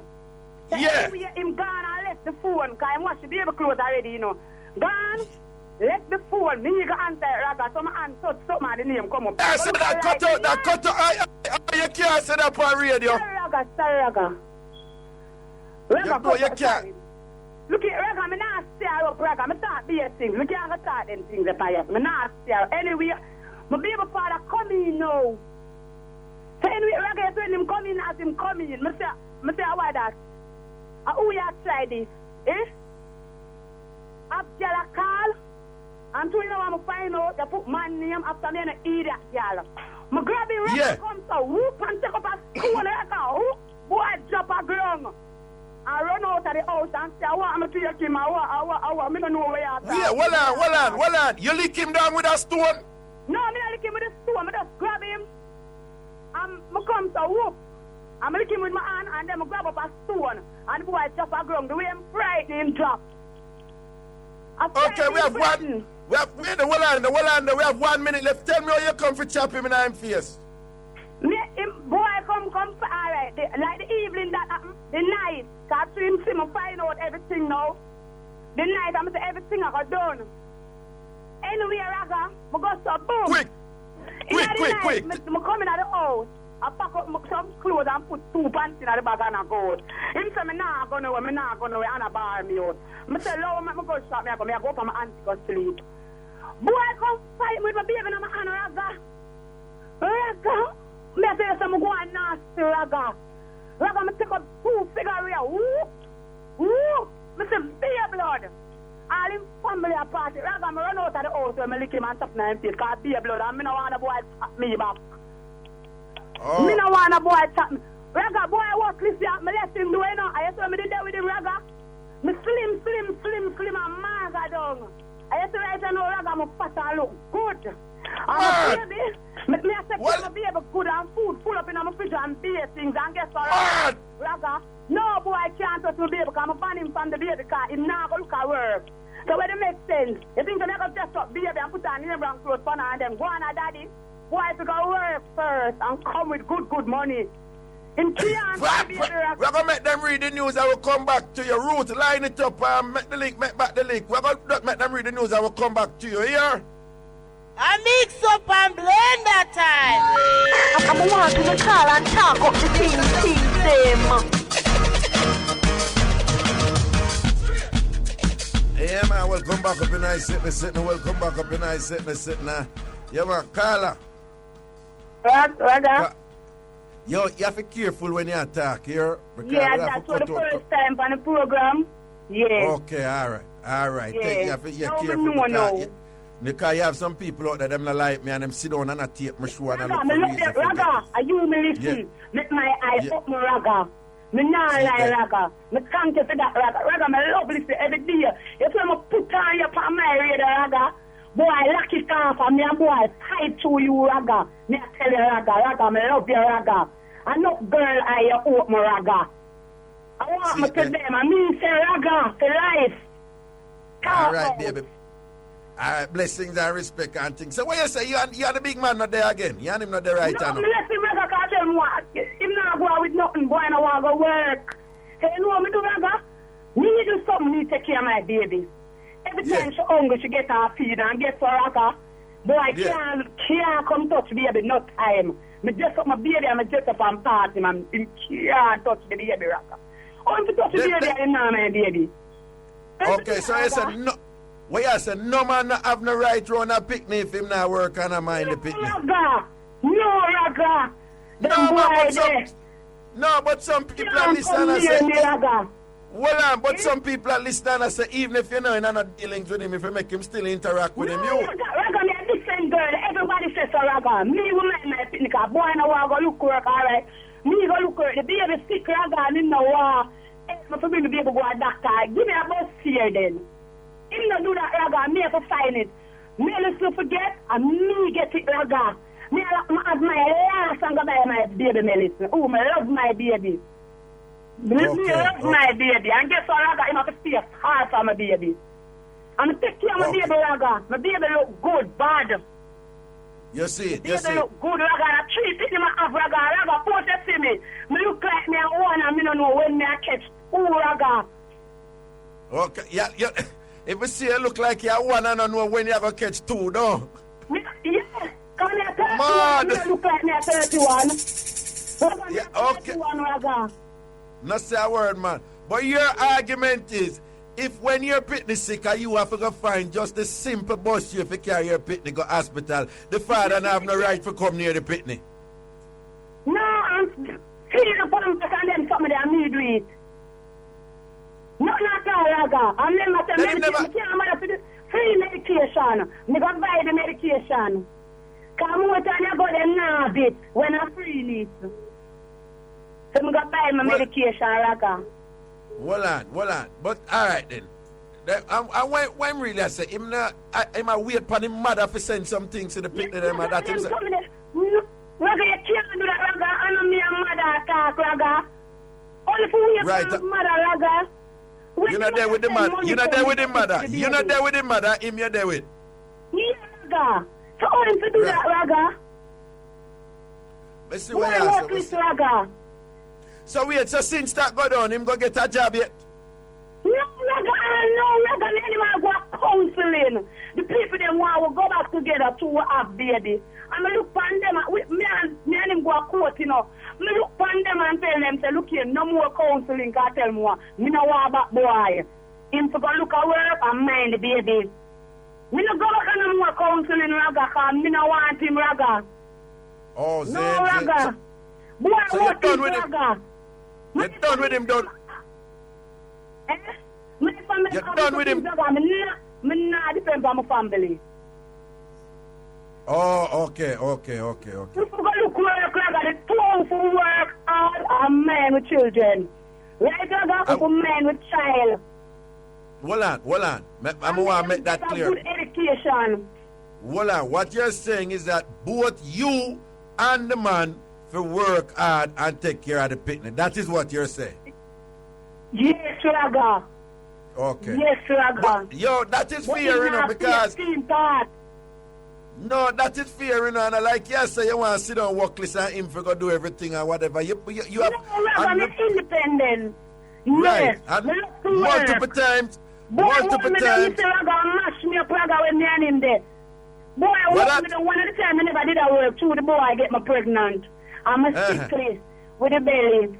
[SPEAKER 15] So him gone and left the phone, because he wash the baby clothes already, you know. Gone, Let the phone, me go answer Raga, so my hand touch something and the name come up.
[SPEAKER 3] I said that cut out, you can't say that on radio.
[SPEAKER 15] Sorry, Raga.
[SPEAKER 3] You can't.
[SPEAKER 15] Look at Raga, me not stare up Raga, me start be a thing. Me can't start them things that I have. Me not stare. Anyway, my baby father come in now. So anyway, Raga, when him come in as him come in, me say why that? Who you try this? Eh? Abjala call. And to you know I'm find out they put my name after me and an idiot girl. Me grab him right come to whoop and take up a school like a whoop. Boy drop a ground. I run out of the house and say, I want to take him. I want. Me don't know where you are.
[SPEAKER 3] Yeah, hold on. You lick him down with a stone?
[SPEAKER 15] No, me not lick him with a stone. Me just grab him. And me come to whoop. And me lick him with my hand and then me grab up a stone. And the boy drop a ground. The way him frightened him drop.
[SPEAKER 3] Okay, we have 1 minute left. Tell me how you come for chop him in the face.
[SPEAKER 15] Boy, come, alright. Like the evening that happened, the night, cause to him see me find out everything now. The night, I'm say everything I got done. Anyway, Raga, I go so boom. Quick. I come in at the house. I pack up some clothes and put 2 pants in the bag and I go out. Him say, me nah go nowhere, and I bar me out. I say, Lord, I go shop, I go up and my auntie go sleep. Boy, come fight with my baby in my hand, Raga. Me say, I'm going nasty, Raga. Raga, me take up 2 cigarettes. Woo! Me say, beer blood. All in family a party. Raga, me run out of the house when I lick him and tap my face, because beer blood, and me no want a boy tap me back.
[SPEAKER 3] Oh.
[SPEAKER 15] Me no want a boy tap me. Raga, boy, what Cliffy, me let him do it now. I saw me did that with him, Raga. Me slim, and maga down. I used to write a no Raga, me fat and look good. And my baby, me accept my baby good and food full up in my fridge and beer things and guess what, Raga? No boy can't touch my baby because I ban him from the baby because he not go look at work. So when it makes sense, you think you never just up baby and put on name brand clothes for her and then go on her daddy? Boy to go work first and come with good money. In 3 years, we're
[SPEAKER 3] going to make them read the news. I will come back to your route. Line it up and make back the link. We're going to make them read the news. I will come back to you. Here.
[SPEAKER 14] A Mixup and Blenda time.
[SPEAKER 5] I'm want to call and talk up the things them.
[SPEAKER 3] Yeah, man. Welcome back up in nice sitting. Welcome back up in nice sitting. Yeah, man. Carla.
[SPEAKER 15] Raga.
[SPEAKER 3] Yo, you have to be careful when you attack here.
[SPEAKER 15] Yeah, that's for the first time on the program. Yeah.
[SPEAKER 3] Okay, all right.
[SPEAKER 15] Yeah.
[SPEAKER 3] You have to be careful. Because you have some people out there, them not like me, and them sit down and not tape my show and look for reason.
[SPEAKER 15] Raga, are you me listen? Make my eye up my Raga. Me nah lie, Raga. Me thank you for that, Raga. Raga, me love listen every day. You see me put on you on my radio, Raga. Boy, lock it off and me and boy fight to you, Raga. Me I tell you, Raga, me love you, Raga. And no girl I hope my Raga. I want me to them, I mean say Raga, for life.
[SPEAKER 3] All right, baby. All right, blessings and respect and things. So what you say, you are the big man not there again? You and him not there right now?
[SPEAKER 15] No, listen, Raga, can't tell me what. Him not go out with nothing, boy, and I want to go work. Hey, you know what me do, Raga? Me do something, me take care of my baby. Every time she hungry, she get her feed and get for Raga. Boy, can't come touch baby, no time. Me dress up my baby and me dress up and party, man. Him can't touch the baby, Raga. Only to touch the baby, I know my baby.
[SPEAKER 3] Okay, so I said no. Well, you said no man not have no right to run a picnic if him not work and a mind the picnic.
[SPEAKER 15] Raga! No, Raga!
[SPEAKER 3] But some people are listening and say, but some people are listening and say, even if you're not in no dealings with him, if you make him still interact with him, you.
[SPEAKER 15] Raga, me a different girl. Everybody says so, Raga. Me will make my picnic. Boy, no want to go look work, alright? Me go look work. The baby sick, Raga, and him no want. If I bring the baby go a doctor, give me a bus here then. Him no do that, Raga. Me have to find it. Me listen forget, and me get it, Raga. Me have my last and go buy my baby, me listen. Oh, me love my baby. Me love my baby. And guess what, Raga? Him have to stay hard for my baby. And take care of my baby, Raga. My baby look good, bad.
[SPEAKER 3] You see it,
[SPEAKER 15] you see it. Look good, Raga. And I treat it in my have, Raga. Raga, put it to me. Me look like me and one, and me don't know when me I catch. Oh, Raga.
[SPEAKER 3] Okay, If you see you look like you're one and I know when you're going to catch two, no?
[SPEAKER 15] Yeah, come here, 31.
[SPEAKER 3] Mad.
[SPEAKER 15] You look like me at 31.
[SPEAKER 3] Yeah, okay.
[SPEAKER 15] 31, Raga.
[SPEAKER 3] Not say a word, man. But your argument is, if when your pitney sick, you have to go find just the simple bus you if you carry your pitney go hospital, the father don't have no right to come near the pitney.
[SPEAKER 15] No, I'm feeling the pump and then something that I need to eat. No, not all, Raga. I'm never saying medication. Free medication. Me go buy the medication. Come with and you go them now a bit when I free it. So me go buy my medication, Raga.
[SPEAKER 3] Hold on. But all right then. When really I say him I wait for him mother to send some things to the pitney them and that him say.
[SPEAKER 15] Raga, you can't do that, Raga. I know me and mother talk, Raga. Only for you
[SPEAKER 3] Right.
[SPEAKER 15] mother, Raga.
[SPEAKER 3] You're not there with the mother. You're not there with the mother. You're not there with the mother. Him you're there with.
[SPEAKER 15] Yeah, Raga. So only to do that, Raga.
[SPEAKER 3] Let's see
[SPEAKER 15] Why
[SPEAKER 3] what
[SPEAKER 15] work
[SPEAKER 3] you
[SPEAKER 15] with Raga?
[SPEAKER 3] So wait, so since that go down, him go get a job yet?
[SPEAKER 15] No, Raga, anyone go counseling. The people them want to go back together to have baby. And I look upon them, me and him go a court, you know. Me look upon them and tell them, say, look here, no more counseling, can tell me, me no want back boy. Him to go look at work and mind the baby. Me no go back no more counseling, Raga, because me no want him, Raga.
[SPEAKER 3] Oh,
[SPEAKER 15] no, Raga. Boy,
[SPEAKER 3] so you're done with him?
[SPEAKER 15] Raga.
[SPEAKER 3] You're done with him, done? You're done with him?
[SPEAKER 15] Me not depend on my family.
[SPEAKER 3] Oh, okay.
[SPEAKER 15] Look work, Raga, the two for work, all men with children. Right, Raga, for men with child.
[SPEAKER 3] Hold on. I want to make that clear.
[SPEAKER 15] Good education.
[SPEAKER 3] Hold on. What you're saying is that both you and the man for work hard and take care of the pitney. That is what you're saying.
[SPEAKER 15] Yes, Raga.
[SPEAKER 3] Okay.
[SPEAKER 15] Yes, Raga.
[SPEAKER 3] Yo, that is fair, you know, because... No, that is fair, you know, and like you say, you want to sit down, work, listen, and him for go do everything or whatever. You have...
[SPEAKER 15] No, Raga, I'm independent.
[SPEAKER 3] Right.
[SPEAKER 15] Yes.
[SPEAKER 3] And multiple times... Multiple times...
[SPEAKER 15] Raga, mash me up, Raga, when me and him there. Boy, I work with the one at the time I never did a work through the boy I get me pregnant. I'm a sickly with the belly.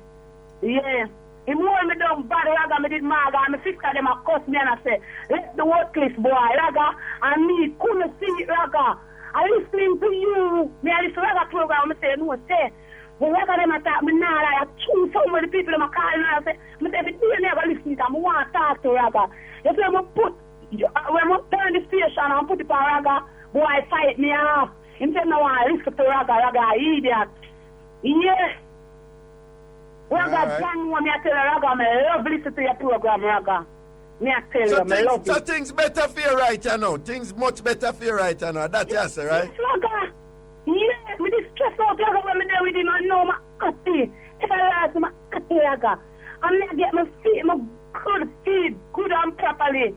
[SPEAKER 15] Yeah. He hold me down bad, Raga, me did maga, and my sister them a cuss me and I say, let the workless boy, Raga, and me couldn't see it, Raga. I listening to you. Me I listen to Raga program, I say, no, say, when Raga them attack me now, I choose some of the people them a call me, I say, me say, if you never listen to me, I want to talk to Raga. You say, when I turn the station and put it on Raga, boy, fight me off. He said, no, I listen to Raga, idiot. Yeah. Raga, John, me I tell you, Raga, me love listen to your program, Raga. Me I tell you, me love it.
[SPEAKER 3] So things better for you right now. Things much better for you right now. That you say, right?
[SPEAKER 15] Yes, Raga. Yeah, me this stress out, Raga, when me there with him, I know my happy. If I last, my happy, Raga. And me get my feed, good and properly.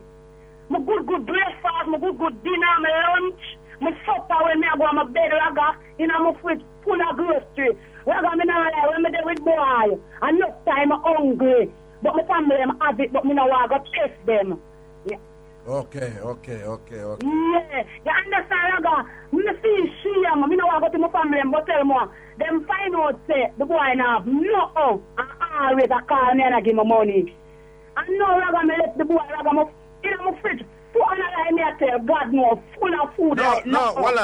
[SPEAKER 15] My good breakfast, my good dinner, my lunch, my supper when me I go on my bed, Raga, in my fridge full of grocery. Raga, me not lie, when me there with boy, enough time I'm hungry. But my family them have it, but me not want to test them. Yeah.
[SPEAKER 3] Okay.
[SPEAKER 15] Yeah, you understand, Raga? Me see shame, me not want to go to my family but tell them find out say the boy now have no and always a call me and I give me money. And now, Raga, me let the boy, Raga, in my fridge, full of lie, me I tell God no, full of food right now.
[SPEAKER 3] Hold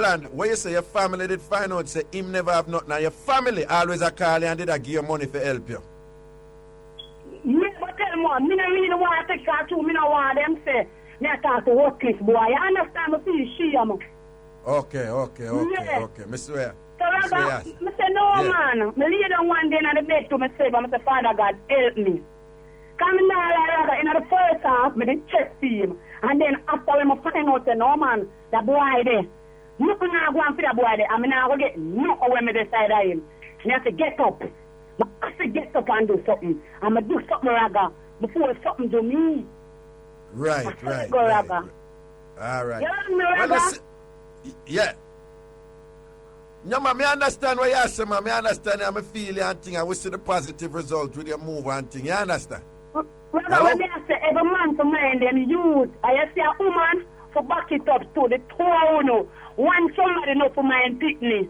[SPEAKER 3] on. When you say your family did find out, say him never have nothing. Now your family always a call you and did I give you money for help you.
[SPEAKER 15] Yeah, but tell me, me no really want to take her to, me no want them say, me I talk to workless boy. You understand me see shame.
[SPEAKER 3] Okay. Me swear.
[SPEAKER 15] So Raga, me say no man. Me lay down one day in the bed to myself and I say, Father God, help me. Come now, Raga, in the first half, me did check him. And then after when I find out, say, no man, that boy there. Nothing now go on for that boy there. I mean, I go get no when me decide of him. Me have to get up. I have to get up and do something. I'm going to do something, Raga, before something to me.
[SPEAKER 3] Right.
[SPEAKER 15] Go, Raga.
[SPEAKER 3] All right.
[SPEAKER 15] You heard me, Raga?
[SPEAKER 3] Yeah. No, man, I understand what you say, man. I understand how I feel and thing. I will see the positive result with your move and thing. You understand?
[SPEAKER 15] Rather when they say every man to mind them youth, I see a woman for back it up to the two, one somebody not for mind pitney.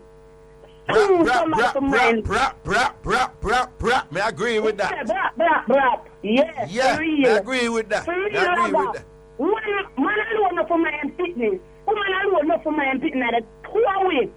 [SPEAKER 15] Two somebody for mind.
[SPEAKER 3] May I agree with that?
[SPEAKER 15] Brap. Yes,
[SPEAKER 3] yeah,
[SPEAKER 15] for real.
[SPEAKER 3] I agree with that.
[SPEAKER 15] For real,
[SPEAKER 3] I agree with that.
[SPEAKER 15] Man alone not for mind pitney. Woman alone not for mind pitney. The two away.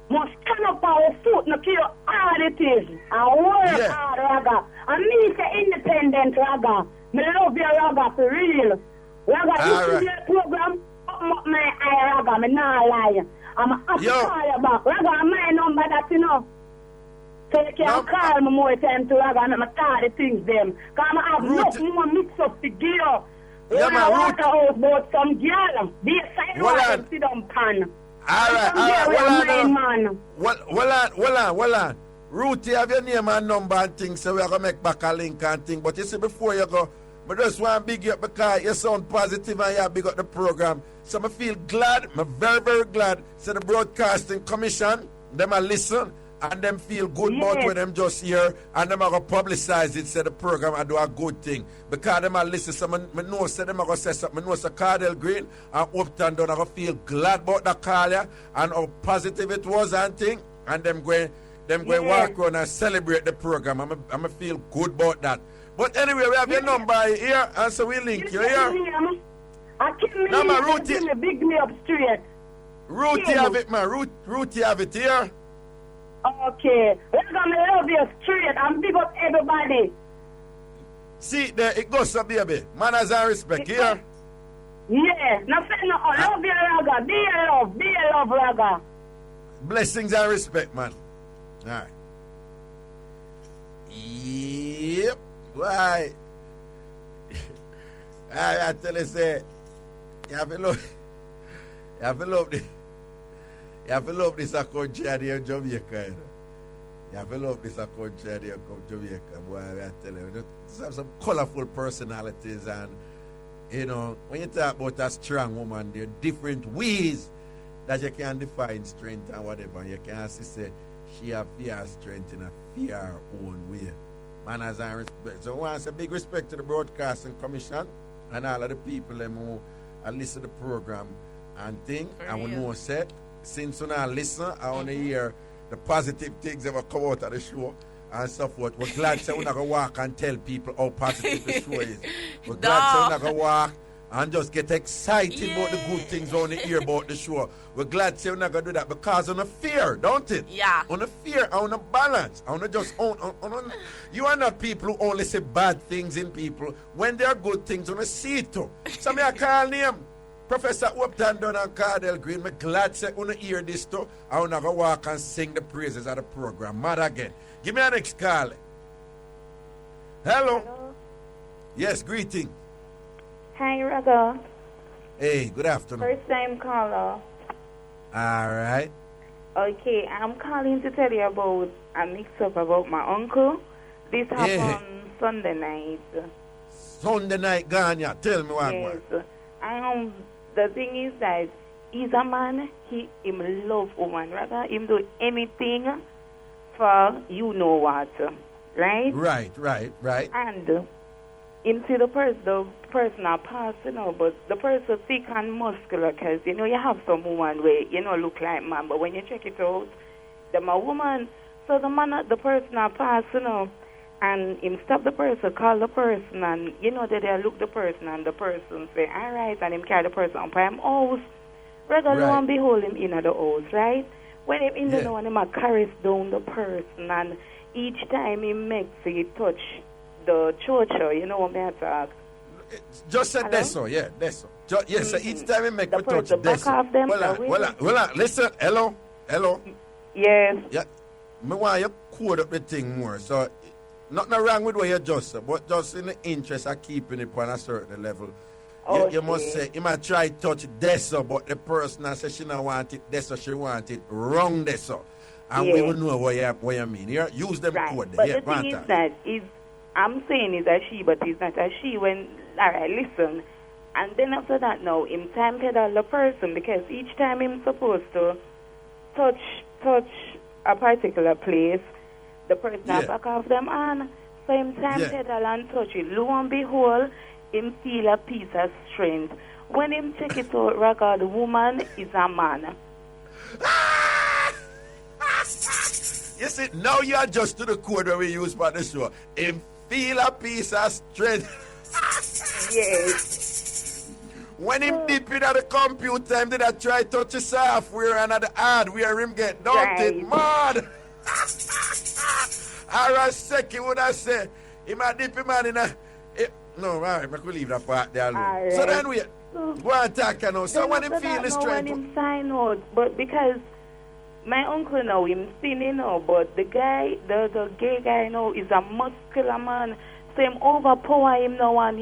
[SPEAKER 15] Must stand up our foot, no care how it is. And work hard, Raga. And me say independent, Raga. Me love your Raga for real. Raga, you see your program? Open up my eye, Raga. Me not lie. I'm happy to call you back. Raga, my number that you know. So you can call me more time to Raga and I'm tired of things them. Because I have nothing more mix up to give you.
[SPEAKER 3] Yeah, man,
[SPEAKER 15] Root. House about some girl. Be a sign of sit down pan.
[SPEAKER 3] Well on. Ruthie, have your name and number and things, so we're going to make back a link and thing. But you see, before you go, I just want to big you up because you sound positive and you big up the program. So I feel glad, I'm very, very glad. So the Broadcasting Commission, them a listen and them feel good about when them just hear and them are going to publicize it, say the program and do a good thing. Because them a listen, so I know say them are going to say something. I know say Cardell Green and Upton down, I going to feel glad about that call and how positive it was and thing. And them going walk around and celebrate the program. I'm going to feel good about that. But anyway, we have your number here and so we link you here.
[SPEAKER 15] No, man, Ruthie. Big me up straight.
[SPEAKER 3] Ruthie have it, man. Ruthie have it here.
[SPEAKER 15] Okay. Let's go, I love you straight and big up everybody.
[SPEAKER 3] See, there it goes, so baby. Manners and respect here.
[SPEAKER 15] Yeah. Now say no, love you, Raga. Be a love, Raga.
[SPEAKER 3] Blessings and respect, man. All right. Yep. Why? I tell you, say, you have to love this country here in Jamaica. You have to love this country here in Jamaica. Boy, I tell you, there's some colorful personalities and, you know, when you talk about a strong woman, there are different ways that you can define strength and whatever. You can see, say, she have fear strength in a fear own way. Manners and respect. So I want to say big respect to the Broadcasting Commission and all of the people who listen to the program and think. And we know say, since we now listen, I want to hear the positive things that will come out of the show and so forth. We're glad that we're not going to walk and tell people how positive the show is. We're glad that we're not going to walk and just get excited about the good things on the hear about the show. We're glad that we're not going to do that because on the fear, don't it?
[SPEAKER 10] Yeah.
[SPEAKER 3] On the fear, on the balance, on the just you are not people who only say bad things in people. When there are good things, on the see it too. So I call name Professor Upton Dunn and Cardell Green. I'm glad that you hear this too. I want to go walk and sing the praises of the program. Mad again. Give me a next call. Hello. Yes, greeting.
[SPEAKER 12] Hi, Raga.
[SPEAKER 3] Hey, good afternoon.
[SPEAKER 12] First time caller.
[SPEAKER 3] All right.
[SPEAKER 12] Okay, I'm calling to tell you about a mix-up about my uncle. This happened Sunday night.
[SPEAKER 3] Sunday night, Ganya. Tell me one more.
[SPEAKER 12] Yes. The thing is that he's a man, him love woman, rather him do anything for you know what, right?
[SPEAKER 3] Right.
[SPEAKER 12] And him see the person are passing out, but the person thick and muscular, because you know you have some woman where you know look like man, but when you check it out, them a woman. So the person are passing out. And him stop the person, call the person, and you know that they look the person, and the person say, all right, and him carry the person up by him house. Regular and behold him in the house, right? When him in the house, him a carries down the person, and each time he makes it touch the church, you know what I talk.
[SPEAKER 3] Just say that's so, yeah, that's so. Yes, so each time he make
[SPEAKER 12] the
[SPEAKER 3] me touch
[SPEAKER 12] that's so.
[SPEAKER 3] Well, listen, hello.
[SPEAKER 12] Yes.
[SPEAKER 3] Yeah, me want you code up the thing more, so. Nothing wrong with what you just said, but just in the interest of keeping it on a certain level. Okay. You must say, you might try to touch this, but the person that says she don't want it, this, she want it wrong this. And we will know what you mean. You use them code.
[SPEAKER 12] But the thing is that I'm saying is a she, but it's not a she when, all right, listen. And then after that now, him time pedal the person because each time him supposed to touch a particular place, the person back off them on.
[SPEAKER 17] So him time pedal and touch it. Lo and behold, him feel a piece of strength. When him check it out, Raga, the woman is a man.
[SPEAKER 3] You see, now you adjust to the code that we use for the show. Him feel a piece of strength.
[SPEAKER 17] Yes.
[SPEAKER 3] When him deep in the computer, him did I try touch the software and the hardware, him get dumped mad. Or a second would I say, him a deep man in a... No, all right, I could leave that part there alone.
[SPEAKER 17] Right.
[SPEAKER 3] So then we go and talk now. So when him feel the strength...
[SPEAKER 17] When him sign out, but because my uncle now, him seen but the guy, the gay guy now is a muscular man. So him overpower him now and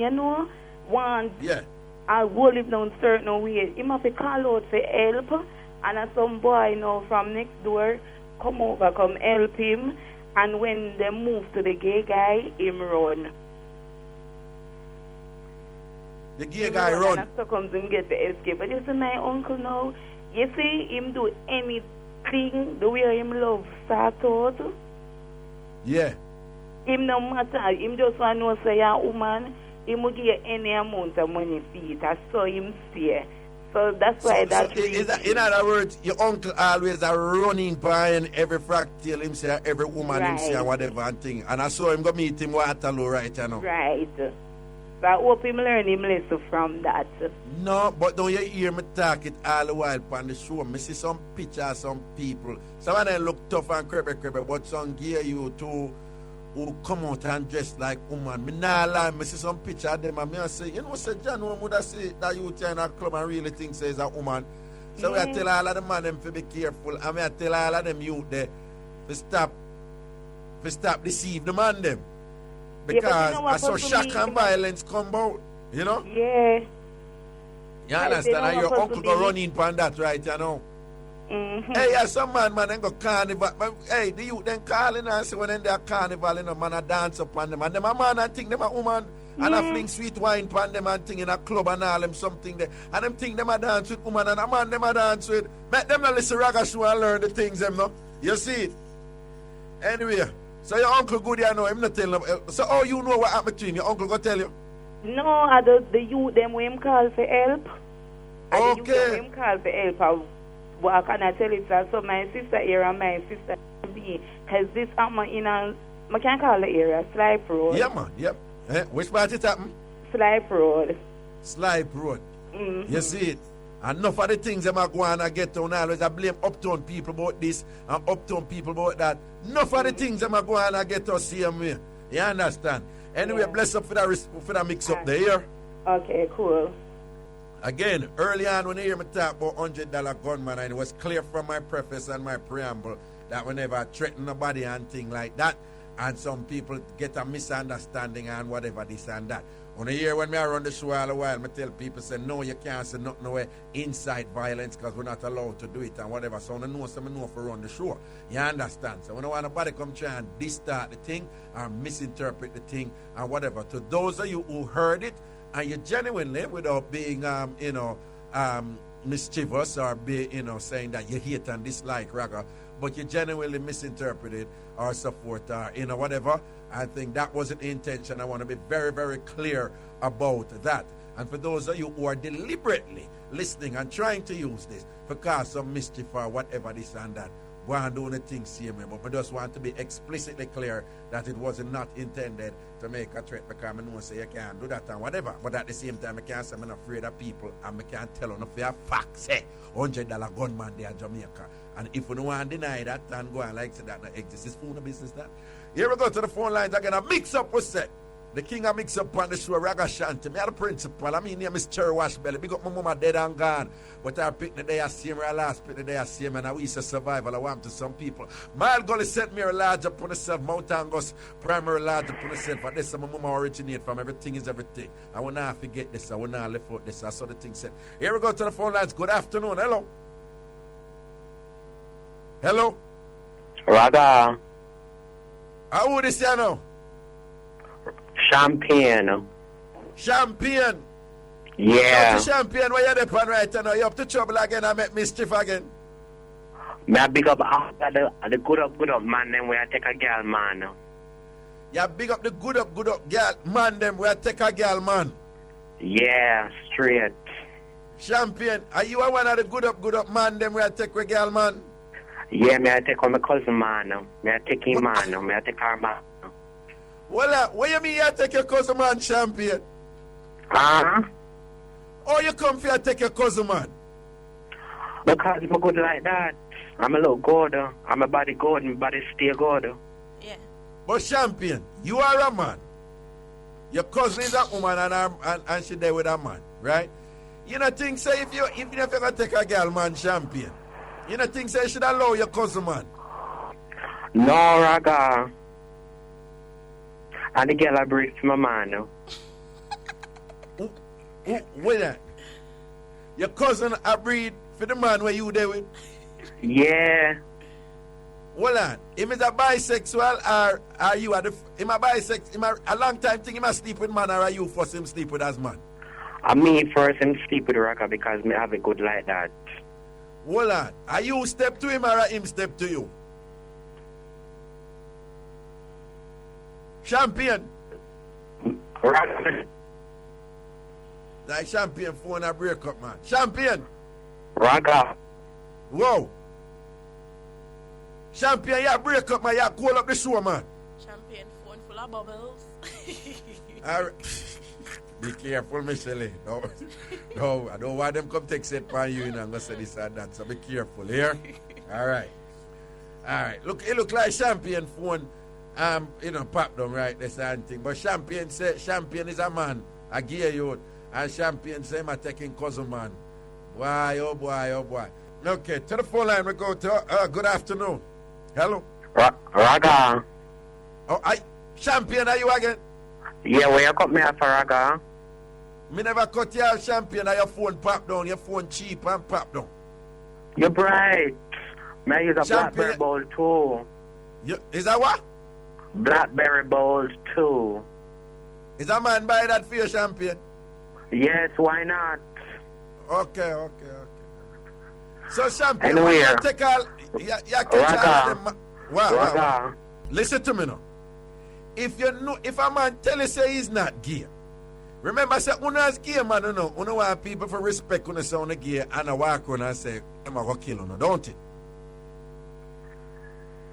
[SPEAKER 17] I hold him down certain way. Him have to call out for help and some boy now from next door come over, come help him, and when they move to the gay guy, him run.
[SPEAKER 3] The gay guy run.
[SPEAKER 17] And so comes him get the escape. But you see my uncle now, you see him do anything the way him love start out.
[SPEAKER 3] Yeah.
[SPEAKER 17] Him no matter, him just want to say a woman, him will give you any amount of money for it. I saw him say. So that's why
[SPEAKER 3] in other words, your uncle always a running by every fractal him say every woman him say whatever and thing. And I saw him go meet him Waterloo right now.
[SPEAKER 17] Right. So I hope him learn him lesson from that.
[SPEAKER 3] No, but don't you hear me talk it all the while on the show? Me see some pictures, some people. Some of them look tough and crabby, but some gear you too who come out and dress like woman. Me nah lie, me see some picture of them and me say, you know, say John, who would I say that you in a club and really think says a woman. So I tell all of the man them to be careful, and I tell all of them youth there to stop deceive the man them. Because I saw shock and violence come out, you know?
[SPEAKER 17] Yeah.
[SPEAKER 3] You understand? And your uncle go running on that, right, you know?
[SPEAKER 17] Mm-hmm.
[SPEAKER 3] Hey, yeah, some man then go carnival. But, hey, the youth then calling and say when they are carnival, you know, man, I dance upon them. And them a man and think them a woman. And I fling sweet wine upon them and thing in a club and all them something there. And them think them a dance with woman and a man them a dance with. Make them not listen Raga show and learn the things them, no? You see it? Anyway, so your uncle good, you know, him not telling them. So how you know what happened to him? Your uncle go tell you?
[SPEAKER 17] No, I the youth them when him call for help. And the youth them when him call for help. What can I tell you? So my sister here and my sister B, because this happened in a, I can't call the area, Slipe Road.
[SPEAKER 3] Yeah, man, yep. Which part it happened?
[SPEAKER 17] Slipe Road.
[SPEAKER 3] Slipe Road. You see it? Enough of the things them are going to get on always. I blame uptown people about this and uptown people about that. Enough of the things them are going to get us same way. You understand? Anyway, bless up for that mix up there.
[SPEAKER 17] Okay, cool.
[SPEAKER 3] Again, early on when you hear me talk about $100 gunman, and it was clear from my preface and my preamble that whenever I threaten nobody and thing like that, and some people get a misunderstanding and whatever this and that. On a year when I run the show all the while, I tell people, say, no, you can't say nothing away inside violence because we're not allowed to do it and whatever. So I know some know for run the show. You understand? So when I want nobody come try and distort the thing or misinterpret the thing and whatever. To those of you who heard it, and you genuinely, without being, mischievous or be, saying that you hate and dislike Raga, but you genuinely misinterpreted or support or, whatever, I think that wasn't the intention. I want to be very, very clear about that. And for those of you who are deliberately listening and trying to use this for cause some mischief or whatever this and that, go and do the things same way. But I just want to be explicitly clear that it was not intended to make a threat because I know say you can't do that and whatever. But at the same time, I can't say I'm not afraid of people and I can't tell on if you have facts. $100 gunman there in Jamaica. And if you don't want to deny that and go and like say that not exists, it's phone business that. Here we go to the phone lines again. A mix-up was set. The king of mix-up on the show, Ragashanti. Me are the principal. I mean, name is Cherry Washbelly. Big up my mama dead and gone. But I picked the day I see him, I last picked the day I see him, and I wish a survival. I want to some people. Mile Gully sent me a large upon herself. Mount Angus, primary large upon herself. And this is my mama originate from. Everything is everything. I will not forget this. I will not left out this. I saw the thing said. Here we go to the phone lines. Good afternoon. Hello. Hello.
[SPEAKER 18] Raga.
[SPEAKER 3] How would you say now?
[SPEAKER 18] Champagne.
[SPEAKER 3] Champagne?
[SPEAKER 18] Yeah.
[SPEAKER 3] Champagne, where you there right now? You up to trouble again and make mischief again?
[SPEAKER 18] May I big up after the good up man then where I take a girl man.
[SPEAKER 3] You big up the good up girl, man, them where take a girl, man.
[SPEAKER 18] Yeah, straight.
[SPEAKER 3] Champion, are you one of the good up man, them where take a girl, man?
[SPEAKER 18] Yeah, me I take on my cousin, man. Me I take him, man. Me I take her, man.
[SPEAKER 3] Well, what you mean you take your cousin, man, champion?
[SPEAKER 18] Uh-huh.
[SPEAKER 3] Oh, you come for you take your cousin, man?
[SPEAKER 18] Because I'm good like that. I'm a little good. I'm a body good, my body stay good.
[SPEAKER 10] Yeah.
[SPEAKER 3] But champion, you are a man. Your cousin is a woman and she there with a man, right? You know think say if you gonna take a girl, man, champion. You know think say you should allow your cousin, man.
[SPEAKER 18] No, Raga. And the girl I break to my man now.
[SPEAKER 3] Wait that. Your cousin I breed for the man where you there with?
[SPEAKER 18] Yeah.
[SPEAKER 3] Hold on. Him is a bisexual or are you him a bisexual? A long time thing him a sleep with man or are you first him sleep with as man?
[SPEAKER 18] I mean first him sleep with Raga because me have it good like that.
[SPEAKER 3] Hold on. Are you step to him or are him step to you? Champion.
[SPEAKER 18] Raga.
[SPEAKER 3] Like champion phone a break up, man. Champion.
[SPEAKER 18] Raga.
[SPEAKER 3] Whoa. Champion, you break up, man. You call up the show, man.
[SPEAKER 10] Champion phone full of bubbles.
[SPEAKER 3] All right. Be careful, Michelle. No, I don't want them come take set on you and go say this and that. So be careful here. All right. Look, it look like champion phone. Pop down right this and thing. But champion say champion is a man. I gear you. And champion say I'm taking cousin man. Why, oh boy. Okay, to the phone line we go to. Good afternoon. Hello.
[SPEAKER 18] Raga.
[SPEAKER 3] Oh, champion, are you again?
[SPEAKER 18] Yeah, where you cut me off, Raga?
[SPEAKER 3] Me never cut you off, champion. Your phone pop down. Your phone cheap and pop down.
[SPEAKER 18] You're bright. May I use a
[SPEAKER 3] champion,
[SPEAKER 18] blackberry bowl too.
[SPEAKER 3] Is that what?
[SPEAKER 18] Blackberry bowls too.
[SPEAKER 3] Is a man buy that for your champion?
[SPEAKER 18] Yes, why not?
[SPEAKER 3] Okay. So champion,
[SPEAKER 18] anyway,
[SPEAKER 3] you take all you catch all of them. Wow. Listen to me now. If a man tell you say he's not gay, remember say una is gay man, una want people for respect when they say una gay and I walk around and say I'm gonna kill una, don't it?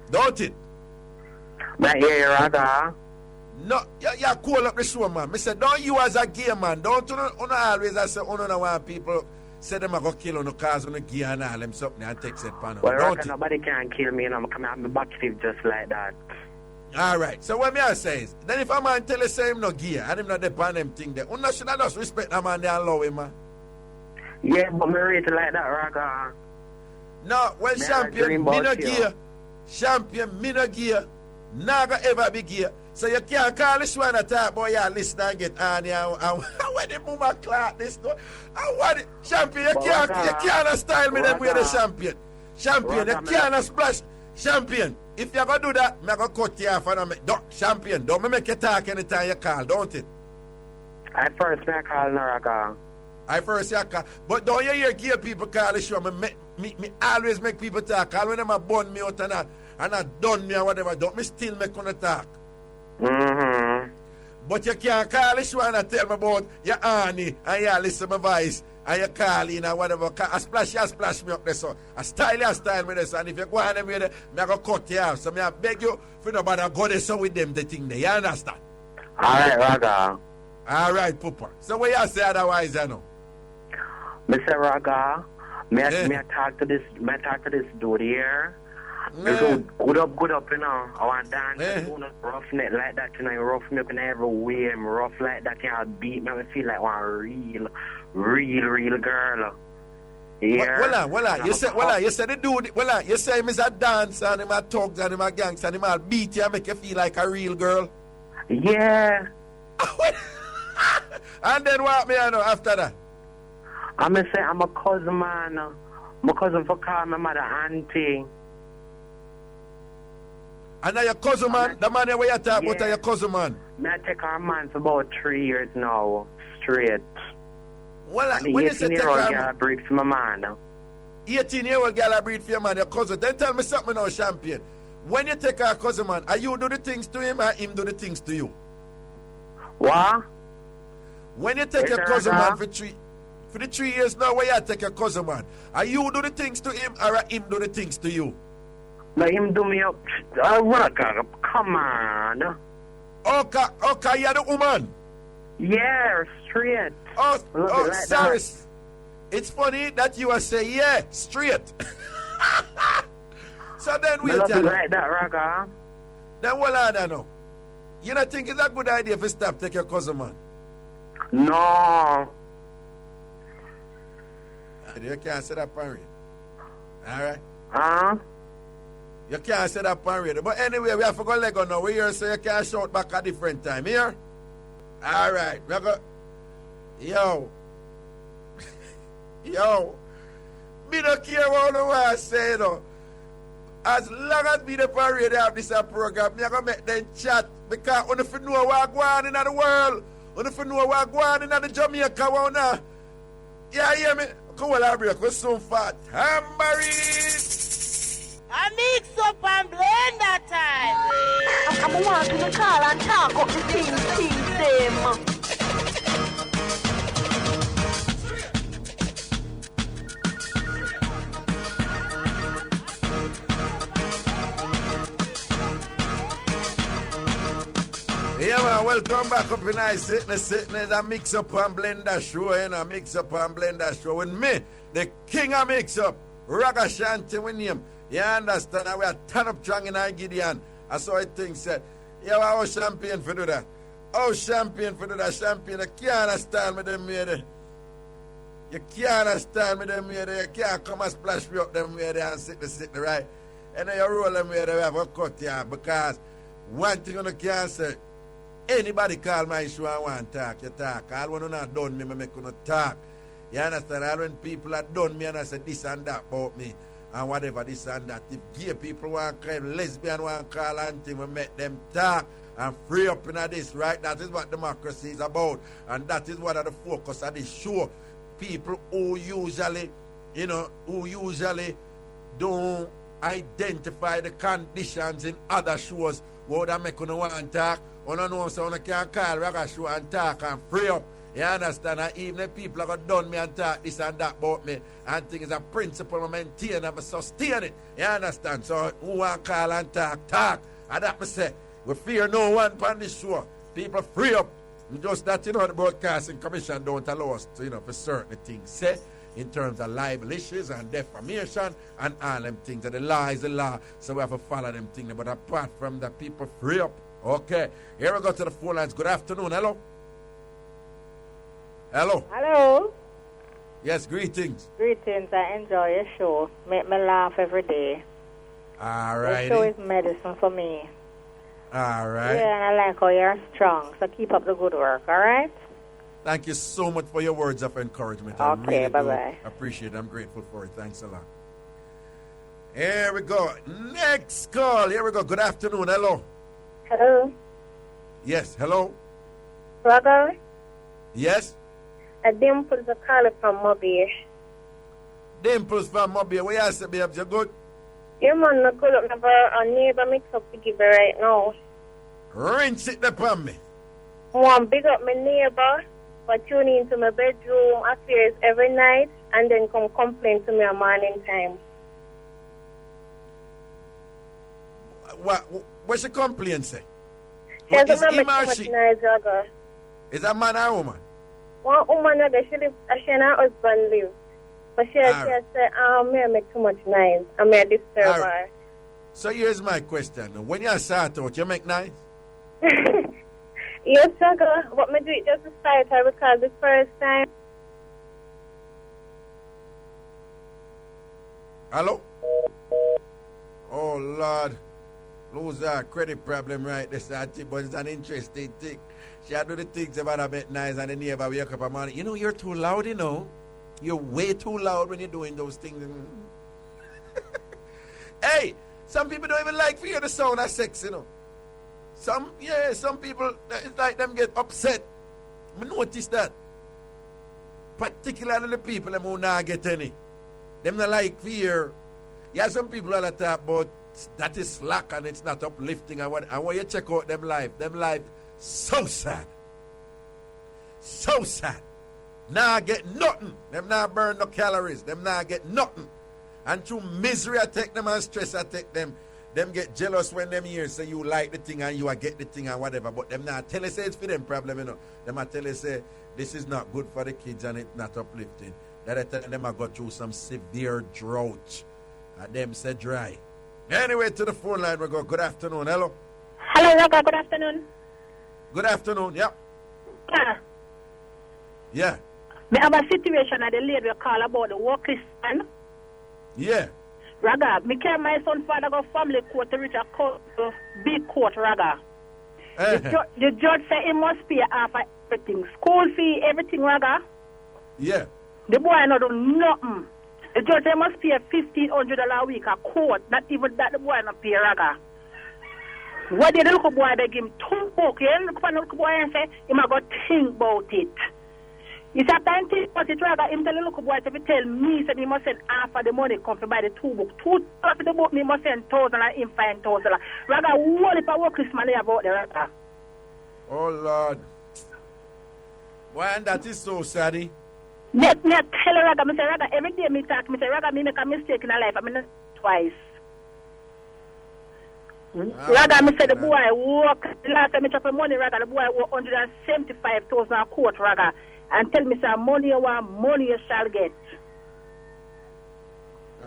[SPEAKER 3] Don't it?
[SPEAKER 18] But yeah, Raga.
[SPEAKER 3] No, you call up the show, man. Me say, don't you as a gay man, don't you always say, don't want people say them are going to kill you because you're gay and all them something and take set pan.
[SPEAKER 18] Well, Raga, nobody can kill me and I'm coming back to you just like that.
[SPEAKER 3] All right, so what me I say is, then if a man tell you say him not gay and him not depend them thing there, you should just respect that man and allow him, man.
[SPEAKER 18] Yeah, but me rate it like that, Raga.
[SPEAKER 3] No, when champion, me not gay. Champion, me not gay. Never ever be gay. So you can't call this one a talk boy, you listen and get on here. And when the mama clock this door, I want it. Champion, you can't style me them way the champion. Champion, you can't splash. Champion, if you're going to do that, I'm going to cut you off. Champion, don't make you talk anytime you call, don't it?
[SPEAKER 18] I first may call Naraga.
[SPEAKER 3] I first you call. But don't you hear gay people call the show? Me always make people talk. All when them bun me out and I done me or whatever, don't me still make on the talk.
[SPEAKER 18] Mm-hmm.
[SPEAKER 3] But you can't call this one and tell me about your auntie and you listen to my voice and you call in or whatever. I splash me up there, so I style me there, so and if you go on them with it, I'm going to cut you off. So I beg you for nobody to go there so with them the thing there. You understand?
[SPEAKER 18] Alright, Raga.
[SPEAKER 3] Alright, Papa. So what you say otherwise, you know?
[SPEAKER 18] Mr. Raga, may I talk to this dude here? Good up, you know. I want to dance rough neck like that, you know. Rough me up in every way. I'm rough like that, you know. Beat me. I feel like one real girl. Yeah.
[SPEAKER 3] Well, you said the dude, you say him is a dancer and him a thugs and him a gangster and him a beat you and make you feel like a real girl.
[SPEAKER 18] Yeah.
[SPEAKER 3] And then what me I know after that?
[SPEAKER 18] I'm going to say I'm a cousin, man. My cousin for call my mother auntie.
[SPEAKER 3] And now your cousin man, the man where you talk about your cousin man.
[SPEAKER 18] I take our man for about 3 years now, straight.
[SPEAKER 3] Well,
[SPEAKER 18] and
[SPEAKER 3] when
[SPEAKER 18] the
[SPEAKER 3] you say
[SPEAKER 18] 18-year-old girl breed for my man.
[SPEAKER 3] 18-year-old girl breed for your man, your cousin. Then tell me something now, champion. when you take a cousin man, are you do the things to him or him do the things to you?
[SPEAKER 18] What?
[SPEAKER 3] When you take your cousin man for the 3 years now, where you take your cousin man, are you do the things to him or him do the things to you?
[SPEAKER 18] Let him do me up. Come on.
[SPEAKER 3] Okay, you're the woman.
[SPEAKER 18] Yeah, straight.
[SPEAKER 3] Oh,
[SPEAKER 18] like
[SPEAKER 3] sorry.
[SPEAKER 18] that.
[SPEAKER 3] It's funny that you are saying, yeah, straight. So then we
[SPEAKER 18] love
[SPEAKER 3] tell
[SPEAKER 18] it
[SPEAKER 3] you.
[SPEAKER 18] like that, Raga.
[SPEAKER 3] Then what I don't know. You don't think it's a good idea if you stop take your cousin man?
[SPEAKER 18] No.
[SPEAKER 3] You can't say that on radio. Alright? You can't say that on radio. But anyway, we have to go Lego now. We here so you can shout back a different time. Here? Alright. We go. Yo. Yo. Me don't care what I say though. As long as me the parade have this program, me gonna make them chat because when you know what going on in the world, when you know what going on in the Jamaica, wanna, yeah, hear me? Come on, I'll break. We're so fat. Tambourine.
[SPEAKER 14] A mix up and blend that time.
[SPEAKER 5] I'm wanting to call and talk up the things them.
[SPEAKER 3] Yeah, man, welcome back up in I sitting in a Mixup and Blenda show, Mixup and Blenda show with me, the king of Mixup, Ragashanti with him. You understand? We are turn up strong in our Gideon. I saw a thing said, yeah, I was champion for do that. Oh, champion for do that, champion. You can't understand me them way there. You can't understand me them way there. You can't come and splash me up them way there and sit right. And then you roll them way there, we have a cut here because one thing you can't say, anybody call my show and want to talk, you talk. All when you not done me, I make you not talk. You understand? All when people are done me and I say this and that about me and whatever this and that. If gay people want to call, lesbian want to call and thing, we make them talk and free up in this, right? That is what democracy is about. And that is what the focus of this show. People who usually, don't identify the conditions in other shows where they make you want to talk. You know, so you can call Raga show and talk and free up. You understand? And even if people have done me and talk this and that about me, and think it's a principle I maintain and I sustain it. You understand? So who want to call and talk. And that I say, we fear no one on this show. People free up. Just that, the Broadcasting Commission don't allow us to, for certain things say in terms of libel issues and defamation and all them things. And the law is the law, so we have to follow them things. But apart from that, people free up. Okay, here we go to the phone lines. Good afternoon. Hello. Hello.
[SPEAKER 19] Hello.
[SPEAKER 3] Yes, greetings.
[SPEAKER 19] Greetings. I enjoy your show. Make me laugh every day.
[SPEAKER 3] All right.
[SPEAKER 19] Your show is medicine for me.
[SPEAKER 3] All right.
[SPEAKER 19] Yeah, and I like how you're strong. So keep up the good work, all right?
[SPEAKER 3] Thank you so much for your words of encouragement.
[SPEAKER 19] Okay,
[SPEAKER 3] I really
[SPEAKER 19] bye-bye.
[SPEAKER 3] Appreciate it. I'm grateful for it. Thanks a lot. Here we go. Next call. Here we go. Good afternoon. Hello.
[SPEAKER 8] Hello.
[SPEAKER 3] Yes, hello.
[SPEAKER 8] Raga?
[SPEAKER 3] Yes?
[SPEAKER 8] Dimples are calling from Mobile.
[SPEAKER 3] Dimples from Mobile. Where you say, babes? You good?
[SPEAKER 8] Your man no call up never a neighbor mix up to give her right now.
[SPEAKER 3] Rinse it upon me.
[SPEAKER 8] One big up my neighbor for tuning into my bedroom affairs every night and then come complain to me at morning time.
[SPEAKER 3] What's the complaint say?
[SPEAKER 8] She has a man make too much noise, Raga.
[SPEAKER 3] Is that man or woman?
[SPEAKER 8] One woman, she live, she and her husband live. But she has said, may I make too much noise and may I disturb her.
[SPEAKER 3] So here's my question. When you start out, you make noise?
[SPEAKER 8] Yes, Raga. But me do it just to start her because the first time.
[SPEAKER 3] Hello? Oh, Lord. Lose our credit problem right this but it's an interesting thing. She do the things about a bit nice and the neighbor wake up a morning. You're too loud, You're way too loud when you're doing those things. Hey, some people don't even like to hear the sound of sex, Some people, it's like them get upset. I notice that. Particularly the people who not get any. Them not like fear. Yeah, some people are talk about that is slack and it's not uplifting. And when you check out them life so sad. So sad. Nah get nothing. Them not burn no calories. Them not get nothing. And through misery I take them and stress I take them. Them get jealous when them hear say you like the thing and you get the thing and whatever. But them not tell you say it's for them problem, you know. Them a tell you say this is not good for the kids and it's not uplifting. That I tell them I go through some severe drought. And them say dry. Anyway, to the phone line we go. Good afternoon. Hello.
[SPEAKER 12] Hello, Raga. Good afternoon.
[SPEAKER 3] Good afternoon. Yeah.
[SPEAKER 12] Yeah.
[SPEAKER 3] Yeah.
[SPEAKER 12] Me have a situation that the lady will call about the workers man.
[SPEAKER 3] Yeah.
[SPEAKER 12] Raga, me carry my son father go family court to reach a court, big court, Raga. The judge say he must pay half of everything. School fee, everything, Raga.
[SPEAKER 3] Yeah.
[SPEAKER 12] The boy not do nothing. The judge say must pay $1,500 a week a court. Not even that the boy not pay, Raga. What did the little boy beg him? 2 books. You look at the little boy and say, he might go think about it. It's a time to put it, Raga. Him tell the little boy to tell me, say he must send half of the money come to buy the 2 books. 2 of the book, me must send 1,000 and him $5,000. Raga, what if I work this money about the Raga?
[SPEAKER 3] Oh, Lord. Why, and that is so sad.
[SPEAKER 12] Me tell Raga, me say, Raga, every day me talk, me say, Raga, me make a mistake in a life. I mean, twice. Raga, me say the boy work, the last time I chop money, Raga, the boy work $175,000 a quote, Raga, and tell me, say, money you want, money you shall get.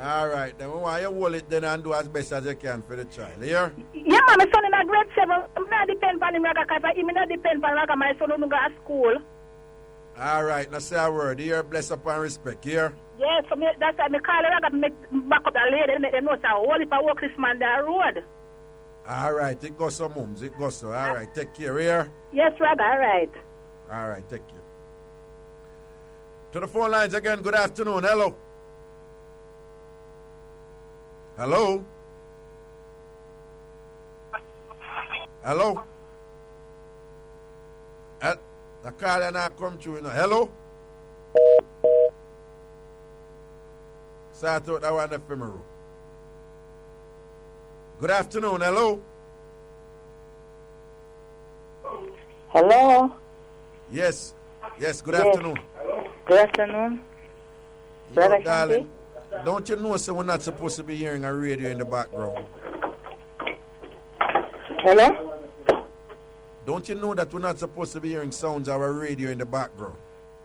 [SPEAKER 3] All right, then why you hold it then and do as best as you can for the child, here?
[SPEAKER 12] Yeah, man, my son in a grade 7, I'm not depend on him, Raga, because I even not depend on Raga, my son don't go to school.
[SPEAKER 3] All right, now say a word, here, bless up and respect, here.
[SPEAKER 12] Yes, so me, that's why I call Raga, make back up the lady, make them know, say, what if I walk this man down the road?
[SPEAKER 3] All right, it goes so, mums. It goes so. All right, take care here.
[SPEAKER 12] Yes, Raga, all right.
[SPEAKER 3] All right, take care. To the phone lines again. Good afternoon. Hello. Hello. Hello. The call and I come through. Hello. Start out that one ephemeral. Good afternoon. Hello.
[SPEAKER 19] Hello.
[SPEAKER 3] Yes. Yes. Good afternoon.
[SPEAKER 19] Good afternoon.
[SPEAKER 3] Darling, don't you know, sir, we're not supposed to be hearing a radio in the background?
[SPEAKER 19] Hello.
[SPEAKER 3] Don't you know that we're not supposed to be hearing sounds of a radio in the background?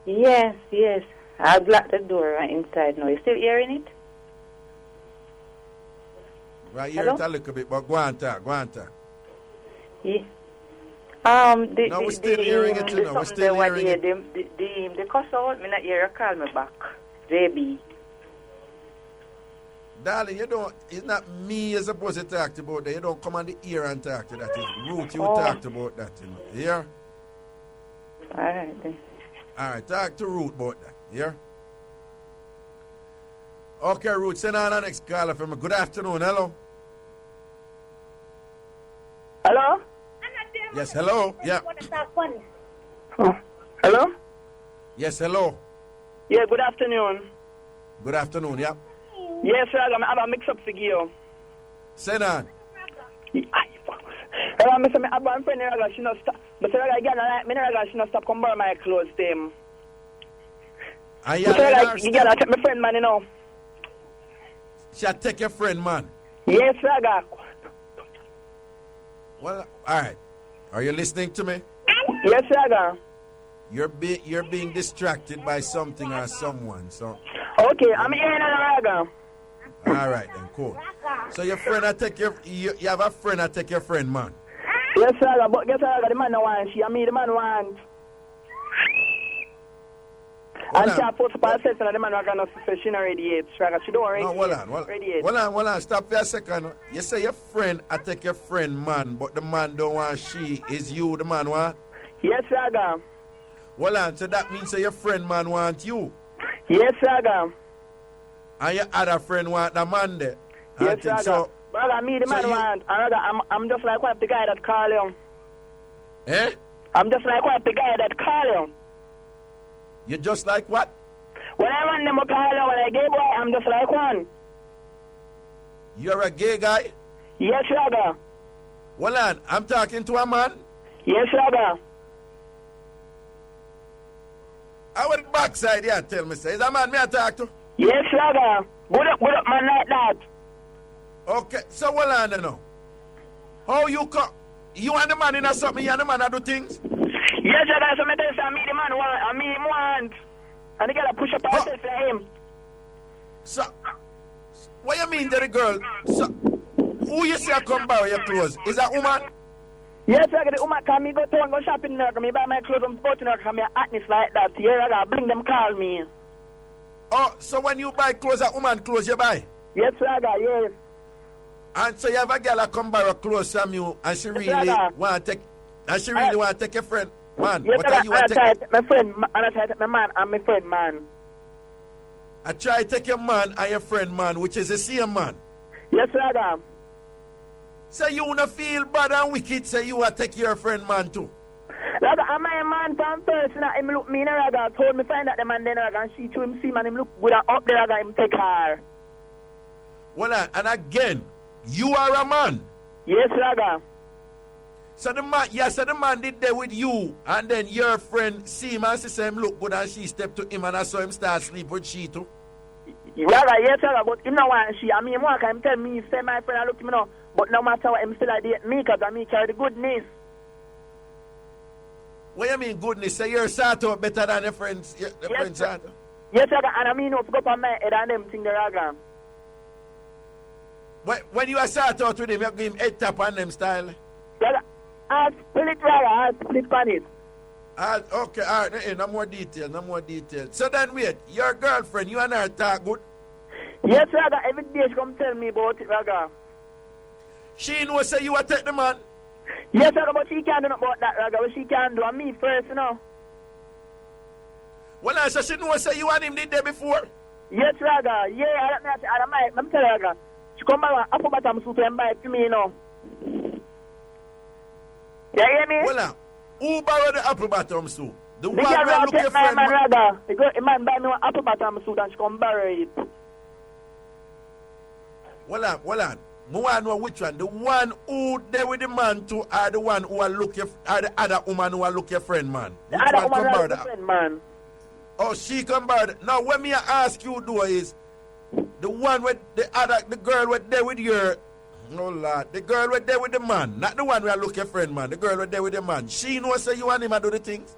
[SPEAKER 19] Yes, yes. I've locked the door right inside now. You still hearing it?
[SPEAKER 3] Right, hear it a little bit, but go on talk, go on talk.
[SPEAKER 19] Yeah.
[SPEAKER 3] No, we're still hearing it, you know, we're still hearing it.
[SPEAKER 19] The cuss out, me not hear you call me back. JB.
[SPEAKER 3] Darling, you don't, it's not me you're supposed to talk about that. You don't come on the ear and talk to that. It's Ruth you talked about that, you know. Here?
[SPEAKER 19] All right, then.
[SPEAKER 3] All right, talk to Ruth about that. Here? Okay, Ruth, send on the next caller for me. Good afternoon, hello.
[SPEAKER 12] Hello?
[SPEAKER 3] Yes, hello. Yeah.
[SPEAKER 12] Hello?
[SPEAKER 3] Yes, hello.
[SPEAKER 12] Yeah, good afternoon.
[SPEAKER 3] Good afternoon, yeah.
[SPEAKER 12] Yes, Raga, I have a mix-up for you.
[SPEAKER 3] Send on.
[SPEAKER 12] Raga, I have one friend, Raga, she not stop. But Raga, again, Raga, she not stop come borrow my clothes to him.
[SPEAKER 3] You
[SPEAKER 12] gotta take my friend, man, you know.
[SPEAKER 3] She'll take your friend, man.
[SPEAKER 12] Yes, Raga.
[SPEAKER 3] Well, all right. Are you listening to me?
[SPEAKER 12] Yes, Raga.
[SPEAKER 3] You're being distracted by something or someone, so.
[SPEAKER 12] Okay, I'm here in Raga.
[SPEAKER 3] All right then, cool. So your friend, you have a friend, I take your friend, man.
[SPEAKER 12] Yes, Raga, but guess Raga, the man no want she, and me the man want. And she has post up her session and the man Raga no say she not radiate, Raga, she don't radiate.
[SPEAKER 3] No, hold on, stop for a second. You say your friend, I take your friend, man, but the man don't want she, is you the man want?
[SPEAKER 12] Yes, Raga.
[SPEAKER 3] Hold on, so that means your friend, man, want you?
[SPEAKER 12] Yes, Raga.
[SPEAKER 3] And your other friend want the man there?
[SPEAKER 12] Yes, Raga.
[SPEAKER 3] So,
[SPEAKER 12] Raga, me the man want. And Raga, I'm just like what the guy that call you.
[SPEAKER 3] Eh?
[SPEAKER 12] I'm just like what the guy that call you.
[SPEAKER 3] You're just like what?
[SPEAKER 12] When I want them to call you, when I gay boy, I'm just like one.
[SPEAKER 3] You're a gay guy?
[SPEAKER 9] Yes, Raga.
[SPEAKER 3] Well, on, I'm talking to a man.
[SPEAKER 9] Yes, Raga.
[SPEAKER 3] I went backside here, tell me, say, is a man me I talk to?
[SPEAKER 9] Yes, Raga. Good up, man, like that.
[SPEAKER 3] Okay, so well on now. How you come? You and the man in a something, you and the man do things?
[SPEAKER 9] Yes, Raga, so me tell you, me the man want, and me him want. And they gotta push up ourselves for him.
[SPEAKER 3] So, what you mean to the girl? So, who you say come borrow your clothes? Is that woman?
[SPEAKER 9] Yes, I get the woman come me go town, go shopping there, me buy my clothes from sporting there, come me atness like that. Yeah, I gotta bring them call me.
[SPEAKER 3] Oh, so when you buy clothes, a woman clothes you buy?
[SPEAKER 9] Yes, Raga, yes.
[SPEAKER 3] And so you have a girl that come borrow clothes from you, and she really want to take, and she really want to take your friend, man.
[SPEAKER 9] Yes,
[SPEAKER 3] what are you want to take?
[SPEAKER 9] My friend, and I try to take my man and my friend, man.
[SPEAKER 3] I try to take your man and your friend, man, which is the same man.
[SPEAKER 9] Yes, Raga.
[SPEAKER 3] So you wanna feel bad and wicked, say you want to take your friend, man, too.
[SPEAKER 9] Raga, am I a man from first, and him look me in Raga, told me find out the man then, Raga, and she to him see, man, him look good and up there, Raga, him take her.
[SPEAKER 3] Well, and again, you are a man.
[SPEAKER 9] Yes, Raga.
[SPEAKER 3] So the man, yes, so the man did there with you, and then your friend see him and she say him look good, and she stepped to him, and I saw him start sleep with she too.
[SPEAKER 9] Raga, yes, Raga, but him no want she. I mean, him want him tell me, say my friend, I look him now, but no matter what, him still I date me, because I me carry the goodness.
[SPEAKER 3] What you mean goodness? Say you're sort out better than your friends, your friends sort out?
[SPEAKER 9] Yes, Raga, and I mean, no, go up on my head and them thing, the Raga.
[SPEAKER 3] When you are sort out with him, you give him head tap on them style?
[SPEAKER 9] Raga, I'll split, Raga, I'll split on it.
[SPEAKER 3] Okay, all right, no more details, no more details. So then wait, your girlfriend, you and her talk good?
[SPEAKER 9] Yes, Raga, every day she come tell me about it, Raga.
[SPEAKER 3] She know say you are take the man?
[SPEAKER 9] Yes, Raga, but she can't do nothing about that, Raga, but she can do, and me first, you know.
[SPEAKER 3] Well, so she know say you and him did there before?
[SPEAKER 9] Yes, Raga, yeah, I'm telling Raga. She come back and apple bottom suit and buy it for me, you know. You hear me?
[SPEAKER 3] Well, who borrowed the apple bottom suit? The one
[SPEAKER 9] girl
[SPEAKER 3] where look your friend.
[SPEAKER 9] Man, Raga. The man buy me one apple bottom suit and she come borrow it.
[SPEAKER 3] Well on. I want to know which one. The one who there with the man too, or the one who will look your, or the other woman who will look your friend, man?
[SPEAKER 9] The
[SPEAKER 3] which
[SPEAKER 9] other
[SPEAKER 3] one
[SPEAKER 9] woman
[SPEAKER 3] come borrow
[SPEAKER 9] will
[SPEAKER 3] that?
[SPEAKER 9] friend, man.
[SPEAKER 3] Oh, she come borrow that. Now, what me ask you do is, the one with the girl with there with your, oh Lord, the girl with there with the man, not the one who will look your friend, man. The girl with there with the man. She knows say you and him do the things?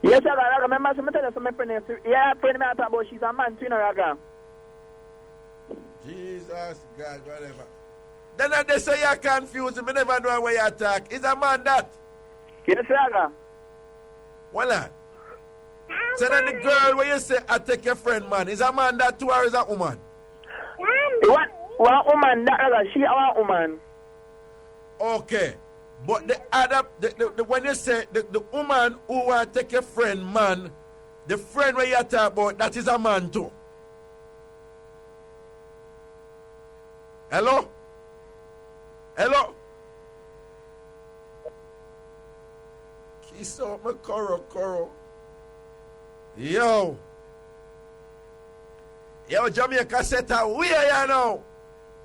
[SPEAKER 9] Yes, Raga. Remember, so I tell you some my friend, yeah, friend me I talk about, she's a man too, you know, Raga.
[SPEAKER 3] Jesus, God, whatever. Then they say you're confused. Me never know where you attack. Is a man that?
[SPEAKER 9] Yes, Raga.
[SPEAKER 3] Well, so then the girl where you say I take your friend, man, is a man that too or is a woman?
[SPEAKER 9] One woman, that Raga, she a woman.
[SPEAKER 3] Okay. But the other, when you say the woman who want to take your friend, man, the friend where you talk about, that is a man too. Hello? Hello? Kiss out my coro. Yo, Jamaica set out where you know.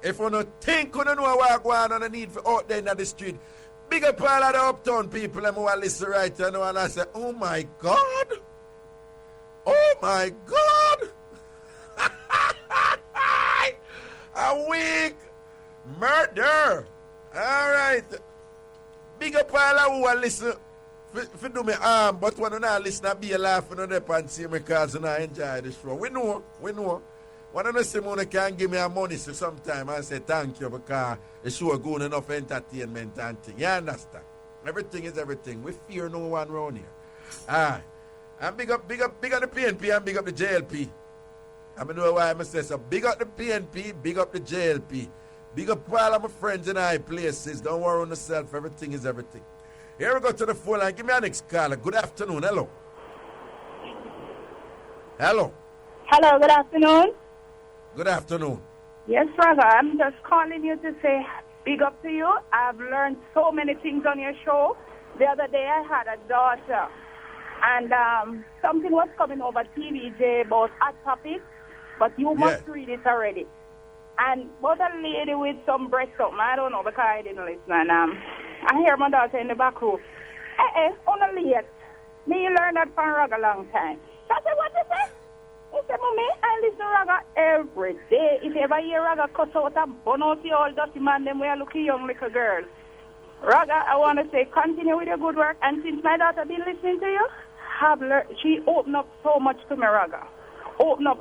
[SPEAKER 3] If you don't think you don't know what going on, the need for out there in the street. Big up all of the uptown people who are listening right now and I say, oh my God. Oh my God. A week. Murder. All right. Big up all of who are listening. If you do me arm, but when you not listen, I'll be laughing on the and see me because I enjoy the show. We know. When I say money can give me a money, so sometimes I say thank you because the show good enough entertainment and thing. You understand? Everything is everything. We fear no one around here. And big up the PNP and big up the JLP. I know why I say so. Big up the PNP, big up the JLP. Big up all of my friends in high places. Don't worry on yourself. Everything is everything. Here we go to the phone line. Give me a next caller. Good afternoon. Hello.
[SPEAKER 12] Hello, good afternoon.
[SPEAKER 3] Good afternoon.
[SPEAKER 12] Yes, brother. I'm just calling you to say big up to you. I've learned so many things on your show. The other day I had a daughter, and something was coming over TVJ about hot topics, but you must read it already. And but a lady with some breast something, I don't know because I didn't listen. And I hear my daughter in the back room. On a late. Me learn that from Raga long time. So I said, what you say? He said, Mommy, I listen to Raga every day. If you ever hear Raga cuss out and burn out the old dirty man, them we are looking young little girl. Raga, I want to say, continue with your good work. And since my daughter been listening to you, she opened up so much to me, Raga. Open up.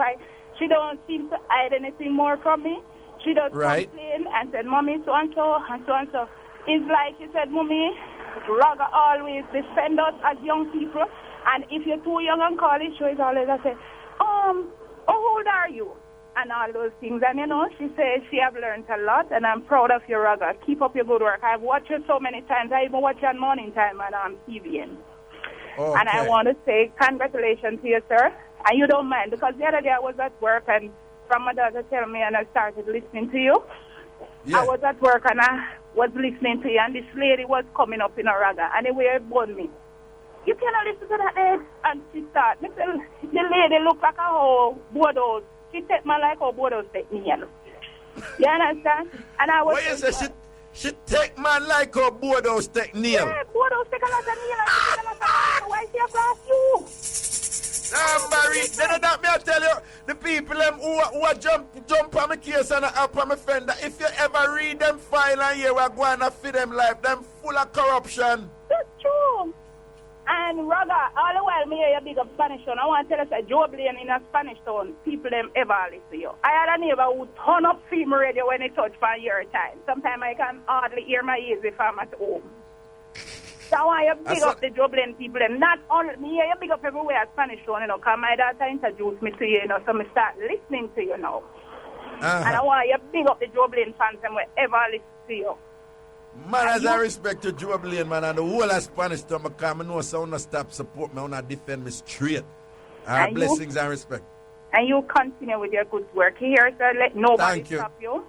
[SPEAKER 12] She don't seem to hide anything more from me. She does complain and said, Mommy, so-and-so, and so-and-so. It's like she said, Mommy, Raga always defend us as young people. And if you're too young and college, she always say, how old are you? And all those things. And, you know, she says she have learned a lot, and I'm proud of you, Raga. Keep up your good work. I've watched you so many times. I even watch you on Morning Time on TVN. Okay. And I want to say congratulations to you, sir. And you don't mind, because the other day I was at work, and from my daughter tell me, and I started listening to you. Yeah. I was at work, and I was listening to you, and this lady was coming up in a Raga, and the way it burned me. You cannot listen to that lady. And she started. The lady looked like a whole Bordeaux. She take my like a Bordeaux take me. You understand? And I was. What you say?
[SPEAKER 3] She take man like a Bordeaux take nail.
[SPEAKER 12] Yeah, Bordeaux take a lot of nail. And she take a lot of nail. Why she across you?
[SPEAKER 3] Barry, then that me I tell you, the people them who jump on my case and up on my fender, if you ever read them file and hear we're going to feed them life, them full of corruption.
[SPEAKER 12] That's true. And Raga, all the while me hear you big up Spanish town, I want to tell you that Joe Blaine in a Spanish town, people them ever listen to you. I had a neighbor who turn up female radio when it touch for a year time. Sometimes I can hardly hear my ears if I'm at home. So I want you big up the Joe Blaine people, and not only me, you big up everywhere at Spanish town, you know, because my daughter introduced me to you, you know, so I start listening to you now. And I want you big up the Joe Blaine fans and wherever listen to you.
[SPEAKER 3] Man, as I respect to Joe Blaine, man, and the whole of Spanish town, because I know so I want to stop support me, I want to defend me straight. Blessings and respect.
[SPEAKER 12] And you continue with your good work here, so let nobody stop you.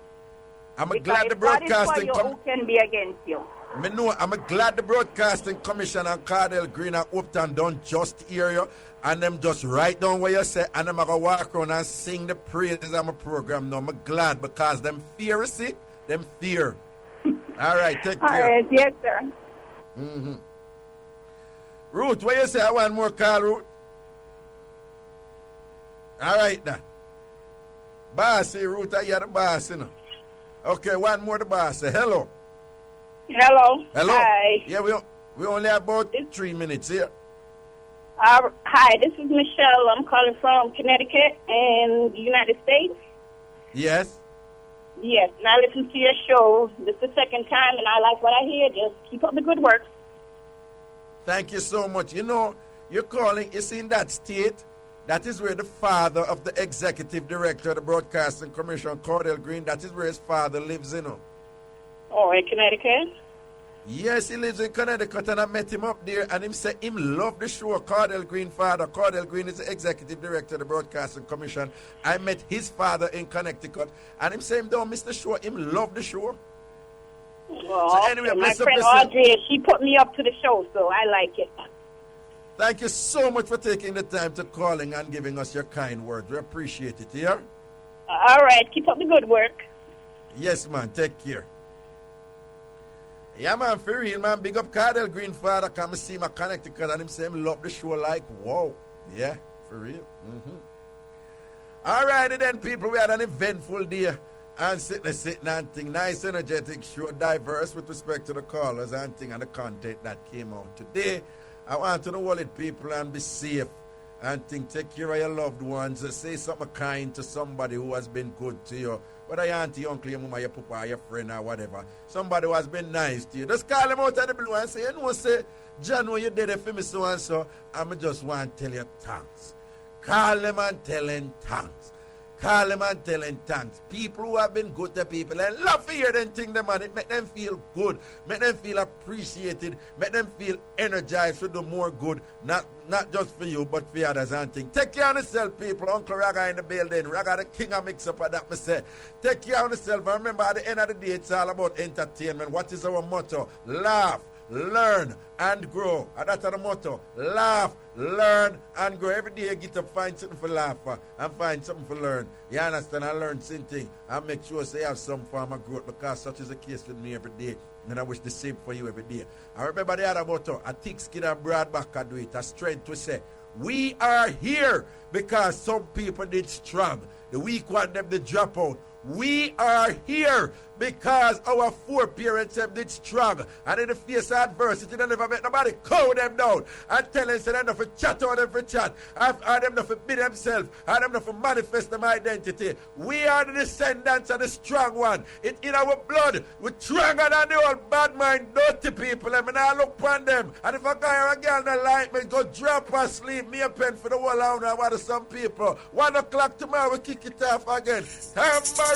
[SPEAKER 3] I'm glad the broadcasting
[SPEAKER 12] who can be against you.
[SPEAKER 3] I'm glad the broadcasting commission and Cardell Green and Upton don't just hear you and them just write down what you say and them going to walk around and sing the praises of my program. No, I'm glad because them fear, see? Them fear. All right, take care.
[SPEAKER 12] All right, yes, sir.
[SPEAKER 3] Mm-hmm. Ruth, what you say? I want more call, Ruth. All right, now. Bossy, Ruth, you're the boss, you know. Okay, one more the boss. Say hello.
[SPEAKER 20] Hello.
[SPEAKER 3] Hello.
[SPEAKER 20] Hi.
[SPEAKER 3] Yeah, we only have about 3 minutes here.
[SPEAKER 20] Hi, this is Michelle. I'm calling from Connecticut in the United States.
[SPEAKER 3] Yes.
[SPEAKER 20] Yes, and I listen to your show. This is the second time, and I like what I hear. Just keep up the good work.
[SPEAKER 3] Thank you so much. You know, you're calling, it's in that state. That is where the father of the executive director of the Broadcasting Commission, Cardell Green, that is where his father lives, you know.
[SPEAKER 20] Oh, in Connecticut?
[SPEAKER 3] Yes, he lives in Connecticut, and I met him up there, and him say him love the show. Cardell Green father. Cardell Green is the executive director of the Broadcasting Commission. I met his father in Connecticut, and him say him don't miss the show. Him love the show.
[SPEAKER 20] Well,
[SPEAKER 3] so anyway,
[SPEAKER 20] my friend Audrey, she put me up to the show, so I like it.
[SPEAKER 3] Thank you so much for taking the time to calling and giving us your kind words. We appreciate it, yeah?
[SPEAKER 20] All right, keep up the good work.
[SPEAKER 3] Yes, man, take care. Yeah, man, for real, man. Big up Cardell Green father. Come see my Connecticut and him say him love the show like, wow. Yeah, for real. Mm-hmm. All righty then, people. We had an eventful day. And sitting and thing. Nice, energetic show. Diverse with respect to the callers and thing and the content that came out today. I want to know all it, people, and be safe. And think, take care of your loved ones. Say something kind to somebody who has been good to you. Whether your auntie, uncle, your mama, your papa, your friend, or whatever. Somebody who has been nice to you. Just call them out of the blue and say, you know, say, John, when you did it for me so and so, I just want to tell you thanks. Call them and tell them thanks. Call them and tell them thanks. People who have been good to people and love to hear them think them and it make them feel good, make them feel appreciated, make them feel energized to do more good, not just for you, but for others and things. Take care of yourself, people. Uncle Raga in the building. Raga the king of Mixup, that me say. Take care of yourself. And remember, at the end of the day, it's all about entertainment. What is our motto? Laugh, learn, and grow. And that's the motto. Laugh, learn, and grow. Every day you get to find something for laugh and find something for learn. You understand? I learn something and make sure you have some form of growth, because such is the case with me every day. And I wish the same for you every day. I remember the other motto, a thick skin and broad back can do it. A strength to say, we are here because some people did strong. The weak want them to drop out. We are here because our foreparents have did strong. And in the face of adversity, they never make nobody cow them down and tell them they don't for chat or them for chat. And them not for be themselves. And them not for manifest them identity. We are the descendants of the strong one. It's in our blood. We're stronger than the old bad mind, dirty people. I mean, I look upon them. And if a guy or a girl not like me, go drop asleep. Me a pen for the whole hour. I want some people. 1 o'clock tomorrow, we kick it off again. Tambourine!